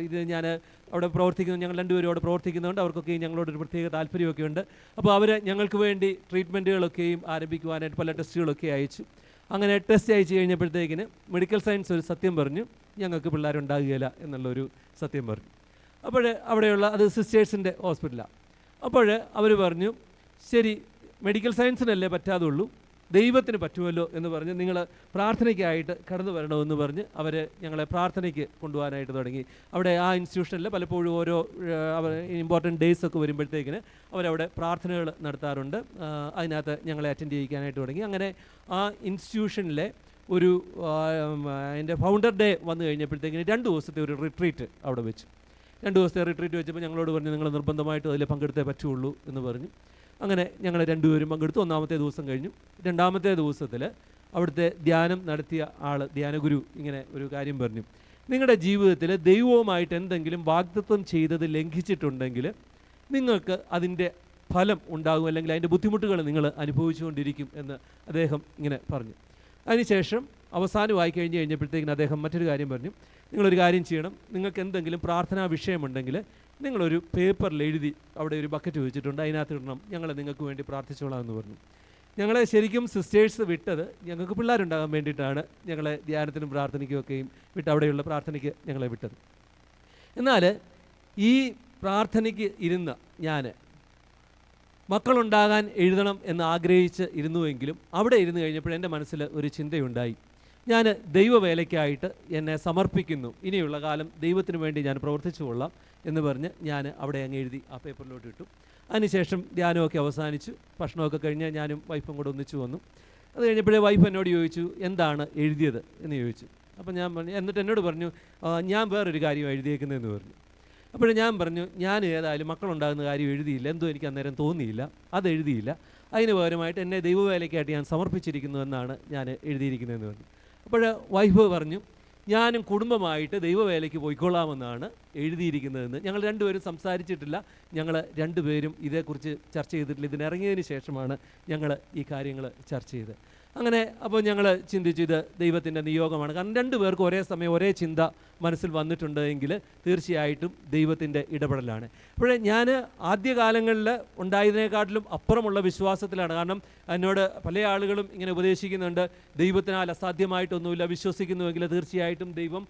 ഇത് ഞാൻ അവിടെ പ്രവർത്തിക്കുന്നു, ഞങ്ങൾ 2 പേരും അവിടെ പ്രവർത്തിക്കുന്നതുകൊണ്ട് അവർക്കൊക്കെ ഞങ്ങളോടൊരു പ്രത്യേക താല്പര്യമൊക്കെ ഉണ്ട്. അപ്പോൾ അവർ ഞങ്ങൾക്ക് വേണ്ടി ട്രീറ്റ്മെൻറ്റുകളൊക്കെയും ആരംഭിക്കുവാനായിട്ട് പല ടെസ്റ്റുകളൊക്കെ അയച്ചു. അങ്ങനെ ടെസ്റ്റ് അയച്ചു കഴിഞ്ഞപ്പോഴത്തേക്കിന് മെഡിക്കൽ സയൻസ് ഒരു സത്യം പറഞ്ഞു, ഞങ്ങൾക്ക് പിള്ളേരുണ്ടാകുകയില്ല എന്നുള്ളൊരു സത്യം പറഞ്ഞു. അപ്പോൾ അവിടെയുള്ള അത് സിസ്റ്റേഴ്സിൻ്റെ ഹോസ്പിറ്റലാണ്. അപ്പോൾ അവർ പറഞ്ഞു, ശരി, മെഡിക്കൽ സയൻസിനല്ലേ പറ്റാതുള്ളൂ, ദൈവത്തിന് പറ്റുമല്ലോ എന്ന് പറഞ്ഞ് നിങ്ങൾ പ്രാർത്ഥനയ്ക്കായിട്ട് കടന്നു വരണമെന്ന് പറഞ്ഞ് അവർ ഞങ്ങളെ പ്രാർത്ഥനയ്ക്ക് കൊണ്ടുപോകാനായിട്ട് തുടങ്ങി. അവിടെ ആ ഇൻസ്റ്റിറ്റ്യൂഷനിൽ പലപ്പോഴും ഓരോ ഇമ്പോർട്ടൻറ്റ് ഡേയ്സ് ഒക്കെ വരുമ്പോഴത്തേക്കിന് അവരവിടെ പ്രാർത്ഥനകൾ നടത്താറുണ്ട്. അതിനകത്ത് ഞങ്ങളെ അറ്റൻഡ് ചെയ്യിക്കാനായിട്ട് തുടങ്ങി. അങ്ങനെ ആ ഇൻസ്റ്റിറ്റ്യൂഷനിലെ ഒരു അതിൻ്റെ ഫൗണ്ടർ ഡേ വന്നു കഴിഞ്ഞപ്പോഴത്തേക്കിന് 2 ദിവസത്തെ ഒരു റിട്രീറ്റ് അവിടെ വെച്ചു. 2 ദിവസത്തെ റിട്രീറ്റ് വെച്ചപ്പോൾ ഞങ്ങളോട് പറഞ്ഞു, നിങ്ങൾ നിർബന്ധമായിട്ട് അതിൽ പങ്കെടുത്തേ പറ്റുള്ളൂ എന്ന് പറഞ്ഞു. അങ്ങനെ ഞങ്ങൾ രണ്ടുപേരും പങ്കെടുത്തു. ഒന്നാമത്തെ ദിവസം കഴിഞ്ഞു. രണ്ടാമത്തെ ദിവസത്തിൽ അവിടുത്തെ ധ്യാനം നടത്തിയ ആൾ, ധ്യാനഗുരു, ഇങ്ങനെ ഒരു കാര്യം പറഞ്ഞു. നിങ്ങളുടെ ജീവിതത്തിൽ ദൈവവുമായിട്ട് എന്തെങ്കിലും വാഗ്ദത്തം ചെയ്തത് ലംഘിച്ചിട്ടുണ്ടെങ്കിൽ നിങ്ങൾക്ക് അതിൻ്റെ ഫലം ഉണ്ടാകും, അല്ലെങ്കിൽ അതിൻ്റെ ബുദ്ധിമുട്ടുകൾ നിങ്ങൾ അനുഭവിച്ചുകൊണ്ടിരിക്കും എന്ന് അദ്ദേഹം ഇങ്ങനെ പറഞ്ഞു. അതിനുശേഷം അവസാനമായി കഴിഞ്ഞപ്പോഴത്തേക്കിന് അദ്ദേഹം മറ്റൊരു കാര്യം പറഞ്ഞു. നിങ്ങളൊരു കാര്യം ചെയ്യണം, നിങ്ങൾക്ക് എന്തെങ്കിലും പ്രാർത്ഥനാ വിഷയമുണ്ടെങ്കിൽ നിങ്ങളൊരു പേപ്പറിൽ എഴുതി അവിടെ ഒരു ബക്കറ്റ് വെച്ചിട്ടുണ്ട്, അതിനകത്ത് ഇടണം, ഞങ്ങൾ നിങ്ങൾക്ക് വേണ്ടി പ്രാർത്ഥിച്ചോളാം എന്ന് പറഞ്ഞു. ഞങ്ങളെ ശരിക്കും സിസ്റ്റേഴ്സ് വിട്ടത് ഞങ്ങൾക്ക് പിള്ളേരുണ്ടാകാൻ വേണ്ടിയിട്ടാണ് ഞങ്ങളെ ധ്യാനത്തിനും പ്രാർത്ഥനയ്ക്കുമൊക്കെയും വിട്ട് അവിടെയുള്ള പ്രാർത്ഥനയ്ക്ക് ഞങ്ങളെ വിട്ടത്. എന്നാൽ ഈ പ്രാർത്ഥനയ്ക്ക് ഇരുന്ന ഞാൻ മക്കളുണ്ടാകാൻ എഴുതണം എന്ന് ആഗ്രഹിച്ച് ഇരുന്നുവെങ്കിലും അവിടെ ഇരുന്ന് കഴിഞ്ഞപ്പോൾ എൻ്റെ മനസ്സിൽ ഒരു ചിന്തയുണ്ടായി. ഞാൻ ദൈവവേലയ്ക്കായിട്ട് എന്നെ സമർപ്പിക്കുന്നു, ഇനിയുള്ള കാലം ദൈവത്തിന് വേണ്ടി ഞാൻ പ്രവർത്തിച്ചു കൊള്ളാം എന്ന് പറഞ്ഞ് ഞാൻ അവിടെ അങ്ങ് എഴുതി ആ പേപ്പറിലോട്ട് ഇട്ടു. അതിനുശേഷം ധ്യാനമൊക്കെ അവസാനിച്ചു. ഭക്ഷണമൊക്കെ കഴിഞ്ഞ് ഞാനും വൈഫും കൂടെ ഒന്നിച്ചു വന്നു. അത് കഴിഞ്ഞപ്പോഴേ വൈഫ് എന്നോട് ചോദിച്ചു, എന്താണ് എഴുതിയത് എന്ന് ചോദിച്ചു. അപ്പോൾ ഞാൻ പറഞ്ഞു, എന്നിട്ട് എന്നോട് പറഞ്ഞു, ഞാൻ വേറൊരു കാര്യം എഴുതിയേക്കുന്നതെന്ന് പറഞ്ഞു. അപ്പോൾ ഞാൻ പറഞ്ഞു, ഞാൻ ഏതായാലും മക്കളുണ്ടാകുന്ന കാര്യം എഴുതിയില്ല, എന്തോ എനിക്ക് അന്നേരം തോന്നിയില്ല, അത് എഴുതിയില്ല. അതിന് പകരമായിട്ട് എന്നെ ദൈവവേലയ്ക്കായിട്ട് ഞാൻ സമർപ്പിച്ചിരിക്കുന്നു എന്നാണ് ഞാൻ എഴുതിയിരിക്കുന്നതെന്ന് പറഞ്ഞു. അപ്പോൾ വൈഫ് പറഞ്ഞു, ഞാനും കുടുംബമായിട്ട് ദൈവവേലയ്ക്ക് പോയിക്കൊള്ളാമെന്നാണ് എഴുതിയിരിക്കുന്നതെന്ന്. ഞങ്ങൾ രണ്ടുപേരും സംസാരിച്ചിട്ടില്ല, ഞങ്ങൾ രണ്ടുപേരും ഇതേക്കുറിച്ച് ചർച്ച ചെയ്തിട്ടില്ല. ഇതിനിറങ്ങിയതിന് ശേഷമാണ് ഞങ്ങൾ ഈ കാര്യങ്ങൾ ചർച്ച ചെയ്തത്. അങ്ങനെ അപ്പോൾ ഞങ്ങൾ ചിന്തിച്ചു, ഇത് ദൈവത്തിൻ്റെ നിയോഗമാണ്. കാരണം രണ്ടുപേർക്കും ഒരേ സമയം ഒരേ ചിന്ത മനസ്സിൽ വന്നിട്ടുണ്ട് എങ്കിൽ തീർച്ചയായിട്ടും ദൈവത്തിൻ്റെ ഇടപെടലാണ്. അപ്പോഴേ ഞാൻ ആദ്യകാലങ്ങളിൽ ഉണ്ടായതിനേക്കാട്ടിലും അപ്പുറമുള്ള വിശ്വാസത്തിലാണ്. കാരണം എന്നോട് പല ആളുകളും ഇങ്ങനെ ഉപദേശിക്കുന്നുണ്ട്, ദൈവത്തിനാൽ അസാധ്യമായിട്ടൊന്നുമില്ല, വിശ്വസിക്കുന്നുവെങ്കിൽ തീർച്ചയായിട്ടും ദൈവം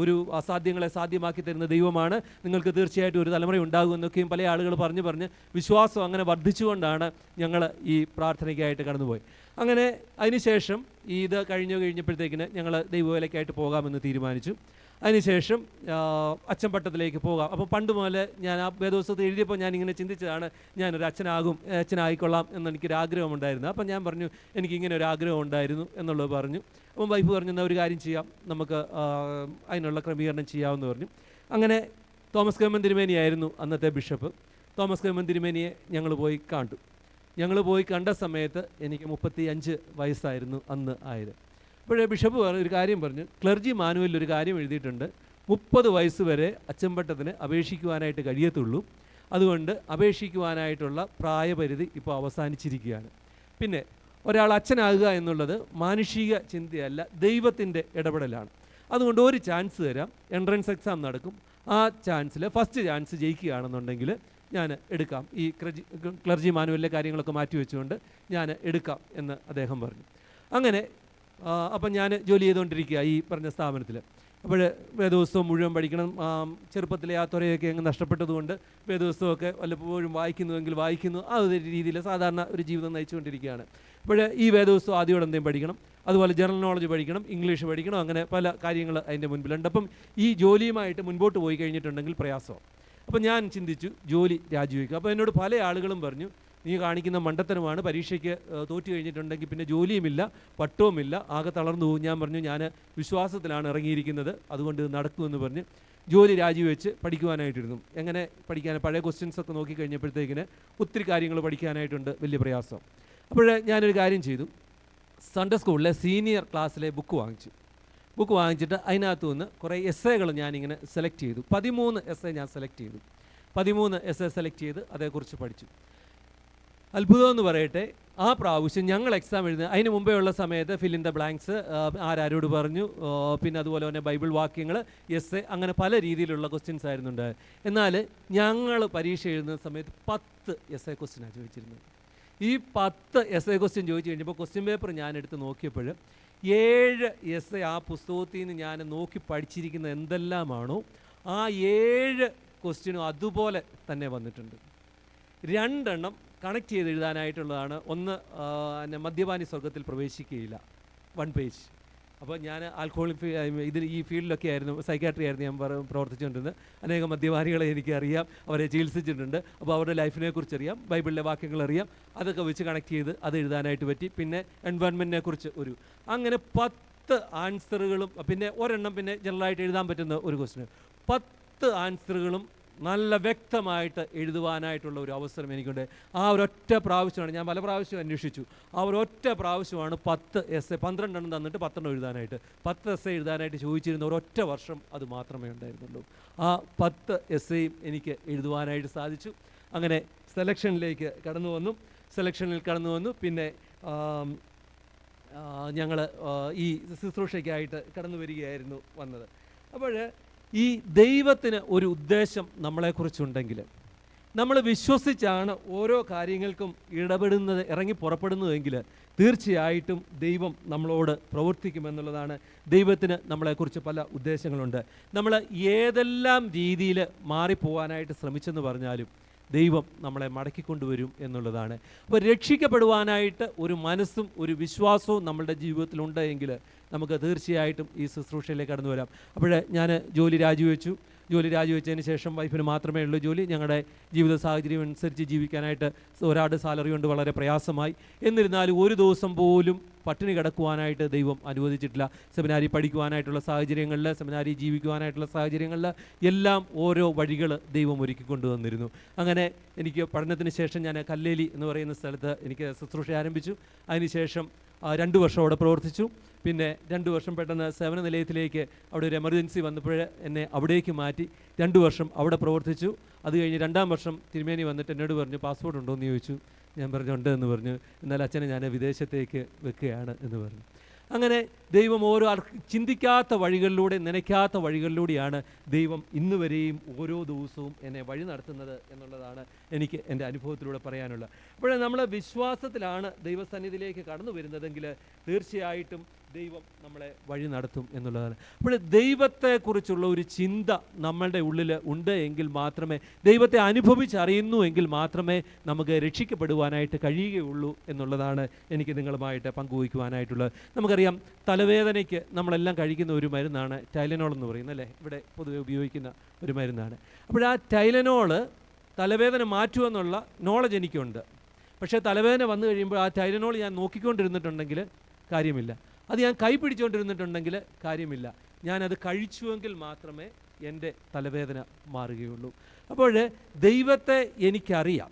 ഒരു അസാധ്യങ്ങളെ സാധ്യമാക്കി തരുന്ന ദൈവമാണ്, നിങ്ങൾക്ക് തീർച്ചയായിട്ടും ഒരു തലമുറ ഉണ്ടാകുമെന്നൊക്കെയും പല ആളുകൾ പറഞ്ഞ് വിശ്വാസം അങ്ങനെ വർദ്ധിച്ചുകൊണ്ടാണ് ഞങ്ങൾ ഈ പ്രാർത്ഥനയ്ക്കായിട്ട് കടന്നുപോയി. അങ്ങനെ അതിനുശേഷം ഇത് കഴിഞ്ഞപ്പോഴത്തേക്കിന് ഞങ്ങൾ ദൈവവേലയ്ക്കായിട്ട് പോകാമെന്ന് തീരുമാനിച്ചു. അതിനുശേഷം അച്ഛൻപട്ടത്തിലേക്ക് പോകാം. അപ്പോൾ പണ്ട് മുതൽ ഞാൻ ആ വേദപുസ്തകത്തിൽ എഴുതിയപ്പോൾ ഞാനിങ്ങനെ ചിന്തിച്ചതാണ്, ഞാനൊരു അച്ഛനായിക്കൊള്ളാം എന്നെനിക്കൊരു ആഗ്രഹമുണ്ടായിരുന്നു. അപ്പം ഞാൻ പറഞ്ഞു, എനിക്കിങ്ങനെ ഒരു ആഗ്രഹം ഉണ്ടായിരുന്നു എന്നുള്ളത് പറഞ്ഞു. അപ്പം വൈഫ് പറഞ്ഞു, എന്നാൽ ഒരു കാര്യം ചെയ്യാം, നമുക്ക് അതിനുള്ള ക്രമീകരണം ചെയ്യാമെന്ന് പറഞ്ഞു. അങ്ങനെ തോമസ് കൈമൻ തിരുമേനിയായിരുന്നു അന്നത്തെ ബിഷപ്പ്. തോമസ് കൈമൻ തിരുമേനിയെ ഞങ്ങൾ പോയി കണ്ടു. ഞങ്ങൾ പോയി കണ്ട സമയത്ത് എനിക്ക് 35 വയസ്സായിരുന്നു അന്ന് ആയത്. അപ്പോഴേ ബിഷപ്പ് ഒരു കാര്യം പറഞ്ഞു, ക്ലർജി മാനുവലിൽ ഒരു കാര്യം എഴുതിയിട്ടുണ്ട്, 30 വയസ്സ് വരെ അച്ചൻപട്ടത്തിന് അപേക്ഷിക്കുവാനായിട്ട് കഴിയത്തുള്ളൂ, അതുകൊണ്ട് അപേക്ഷിക്കുവാനായിട്ടുള്ള പ്രായപരിധി ഇപ്പോൾ അവസാനിച്ചിരിക്കുകയാണ്. പിന്നെ ഒരാൾ അച്ഛനാകുക എന്നുള്ളത് മാനുഷിക ചിന്തയല്ല, ദൈവത്തിൻ്റെ ഇടപെടലാണ്. അതുകൊണ്ട് ഒരു ചാൻസ് തരാം, എൻട്രൻസ് എക്സാം നടക്കും, ആ ചാൻസിൽ ഫസ്റ്റ് ചാൻസ് ജയിക്കുകയാണെന്നുണ്ടെങ്കിൽ ഞാൻ എടുക്കാം, ഈ ക്ലർജി മാനുവലിലെ കാര്യങ്ങളൊക്കെ മാറ്റി വെച്ചുകൊണ്ട് ഞാൻ എടുക്കാം എന്ന് അദ്ദേഹം പറഞ്ഞു. അങ്ങനെ അപ്പം ഞാൻ ജോലി ചെയ്തുകൊണ്ടിരിക്കുക ഈ പറഞ്ഞ സ്ഥാപനത്തിൽ. അപ്പോൾ വേദപുസ്തകം മുഴുവൻ പഠിക്കണം. ചെറുപ്പത്തിലെ ആ തുറയൊക്കെ അങ്ങ് നഷ്ടപ്പെട്ടതുകൊണ്ട് വേദപുസ്തകമൊക്കെ വല്ലപ്പോഴും വായിക്കുന്നുവെങ്കിൽ വായിക്കുന്നു, ആ ഒരു രീതിയിൽ സാധാരണ ഒരു ജീവിതം നയിച്ചുകൊണ്ടിരിക്കുകയാണ്. അപ്പോൾ ഈ വേദപുസ്തകം ആദ്യോടെ എന്തെങ്കിലും പഠിക്കണം, അതുപോലെ ജനറൽ നോളജ് പഠിക്കണം, ഇംഗ്ലീഷ് പഠിക്കണം, അങ്ങനെ പല കാര്യങ്ങൾ അതിൻ്റെ മുൻപിലുണ്ട്. അപ്പം ഈ ജോലിയുമായിട്ട് മുൻപോട്ട് പോയി കഴിഞ്ഞിട്ടുണ്ടെങ്കിൽ പ്രയാസമാണ്. അപ്പോൾ ഞാൻ ചിന്തിച്ചു, ജോലി രാജിവെക്കുക. അപ്പോൾ എന്നോട് പല ആളുകളും പറഞ്ഞു, നീ കാണിക്കുന്ന മണ്ടത്തരമാണ്, പരീക്ഷയ്ക്ക് തോറ്റു കഴിഞ്ഞിട്ടുണ്ടെങ്കിൽ പിന്നെ ജോലിയുമില്ല, പട്ടവുമില്ല, ആകെ തളർന്നു പോകും. ഞാൻ പറഞ്ഞു, ഞാൻ വിശ്വാസത്തിലാണ് ഇറങ്ങിയിരിക്കുന്നത്, അതുകൊണ്ട് നടക്കുമെന്ന് പറഞ്ഞ് ജോലി രാജിവെച്ച് പഠിക്കുവാനായിട്ടിരുന്നു. എങ്ങനെ പഠിക്കാൻ, പഴയ ക്വസ്റ്റ്യൻസൊക്കെ നോക്കിക്കഴിഞ്ഞപ്പോഴത്തേക്കിന് ഒത്തിരി കാര്യങ്ങൾ പഠിക്കാനായിട്ടുണ്ട്, വലിയ പ്രയാസം. അപ്പോൾ ഞാനൊരു കാര്യം ചെയ്തു, സൺഡേ സ്കൂളിലെ സീനിയർ ക്ലാസ്സിലെ ബുക്ക് വാങ്ങിച്ചിട്ട് അതിനകത്തു നിന്ന് കുറേ എസ്സേകൾ ഞാനിങ്ങനെ സെലക്ട് ചെയ്തു. 13 എസ്സേ ഞാൻ സെലക്ട് ചെയ്തു. 13 എസ്സേ സെലക്ട് ചെയ്ത് അതേക്കുറിച്ച് പഠിച്ചു. അത്ഭുതമെന്ന് പറയട്ടെ, ആ പ്രാവശ്യം ഞങ്ങൾ എക്സാം എഴുതുന്നത് അതിന് മുമ്പേ ഉള്ള സമയത്ത് ഫിൽ ഇൻ ദ ബ്ലാങ്ക്സ് ആരോട് പറഞ്ഞു, പിന്നെ അതുപോലെ തന്നെ ബൈബിൾ വാക്യങ്ങൾ, എസ്സേ, അങ്ങനെ പല രീതിയിലുള്ള ക്വസ്റ്റ്യൻസ് ആയിരുന്നുണ്ട്. എന്നാൽ ഞങ്ങൾ പരീക്ഷ എഴുതുന്ന സമയത്ത് 10 എസ്സേ ക്വസ്റ്റ്യനാണ് ചോദിച്ചിരുന്നത്. ഈ 10 എസ്സേ ക്വസ്റ്റ്യൻ ചോദിച്ചു കഴിഞ്ഞപ്പോൾ ക്വസ്റ്റ്യൻ പേപ്പർ ഞാൻ എടുത്ത് നോക്കിയപ്പോൾ 7 എസ്സേ ആ പുസ്തകത്തിൽ നിന്ന് ഞാൻ നോക്കി പഠിച്ചിരിക്കുന്ന എന്തെല്ലാമാണോ ആ 7 ക്വസ്റ്റ്യനും അതുപോലെ തന്നെ വന്നിട്ടുണ്ട്. 2 എണ്ണം കണക്ട് ചെയ്ത് എഴുതാനായിട്ടുള്ളതാണ്. ഒന്ന് മദ്യപാനി സ്വർഗത്തിൽ പ്രവേശിക്കുകയില്ല, 1 പേജ്. അപ്പോൾ ഞാൻ ഈ ഫീൽഡിലൊക്കെ ആയിരുന്നു, സൈക്കാട്രി ആയിരുന്നു ഞാൻ പ്രവർത്തിച്ചുകൊണ്ടിരുന്നത്. അനേകം മദ്യപാനികളെ എനിക്കറിയാം, അവരെ ചികിത്സിച്ചിട്ടുണ്ട്. അപ്പോൾ അവരുടെ ലൈഫിനെ കുറിച്ച് അറിയാം, ബൈബിളിലെ വാക്യങ്ങൾ അറിയാം, അതൊക്കെ വെച്ച് കണക്ട് ചെയ്ത് അത് എഴുതാനായിട്ട് പറ്റി. പിന്നെ എൻവയൺമെൻറ്റിനെ കുറിച്ച് അങ്ങനെ 10 ആൻസറുകളും, പിന്നെ ഒരെണ്ണം പിന്നെ ജനറലായിട്ട് എഴുതാൻ പറ്റുന്ന ഒരു ക്വസ്റ്റ്യൻ, 10 ആൻസറുകളും നല്ല വ്യക്തമായിട്ട് എഴുതുവാനായിട്ടുള്ള ഒരു അവസരം എനിക്കുണ്ട്. ആ ഒരൊറ്റ പ്രാവശ്യമാണ്, ഞാൻ പല പ്രാവശ്യം അന്വേഷിച്ചു, ആ ഒരൊറ്റ പ്രാവശ്യമാണ് 10 essay 12 എണ്ണം തന്നിട്ട് 10 എണ്ണം എഴുതാനായിട്ട് 10 essay എഴുതാനായിട്ട് ചോദിച്ചിരുന്ന ഒരൊറ്റ വർഷം അത് മാത്രമേ ഉണ്ടായിരുന്നുള്ളൂ. ആ 10 essayയും എനിക്ക് എഴുതുവാനായിട്ട് സാധിച്ചു. അങ്ങനെ സെലക്ഷനിലേക്ക് കടന്നു വന്നു. പിന്നെ ഞങ്ങൾ ഈ ശുശ്രൂഷയ്ക്കായിട്ട് കടന്നു വരികയായിരുന്നു വന്നത്. അപ്പോൾ ഈ ദൈവത്തിന് ഒരു ഉദ്ദേശം നമ്മളെക്കുറിച്ചുണ്ടെങ്കിൽ, നമ്മൾ വിശ്വസിച്ചാണ് ഓരോ കാര്യങ്ങൾക്കും ഇറങ്ങി പുറപ്പെടുന്നതെങ്കിൽ തീർച്ചയായിട്ടും ദൈവം നമ്മളോട് പ്രവർത്തിക്കുമെന്നുള്ളതാണ്. ദൈവത്തിന് നമ്മളെക്കുറിച്ച് പല ഉദ്ദേശങ്ങളുണ്ട്. നമ്മൾ ഏതെല്ലാം രീതിയിൽ മാറിപ്പോവാനായിട്ട് ശ്രമിച്ചെന്ന് പറഞ്ഞാലും ദൈവം നമ്മളെ മടക്കിക്കൊണ്ടുവരും എന്നുള്ളതാണ്. അപ്പോൾ രക്ഷിക്കപ്പെടുവാനായിട്ട് ഒരു മനസ്സും ഒരു വിശ്വാസവും നമ്മളുടെ ജീവിതത്തിലുണ്ട് എങ്കിൽ നമുക്ക് തീർച്ചയായിട്ടും ഈ ശുശ്രൂഷയിലേക്ക് കടന്നു വരാം. അപ്പോൾ ഞാൻ ജോലി രാജിവെച്ചതിന് ശേഷം വൈഫിന് മാത്രമേ ഉള്ളൂ ജോലി. ഞങ്ങളുടെ ജീവിത സാഹചര്യം അനുസരിച്ച് ജീവിക്കാനായിട്ട് ഒരാളുടെ സാലറി കൊണ്ട് വളരെ പ്രയാസമായി. എന്നിരുന്നാലും ഒരു ദിവസം പോലും പട്ടിണി കിടക്കുവാനായിട്ട് ദൈവം അനുവദിച്ചിട്ടില്ല. സെമിനാരി പഠിക്കുവാനായിട്ടുള്ള സാഹചര്യങ്ങളിൽ, സെമിനാരി ജീവിക്കുവാനായിട്ടുള്ള സാഹചര്യങ്ങളിൽ എല്ലാം ഓരോ വഴികൾ ദൈവം ഒരുക്കി കൊണ്ടുവന്നിരുന്നു. അങ്ങനെ എനിക്ക് പഠനത്തിന് ശേഷം ഞാൻ കല്ലേലി എന്ന് പറയുന്ന സ്ഥലത്ത് എനിക്ക് ശുശ്രൂഷ ആരംഭിച്ചു. അതിനുശേഷം 2 വർഷം അവിടെ പ്രവർത്തിച്ചു. പിന്നെ 2 വർഷം പെട്ടെന്ന് സേവന നിലയത്തിലേക്ക് അവിടെ ഒരു എമർജൻസി വന്നപ്പോൾ എന്നെ അവിടേക്ക് മാറ്റി 2 വർഷം അവിടെ പ്രവർത്തിച്ചു. അത് കഴിഞ്ഞ് 2-ാം വർഷം തിരുമേനി വന്നിട്ട് എന്നോട് പറഞ്ഞു, പാസ്പോർട്ട് ഉണ്ടോ എന്ന് ചോദിച്ചു. ഞാൻ പറഞ്ഞു ഉണ്ട് എന്ന് പറഞ്ഞു. എന്നാൽ അച്ഛനെ ഞാൻ വിദേശത്തേക്ക് വെക്കുകയാണ് എന്ന് പറഞ്ഞു. അങ്ങനെ ദൈവം ഓരോ ചിന്തിക്കാത്ത വഴികളിലൂടെ, നനയ്ക്കാത്ത വഴികളിലൂടെയാണ് ദൈവം ഇന്ന് വരെയും ഓരോ ദിവസവും എന്നെ വഴി നടത്തുന്നത് എന്നുള്ളതാണ് എനിക്ക് എൻ്റെ അനുഭവത്തിലൂടെ പറയാനുള്ളത്. അപ്പോൾ നമ്മൾ വിശ്വാസത്തിലാണ് ദൈവസന്നിധിയിലേക്ക് കടന്നു വരുന്നതെങ്കിൽ തീർച്ചയായിട്ടും ദൈവം നമ്മളെ വഴി നടത്തും എന്നുള്ളതാണ്. അപ്പോൾ ദൈവത്തെക്കുറിച്ചുള്ള ഒരു ചിന്ത നമ്മളുടെ ഉള്ളിൽ ഉണ്ട് എങ്കിൽ മാത്രമേ, ദൈവത്തെ അനുഭവിച്ചറിയുന്നു എങ്കിൽ മാത്രമേ നമുക്ക് രക്ഷിക്കപ്പെടുവാനായിട്ട് കഴിയുകയുള്ളൂ എന്നുള്ളതാണ് എനിക്ക് നിങ്ങളുമായിട്ട് പങ്കുവയ്ക്കുവാനായിട്ടുള്ളത്. നമുക്കറിയാം, തലവേദനയ്ക്ക് നമ്മളെല്ലാം കഴിക്കുന്ന ഒരു മരുന്നാണ് ടൈലനോൾ എന്ന് പറയുന്നത്, അല്ലേ? ഇവിടെ പൊതുവെ ഉപയോഗിക്കുന്ന ഒരു മരുന്നാണ്. അപ്പോൾ ആ ടൈലനോൾ തലവേദന മാറ്റുമെന്നുള്ള നോളജ് എനിക്കുണ്ട്. പക്ഷേ തലവേദന വന്നു കഴിയുമ്പോൾ ആ ടൈലനോൾ ഞാൻ നോക്കിക്കൊണ്ടിരുന്നിട്ടുണ്ടെങ്കിൽ കാര്യമില്ല, അത് ഞാൻ കൈ പിടിച്ചുകൊണ്ടിരുന്നിട്ടുണ്ടെങ്കിൽ കാര്യമില്ല. ഞാനത് കഴിച്ചുവെങ്കിൽ മാത്രമേ എൻ്റെ തലവേദന മാറുകയുള്ളൂ. അപ്പോൾ ദൈവത്തെ എനിക്കറിയാം,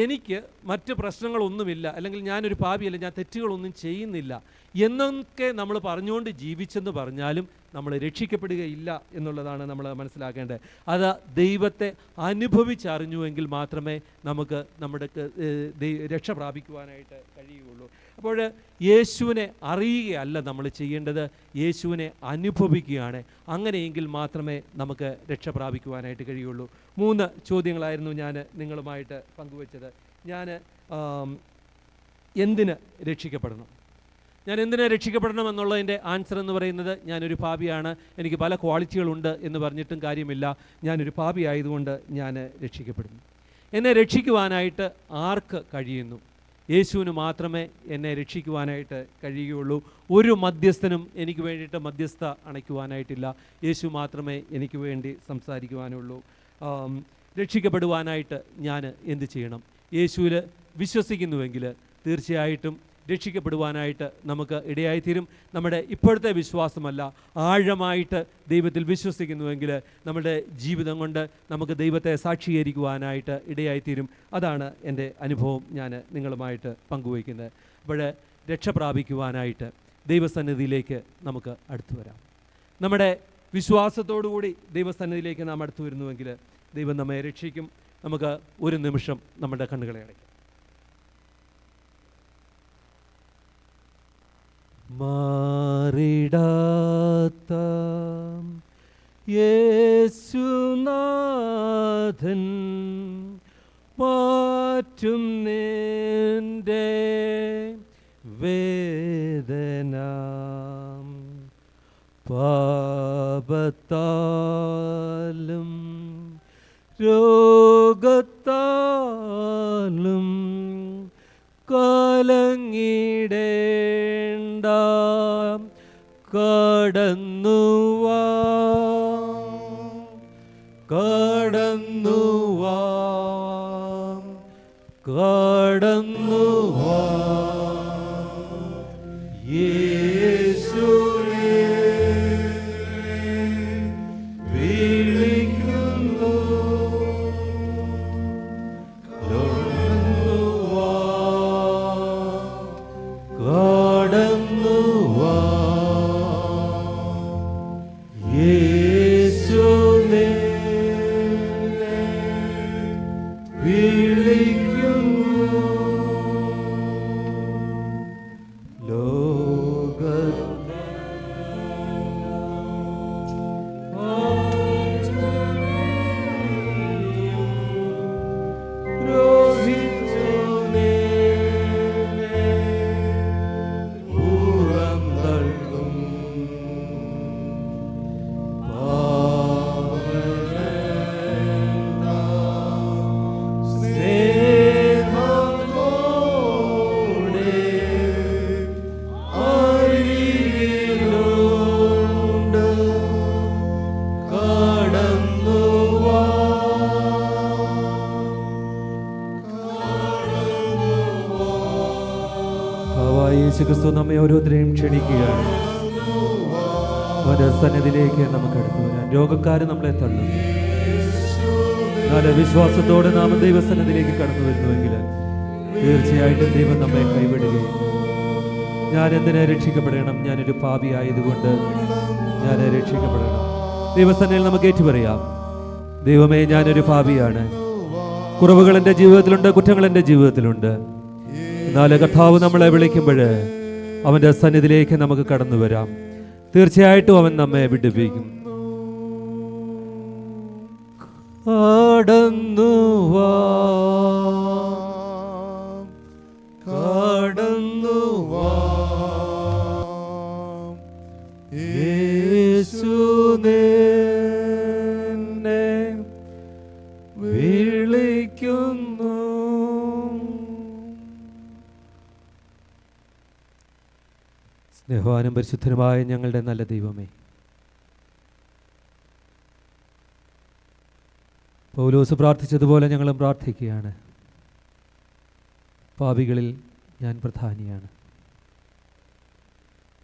എനിക്ക് മറ്റ് പ്രശ്നങ്ങളൊന്നുമില്ല, അല്ലെങ്കിൽ ഞാനൊരു പാപിയല്ല, ഞാൻ തെറ്റുകളൊന്നും ചെയ്യുന്നില്ല എന്നൊക്കെ നമ്മൾ പറഞ്ഞുകൊണ്ട് ജീവിച്ചെന്ന് പറഞ്ഞാലും നമ്മൾ രക്ഷിക്കപ്പെടുകയില്ല എന്നുള്ളതാണ് നമ്മൾ മനസ്സിലാക്കേണ്ടത്. അത് ദൈവത്തെ അനുഭവിച്ചറിഞ്ഞുവെങ്കിൽ മാത്രമേ നമുക്ക് നമ്മുടെ രക്ഷ പ്രാപിക്കുവാനായിട്ട് കഴിയുകയുള്ളൂ. അപ്പോൾ യേശുവിനെ അറിയുകയല്ല നമ്മൾ ചെയ്യേണ്ടത്, യേശുവിനെ അനുഭവിക്കുകയാണ്. അങ്ങനെയെങ്കിൽ മാത്രമേ നമുക്ക് രക്ഷ പ്രാപിക്കുവാനായിട്ട് കഴിയുള്ളൂ. 3 ചോദ്യങ്ങളായിരുന്നു ഞാൻ നിങ്ങളുമായിട്ട് പങ്കുവച്ചത്. ഞാൻ എന്തിന് രക്ഷിക്കപ്പെടണം, ഞാൻ എന്തിനെ രക്ഷിക്കപ്പെടണം എന്നുള്ളതിൻ്റെ ആൻസർ എന്ന് പറയുന്നത്, ഞാനൊരു പാപിയാണ്, എനിക്ക് പല ക്വാളിറ്റികളുണ്ട് എന്ന് പറഞ്ഞിട്ടും കാര്യമില്ല, ഞാനൊരു പാപി ആയതുകൊണ്ട് ഞാൻ രക്ഷിക്കപ്പെടുന്നു. എന്നെ രക്ഷിക്കുവാനായിട്ട് ആർക്ക് കഴിയുന്നു? യേശുവിന് മാത്രമേ എന്നെ രക്ഷിക്കുവാനായിട്ട് കഴിയുകയുള്ളൂ. ഒരു മധ്യസ്ഥനും എനിക്ക് വേണ്ടിയിട്ട് മധ്യസ്ഥ അണയ്ക്കുവാനായിട്ടില്ല. യേശു മാത്രമേ എനിക്ക് വേണ്ടി സംസാരിക്കുവാനുള്ളൂ. രക്ഷിക്കപ്പെടുവാനായിട്ട് ഞാൻ എന്ത് ചെയ്യണം? യേശുവിൽ വിശ്വസിക്കുന്നുവെങ്കിൽ തീർച്ചയായിട്ടും രക്ഷിക്കപ്പെടുവാനായിട്ട് നമുക്ക് ഇടയായിത്തീരും. നമ്മുടെ ഇപ്പോഴത്തെ വിശ്വാസമല്ല, ആഴമായിട്ട് ദൈവത്തിൽ വിശ്വസിക്കുന്നുവെങ്കിൽ നമ്മുടെ ജീവിതം കൊണ്ട് നമുക്ക് ദൈവത്തെ സാക്ഷീകരിക്കുവാനായിട്ട് ഇടയായിത്തീരും. അതാണ് എൻ്റെ അനുഭവം ഞാൻ നിങ്ങളുമായിട്ട് പങ്കുവയ്ക്കുന്നത്. അപ്പോൾ രക്ഷ പ്രാപിക്കുവാനായിട്ട് ദൈവസന്നിധിയിലേക്ക് നമുക്ക് അടുത്തു വരാം. നമ്മുടെ വിശ്വാസത്തോടുകൂടി ദൈവസന്നിധിയിലേക്ക് നാം അടുത്തു വരുന്നുവെങ്കിൽ ദൈവം നമ്മെ രക്ഷിക്കും. നമുക്ക് ഒരു നിമിഷം നമ്മുടെ കണ്ണുകളെ അടയ്ക്കാം. മാറിടാത്ത യേശുനാഥൻ മാറ്റും നിന്റെ വേദന, പാപത്താലും രോഗത്താലും കലങ്ങിടേണ്ട, കടന്നുവാ കടന്നുവാ കടന്നുവാ യേശുവേ വിളിക്കുന്നു. കർത്താവായ യേശു ക്രിസ്തു നമ്മെ ഓരോരുത്തരെയും ക്ഷണിക്കുകയാണ്. അവന്റെ സന്നിധിയിലേക്ക് നമുക്ക് അടുത്തു വരാൻ. രോഗക്കാർ നമ്മളെ തള്ളും. നല്ല വിശ്വാസത്തോടെ നാം ദൈവസന്നിധിയിലേക്ക് കടന്നു വരുന്നുവെങ്കിൽ തീർച്ചയായിട്ടും ദൈവം നമ്മെ കൈവിടുകയും ഞാൻ എന്തിനെ രക്ഷിക്കപ്പെടണം, ഞാനൊരു പാപിയായതുകൊണ്ട് ഞാൻ രക്ഷിക്കപ്പെടണം. ദൈവസന്നിധിയിൽ നമുക്ക് ഏറ്റുപറയാം, ദൈവമേ ഞാനൊരു പാപിയാണ്, കുറവുകൾ എൻ്റെ ജീവിതത്തിലുണ്ട്, കുറ്റങ്ങൾ എൻ്റെ ജീവിതത്തിലുണ്ട്. എന്നാൽ കർത്താവ് നമ്മളെ വിളിക്കുമ്പോൾ അവൻ്റെ സന്നിധിയിലേക്ക് നമുക്ക് കടന്നു വരാം. തീർച്ചയായിട്ടും അവൻ നമ്മെ വിടുവിക്കും. കടന്നു വാ, കടന്നു വാ, യേശു നിന്നെ വിളിക്കുന്നു. സ്നേഹവാനും പരിശുദ്ധനുമായ ഞങ്ങളുടെ നല്ല ദൈവമേ, പൗലോസ് പ്രാർത്ഥിച്ചതുപോലെ ഞങ്ങളും പ്രാർത്ഥിക്കുകയാണ്. പാപികളിൽ ഞാൻ പ്രധാനിയാണ്.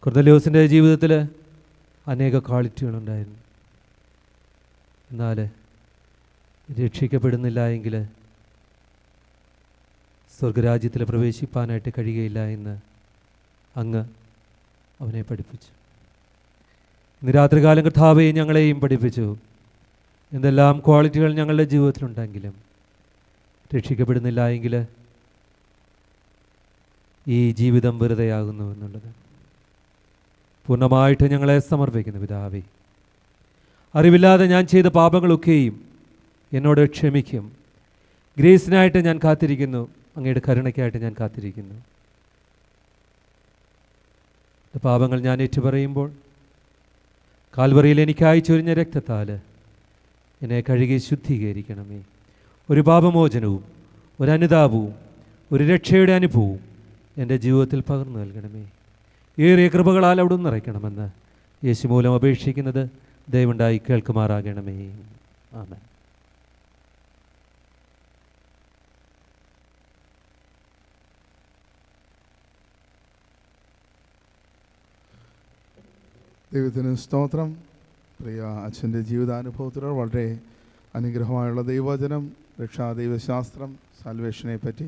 കൊർന്നല്യോസിൻ്റെ ജീവിതത്തിൽ അനേക ക്വാളിറ്റികളുണ്ടായിരുന്നു. എന്നാൽ രക്ഷിക്കപ്പെടുന്നില്ല എങ്കിൽ സ്വർഗരാജ്യത്തിൽ പ്രവേശിപ്പാനായിട്ട് കഴിയുകയില്ല എന്ന് അങ്ങ് അവനെ പഠിപ്പിച്ചു. ഇന്ന് രാത്രികാലം കർത്താവേ ഞങ്ങളെയും പഠിപ്പിച്ചു. എന്തെല്ലാം ക്വാളിറ്റികൾ ഞങ്ങളുടെ ജീവിതത്തിലുണ്ടെങ്കിലും രക്ഷിക്കപ്പെടുന്നില്ല എങ്കിൽ ഈ ജീവിതം വെറുതെയാകുന്നു എന്നുള്ളത് പൂർണ്ണമായിട്ട് ഞങ്ങളെ സമർപ്പിക്കുന്നു. പിതാവേ, അറിവില്ലാതെ ഞാൻ ചെയ്ത പാപങ്ങളൊക്കെയും എന്നോട് ക്ഷമിക്കും. ഗ്രേസിനായിട്ട് ഞാൻ കാത്തിരിക്കുന്നു, അങ്ങയുടെ കരുണയ്ക്കായിട്ട് ഞാൻ കാത്തിരിക്കുന്നു. പാപങ്ങൾ ഞാൻ ഏറ്റുപറയുമ്പോൾ കാൽവറിയിൽ എനിക്കായി ചൊരിഞ്ഞ രക്തത്താൽ എന്നെ കഴുകി ശുദ്ധീകരിക്കണമേ. ഒരു പാപമോചനവും ഒരു അനുതാപവും ഒരു രക്ഷയുടെ അനുഭവവും എൻ്റെ ജീവിതത്തിൽ പകർന്നു നൽകണമേ. ഏറിയ കൃപകളാൽ അവിടെ നിറയ്ക്കണമെന്ന് യേശു മൂലം അപേക്ഷിക്കുന്നത് ദയവുണ്ടായി കേൾക്കുമാറാകണമേ. ആമേൻ. ദൈവത്തിന് സ്തോത്രം. പ്രിയ അച്ഛൻ്റെ ജീവിതാനുഭവത്തിലൂടെ വളരെ അനുഗ്രഹമായുള്ള ദൈവവചനം, രക്ഷാദൈവശാസ്ത്രം, സാൽവേഷനെ പറ്റി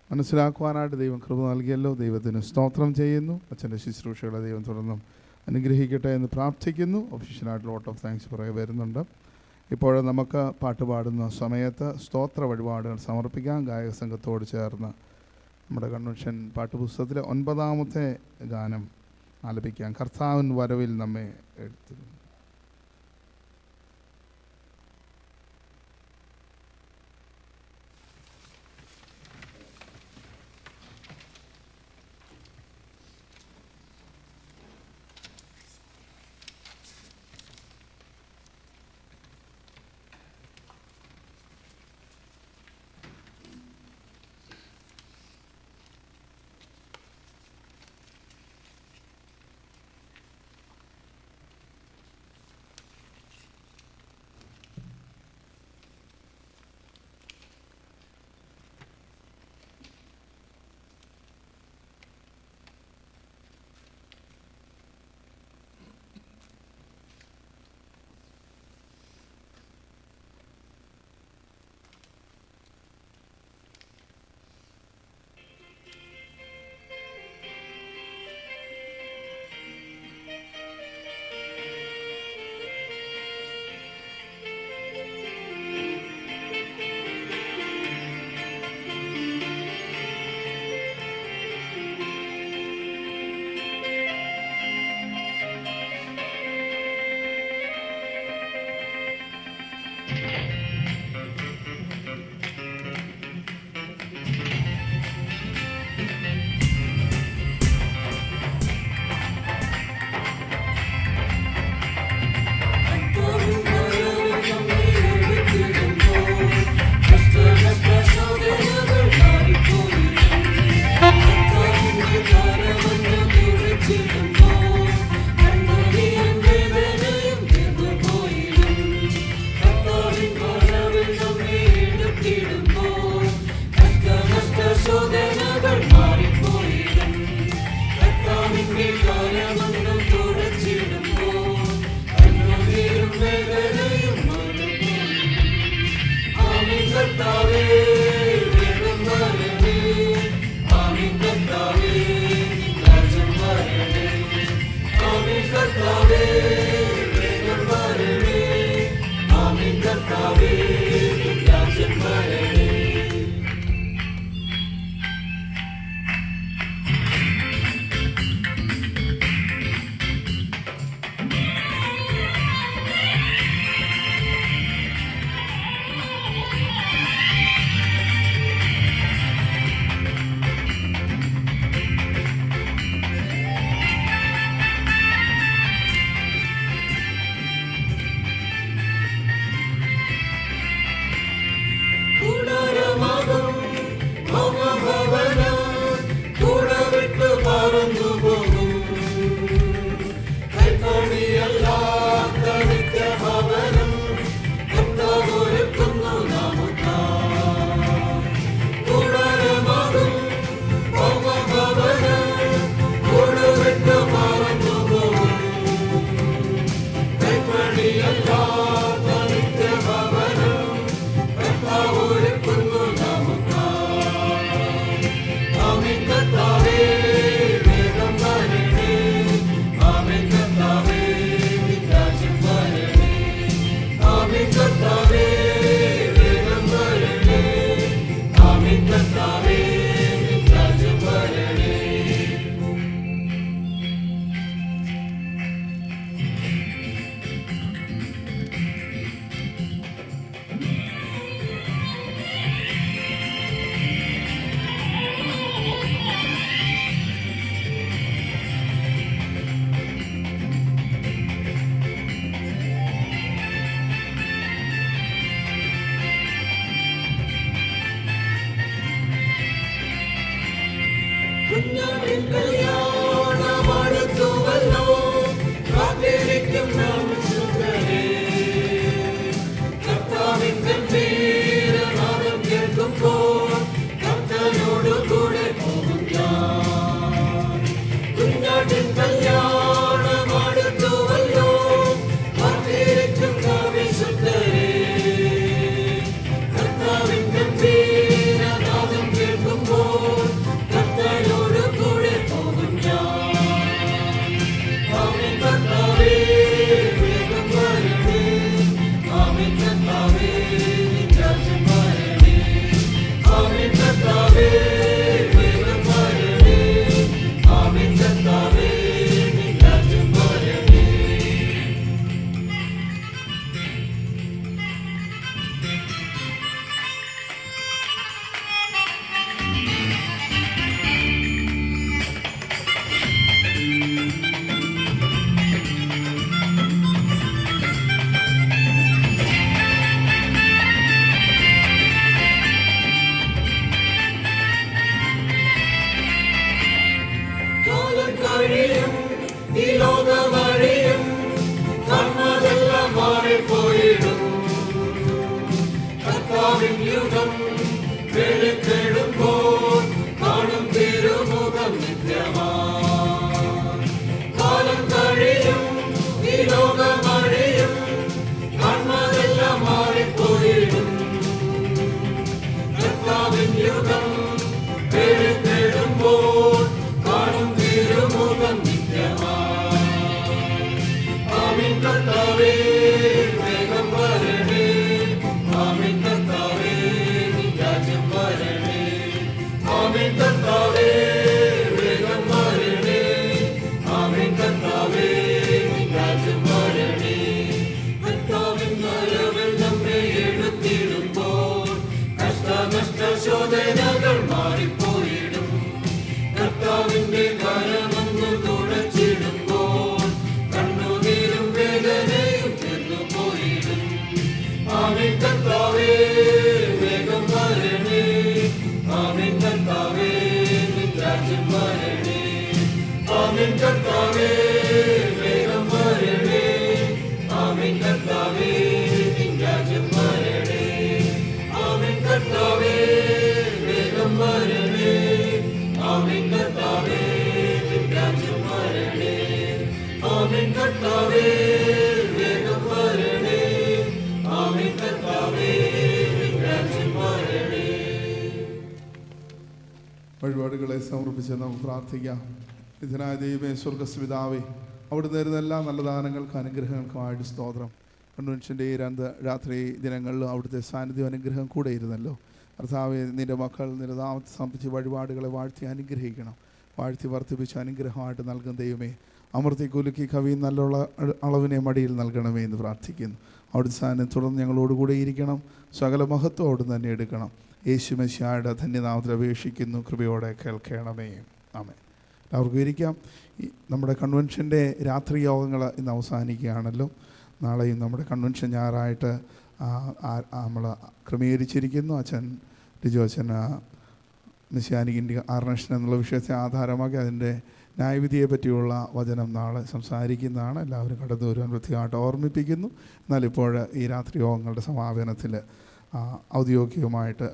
മനസ്സിലാക്കുവാനായിട്ട് ദൈവം കൃപ നൽകിയല്ലോ. ദൈവത്തിന് സ്തോത്രം ചെയ്യുന്നു. അച്ഛൻ്റെ ശുശ്രൂഷകളെ ദൈവം തുടർന്നും അനുഗ്രഹിക്കട്ടെ എന്ന് പ്രാർത്ഥിക്കുന്നു. ഒഫീഷ്യലായിട്ട് ലോട്ട് ഓഫ് താങ്ക്സ് പുറകെ വരുന്നുണ്ട്. ഇപ്പോൾ നമുക്ക് പാട്ട് പാടുന്ന സമയത്ത് സ്തോത്ര വഴിപാടുകൾ സമർപ്പിക്കാം. ഗായക സംഘത്തോട് ചേർന്ന് നമ്മുടെ കൺവെൻഷൻ പാട്ടുപുസ്തകത്തിലെ 9ാമത്തെ ഗാനം ആലപിക്കാം. കർത്താവിൻ വരവിൽ നമ്മെ എടുത്തു. കുഞ്ഞാടിൻ കല്യാണം അടുത്തുവല്ലോ, കാത്തിരിക്കും നാം വിശുദ്ധരെ. കർത്താവിൻ ഗംഭീരനാദം കേൾക്കുമ്പോൾ കർത്തനോടു കൂടെ പോകും ഞാൻ. കുഞ്ഞാടിൻ കല്യാണം അടുത്തുവല്ലോ, കാത്തിരിക്കും നാം വിശുദ്ധരെ. കർത്താവിൻ ഗംഭീരനാദം കേൾക്കുമ്പോൾ കർത്തനോടു കൂടെ പോകും ഞാൻ. ആമേൻ കർത്താവേ, വേഗം വരണേ. ആമേൻ കർത്താവേ, നിൻ രാജ്യം വരണേ. ആമേൻ കർത്താവേ, വേഗം വരണേ. ആമേൻ കർത്താവേ, നിൻ രാജ്യം വരണേ. കാലം കഴിയും, ഈ ലോകമഴിയും, കർമ്മതെല്ലാം മാറിപ്പോയിടും. കർത്താവിൻ യുഗം വെളിപ്പെടുമ്പോൾ കാണും തിരുമുഖം നിത്യമായി. കാലം കഴിയും, ഈ ലോകമഴിയും, കർമ്മതെല്ലാം മാറിപ്പോയിടും. കർത്താവിൻ യുഗം വെളിപ്പെടുമ്പോൾ കാണും തിരുമുഖം നിത്യമായി. ആമേൻ കർത്താവേ, വേഗം വരണേ. ആമേൻ കർത്താവേ, നിൻ രാജ്യം വരണേ. ആമേൻ കർത്താവേ, വേഗം വരണേ. ആമേൻ കർത്താവേ, നിൻ രാജ്യം വരണേ. കർത്താവിൻ വരവിൽ നമ്മെ എടുത്തിടുമ്പോൾ കഷ്ടനഷ്ട ശോധനകൾ മാറിപ്പോയിടും. കർത്താവിന്റെ കരമൊന്നു തുടച്ചിടുമ്പോൾ കണ്ണുനീരും വേദനയും തീർന്നു പോയിടും. ആമേൻ കർത്താവേ, വേഗം വരണേ. ആമേൻ കർത്താവേ, നിൻ രാജ്യം വരണേ. ആമേൻ കർത്താവേ, വേഗം വരണേ. ആമേൻ കർത്താവേ, നിൻ രാജ്യം വരണേ. ആമേൻ കർത്താവേ, വേഗം വരണേ. ആമേൻ കർത്താവേ, നിൻ രാജ്യം വരണേ. ആമേൻ കർത്താവേ, വേഗം വരണേ. ആമേൻ കർത്താവേ, നിൻ രാജ്യം വരണേ. വഴിപാടുകളെ സമർപ്പിച്ച് നമുക്ക് പ്രാർത്ഥിക്കാം. ഇതിനായ ദൈവമേ, സ്വർഗസ്പിതാവേ, അവിടുന്ന് തരുന്ന എല്ലാ നല്ല ദാനങ്ങൾക്കും അനുഗ്രഹങ്ങൾക്കുമായിട്ട് സ്തോത്രം. കൺവെൻഷൻ്റെ ഈ രാത്രി ദിനങ്ങളിലും അവിടുത്തെ സാന്നിധ്യം അനുഗ്രഹം കൂടെ ഇരുന്നല്ലോ. കർത്താവേ, നിൻ്റെ മക്കൾ നിന്റെ നാമത്തെ സമർപ്പിച്ച് വഴിപാടുകളെ വാഴ്ത്തി അനുഗ്രഹിക്കണം. വാഴ്ത്തി വർദ്ധിപ്പിച്ച് അനുഗ്രഹമായിട്ട് നൽകുന്ന ദൈവമേ, അമർത്തി കുലുക്കി കവിയും നല്ല അളവിനെ മടിയിൽ നൽകണമേ എന്ന് പ്രാർത്ഥിക്കുന്നു. അവിടുത്തെ സാന്നിധ്യം തുടർന്ന് ഞങ്ങളോടുകൂടെ ഇരിക്കണം. സകല മഹത്വം അവിടുന്ന് തന്നെ എടുക്കണം. യേശു മെശിഹായുടെ ധന്യനാമത്തിൽ അപേക്ഷിക്കുന്നു. കൃപയോടെ കേൾക്കണമേ. ആമേൻ. എല്ലാവർക്കും ഇരിക്കാം. നമ്മുടെ കൺവെൻഷൻ്റെ രാത്രി യോഗങ്ങൾ ഇന്ന് അവസാനിക്കുകയാണല്ലോ. നാളെയും നമ്മുടെ കൺവെൻഷൻ ഞായറായിട്ട് നമ്മൾ ക്രമീകരിച്ചിരിക്കുന്നു. അച്ഛൻ ലിജോ അച്ഛൻ മെസ്സിയാനിക് ഇൻകാർണേഷൻ എന്നുള്ള വിഷയത്തെ ആധാരമാക്കി അതിൻ്റെ ന്യായവിധിയെ പറ്റിയുള്ള വചനം നാളെ സംസാരിക്കുന്നതാണ്. എല്ലാവരും കടന്നു വരുവാൻ വൃത്തിയായിട്ട് ഓർമ്മിപ്പിക്കുന്നു. എന്നാൽ ഇപ്പോൾ ഈ രാത്രി യോഗങ്ങളുടെ സമാപനത്തിൽ ഔദ്യോഗികമായിട്ട്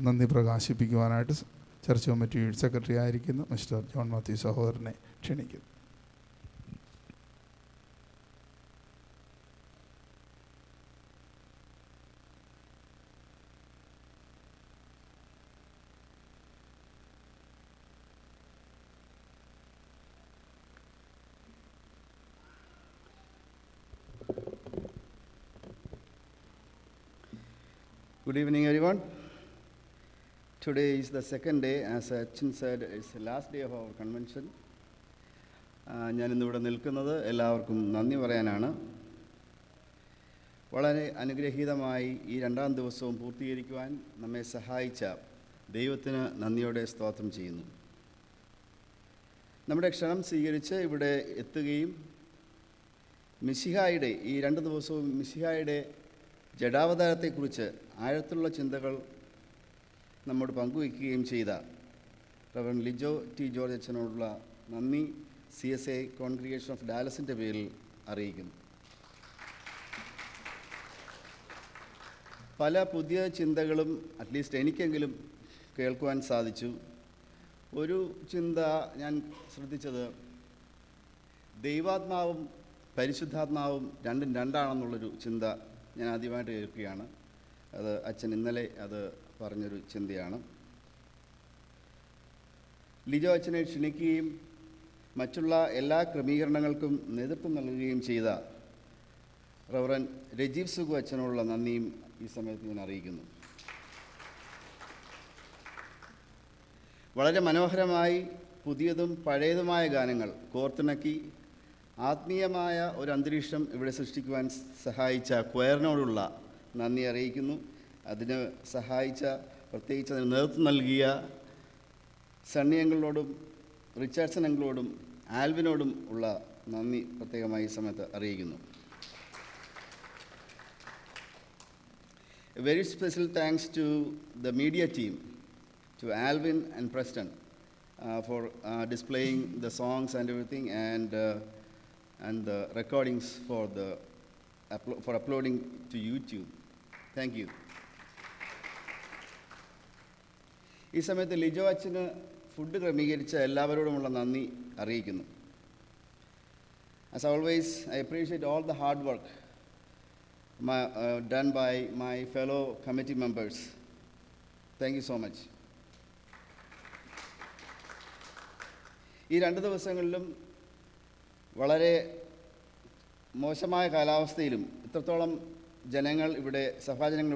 നന്ദി പ്രകാശിപ്പിക്കുവാനായിട്ട് ചർച്ച് കമ്മിറ്റി സെക്രട്ടറി ആയിരിക്കുന്ന മിസ്റ്റർ ജോൺ മാത്യു സഹോദരനെ ക്ഷണിക്കുന്നു. Good evening, everyone. Today is the second day, as Chin said, it's the last day of our convention. ഞാനിന്നിവിടെ നിൽക്കുന്നത് എല്ലാവർക്കും നന്ദി പറയാനാണ്. വളരെ അനുഗ്രഹീതമായി ഈ രണ്ടാം ദിവസവും പൂർത്തീകരിക്കുവാൻ നമ്മെ സഹായിച്ച ദൈവത്തിന് നന്ദിയോടെ സ്തോത്രം ചെയ്യുന്നു. നമ്മുടെ ക്ഷണം സ്വീകരിച്ച് ഇവിടെ എത്തുകയും മിശിഹായുടെ ഈ രണ്ട് ദിവസവും മിശിഹായുടെ ജഡാവതാരത്തെക്കുറിച്ച് ആഴത്തിലുള്ള ചിന്തകൾ നമ്മോട് പങ്കുവയ്ക്കുകയും ചെയ്ത റവറൻ ലിജോ ടി ജോർജ് അച്ഛനോടുള്ള നന്ദി CSA കോൺഗ്രിഗേഷൻ ഓഫ് ഡാലസിൻ്റെ പേരിൽ അറിയിക്കുന്നു. പല പുതിയ ചിന്തകളും അറ്റ്ലീസ്റ്റ് എനിക്കെങ്കിലും കേൾക്കുവാൻ സാധിച്ചു. ഒരു ചിന്ത ഞാൻ ശ്രദ്ധിച്ചത്, ദൈവാത്മാവും പരിശുദ്ധാത്മാവും രണ്ടും രണ്ടാണെന്നുള്ളൊരു ചിന്ത ഞാൻ ആദ്യമായിട്ട് കേൾക്കുകയാണ്. അത് അച്ഛൻ ഇന്നലെ അത് പറഞ്ഞൊരു ചിന്തയാണ്. ലിജോ അച്ഛനെ ക്ഷണിക്കുകയും മറ്റുള്ള എല്ലാ ക്രമീകരണങ്ങൾക്കും നേതൃത്വം നൽകുകയും ചെയ്ത റവറൻ രജീവ് സുഗു അച്ഛനോടുള്ള നന്ദിയും ഈ സമയത്ത് ഞാൻ അറിയിക്കുന്നു. വളരെ മനോഹരമായി പുതിയതും പഴയതുമായ ഗാനങ്ങൾ കോർത്തിണക്കി ആത്മീയമായ ഒരു അന്തരീക്ഷം ഇവിടെ സൃഷ്ടിക്കുവാൻ സഹായിച്ച ക്വയറിനോടുള്ള നന്ദി അറിയിക്കുന്നു. അതിന് സഹായിച്ച, പ്രത്യേകിച്ച് അതിന് നേതൃത്വം നൽകിയ സണ്ണി അങ്കിളിനോടും റിച്ചാർഡ്സൺ അങ്കിളിനോടും ആൽവിനോടും ഉള്ള നന്ദി പ്രത്യേകമായി ഈ സമയത്ത് അറിയിക്കുന്നു. A very special thanks to the media team, to Alvin and Preston for displaying the songs and everything, and the recordings for uploading to YouTube. Thank you. ഈ സമയത്ത് ലിജോ അച്ഛന് ഫുഡ് ക്രമീകരിച്ച എല്ലാവരോടുമുള്ള നന്ദി അറിയിക്കുന്നു. As always, I appreciate all the hard work done by my fellow committee members. Thank you so much. ഈ 2 ദിവസങ്ങളിലും വളരെ മോശമായ കാലാവസ്ഥയിലും ഇത്രത്തോളം ജനങ്ങൾ ഇവിടെ, സഭാജനങ്ങൾ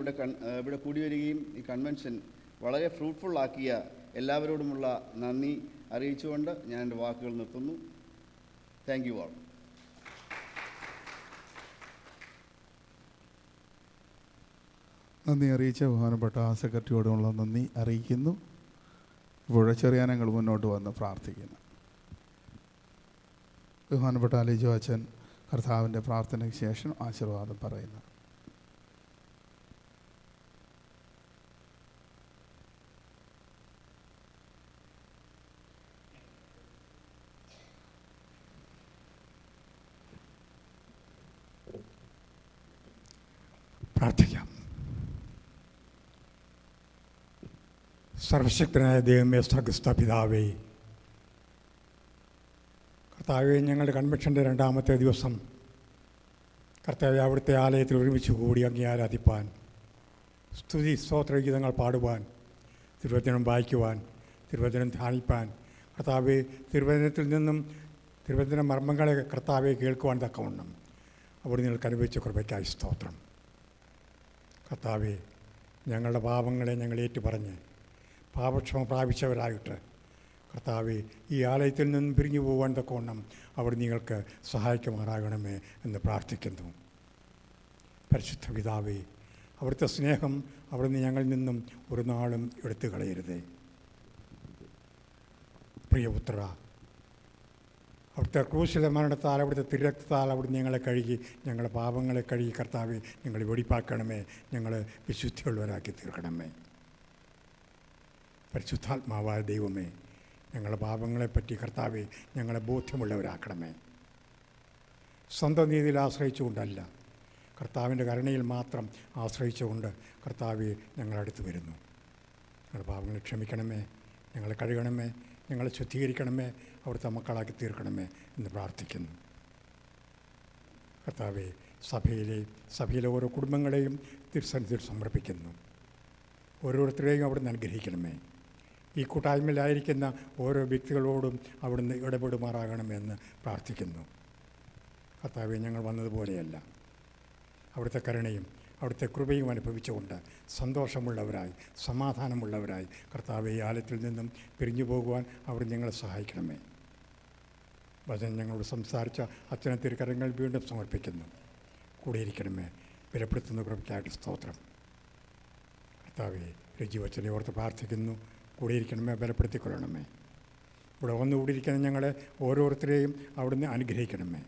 ഇവിടെ കൂടി വരികയും ഈ കൺവെൻഷൻ വളരെ ഫ്രൂട്ട്ഫുൾ ആക്കിയ എല്ലാവരോടുമുള്ള നന്ദി അറിയിച്ചുകൊണ്ട് ഞാൻ എൻ്റെ വാക്കുകൾ നിർത്തുന്നു. Thank you all. നന്ദി അറിയിച്ച ബഹുമാനപ്പെട്ട സെക്രട്ടറിയോടുമുള്ള നന്ദി അറിയിക്കുന്നു. ഇപ്പോൾ ചെറിയാനങ്ങൾ മുന്നോട്ട് വന്ന് പ്രാർത്ഥിക്കുന്നു. ബഹുമാനപ്പെട്ട ലിജോ അച്ഛൻ കർത്താവിൻ്റെ പ്രാർത്ഥനയ്ക്ക് ശേഷം ആശീർവാദം പറയുന്നു. പ്രാർത്ഥിക്കാം. സർവശക്തനായ ദൈവമേ, സ്വർഗ്ഗസ്ഥ പിതാവേ, കർത്താവേ, ഞങ്ങളുടെ കൺവെൻഷൻ്റെ 2ാമത്തെ ദിവസം കർത്താവെ അവിടുത്തെ ആലയത്തിൽ ഒരുമിച്ച് കൂടി അങ്ങേ ആരാധിപ്പാൻ, സ്തുതി സ്തോത്രഗീതങ്ങൾ പാടുവാൻ, തിരുവചനം വായിക്കുവാൻ, തിരുവചനം ധ്യാനിപ്പാൻ, കർത്താവെ തിരുവചനത്തിൽ നിന്നും തിരുവചന മർമ്മങ്ങളെ കർത്താവെ കേൾക്കുവാൻ തക്കവണ്ണം അവിടെ നിങ്ങൾക്ക് അനുഭവിച്ച കൃപയ്ക്കായി സ്തോത്രം. കർത്താവെ, ഞങ്ങളുടെ പാപങ്ങളെ ഞങ്ങൾ ഏറ്റുപറഞ്ഞ് പാപക്ഷമ പ്രാപിച്ചവരായിട്ട് കർത്താവെ ഈ ആലയത്തിൽ നിന്നും പിരിഞ്ഞു പോകാൻ തക്കവണ്ണം അവിടെ നിങ്ങൾക്ക് സഹായിക്കുമാറാകണമേ എന്ന് പ്രാർത്ഥിക്കുന്നു. പരിശുദ്ധ പിതാവേ, അവിടുത്തെ സ്നേഹം അവിടുന്ന് ഞങ്ങളിൽ നിന്നും ഒരു നാളും എടുത്തു കളയരുതേ. പ്രിയപുത്ര, അവിടുത്തെ ക്രൂശിലെ മരണത്താൽ, അവിടുത്തെ തിരക്തത്താൽ അവിടുന്ന് ഞങ്ങളെ കഴുകി, ഞങ്ങളുടെ പാപങ്ങളെ കഴുകി കർത്താവെ ഞങ്ങളെ വെടിപ്പാക്കണമേ, ഞങ്ങളെ വിശുദ്ധിയുള്ളവരാക്കി തീർക്കണമേ. പരിശുദ്ധാത്മാവായ ദൈവമേ, ഞങ്ങളുടെ പാപങ്ങളെപ്പറ്റി കർത്താവെ ഞങ്ങളെ ബോധ്യമുള്ളവരാക്കണമേ. സ്വന്തം നീതിയിൽ ആശ്രയിച്ചുകൊണ്ടല്ല, കർത്താവിൻ്റെ കരുണയിൽ മാത്രം ആശ്രയിച്ചുകൊണ്ട് കർത്താവെ ഞങ്ങളടുത്ത് വരുന്നു. ഞങ്ങളുടെ പാപങ്ങളെ ക്ഷമിക്കണമേ, ഞങ്ങളെ കഴുകണമേ, ഞങ്ങളെ ശുദ്ധീകരിക്കണമേ, അവിടുത്തെ മക്കളാക്കി തീർക്കണമേ എന്ന് പ്രാർത്ഥിക്കുന്നു. കർത്താവെ, സഭയിലെ ഓരോ കുടുംബങ്ങളെയും തിരുസന്നിധിയിൽ സമർപ്പിക്കുന്നു. ഓരോരുത്തരെയും അവിടുന്ന് അനുഗ്രഹിക്കണമേ. ഈ കൂട്ടായ്മയിലായിരിക്കുന്ന ഓരോ വ്യക്തികളോടും അവിടുന്ന് ഇടപെടുമാറാകണമെന്ന് പ്രാർത്ഥിക്കുന്നു. കർത്താവെ, ഞങ്ങൾ വന്നതുപോലെയല്ല, അവിടുത്തെ കരുണയും അവിടുത്തെ കൃപയും അനുഭവിച്ചുകൊണ്ട് സന്തോഷമുള്ളവരായി, സമാധാനമുള്ളവരായി കർത്താവെ ഈ ആലയത്തിൽ നിന്നും പിരിഞ്ഞു പോകുവാൻ അവിടുന്ന് ഞങ്ങളെ സഹായിക്കണമേ. വചനം ഞങ്ങളോട് സംസാരിച്ച അച്ഛനെ തിരുക്കരങ്ങൾ വീണ്ടും സമർപ്പിക്കുന്നു. കൂടിയിരിക്കണമേ. ബലപ്പെടുത്തുന്ന കൃപയ്ക്കായിട്ട് സ്തോത്രം. കർത്താവെ, രജീവച്ചനെ ഓർത്ത് പ്രാർത്ഥിക്കുന്നു. കൂടിയിരിക്കണമേ, ബലപ്പെടുത്തിക്കൊള്ളണമേ. ഇവിടെ വന്നുകൂടിയിരിക്കുന്ന ഞങ്ങളെ ഓരോരുത്തരെയും അവിടുന്ന് അനുഗ്രഹിക്കണമേ.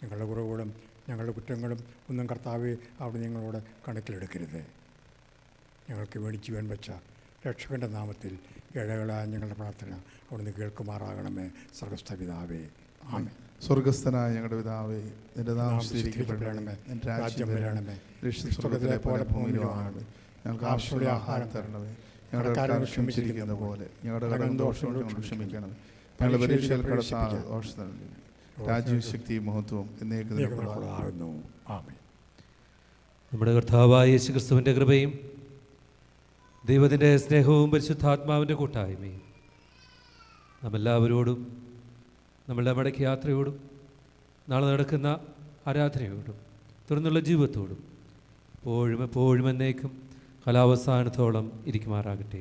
ഞങ്ങളുടെ കുറവുകളും ഞങ്ങളുടെ കുറ്റങ്ങളും ഒന്നും കർത്താവെ അവിടെ ഞങ്ങളോട് കണക്കിലെടുക്കരുത്. ഞങ്ങൾക്ക് വേണ്ടി ജീവൻ വെച്ച രക്ഷകൻ്റെ നാമത്തിൽ ഇടകളായ ഞങ്ങളുടെ പ്രാർത്ഥന അവിടുന്ന് കേൾക്കുമാറാകണമേ. സ്വർഗ്ഗസ്ഥ പിതാവേ, ആമേൻ. സ്വർഗസ്ഥനായ ഞങ്ങളുടെ പിതാവേ, നിന്റെ നാമം സ്ഥിരീകരിക്കപ്പെടണമേ, നിന്റെ രാജ്യം വരണമേ, സ്വർഗ്ഗത്തിലെ പോലെ ഭൂമിയിലും ആകണമേ. ഞങ്ങൾക്ക് ആവശ്യമുള്ള ആഹാരം തരണമേ, ഞങ്ങളുടെ കടക്കാരെ ക്ഷമിച്ചിരിക്കുന്ന പോലെ ഞങ്ങളുടെ കടങ്ങളും ദോഷങ്ങളും ഞങ്ങൾ ക്ഷമിക്കണമേ. ഞങ്ങളുടെ പരീക്ഷയിൽ കടത്താതെ ദോഷം രാജ്യവും ശക്തിയും മഹത്വവും എന്നേക്ക് ആകുന്നു. ആമേൻ. നമ്മുടെ കർത്താവായ യേശുക്രിസ്തുവിൻ്റെ കൃപയും ദൈവത്തിൻ്റെ സ്നേഹവും പരിശുദ്ധാത്മാവിൻ്റെ കൂട്ടായ്മയും നമ്മെല്ലാവരോടും നമ്മളുടെ മടക്കി യാത്രയോടും നാളെ നടക്കുന്ന ആരാധനയോടും തുടർന്നുള്ള ജീവിതത്തോടും എപ്പോഴും എന്നേക്കും കാലാവസാനത്തോളം ഇരിക്കുമാറാകട്ടെ.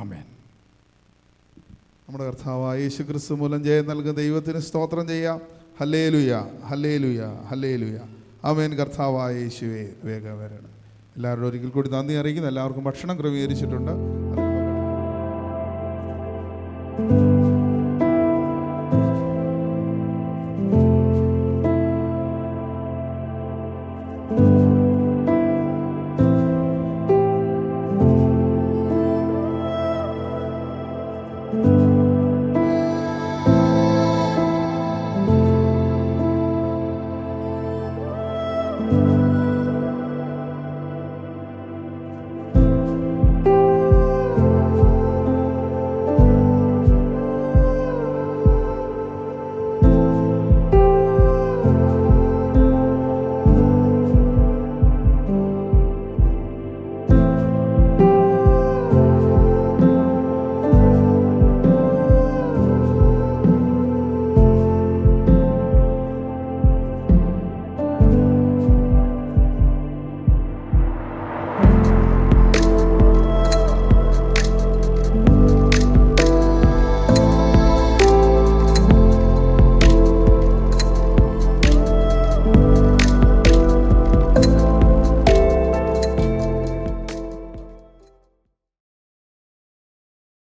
ആമേൻ. നമ്മുടെ കർത്താവായ യേശുക്രിസ്തു മൂലം ജയം നൽകുന്ന ദൈവത്തിന് സ്തോത്രം ചെയ്യാം. ഹല്ലേലൂയ, ഹല്ലേലൂയ, ഹല്ലേലൂയ. ആമേൻ. കർത്താവായ യേശുവേ, വേഗം വരണം. എല്ലാവരോടും ഒരിക്കൽ കൂടി നന്ദി അറിയിക്കുന്നു. എല്ലാവർക്കും ഭക്ഷണം ക്രമീകരിച്ചിട്ടുണ്ട്.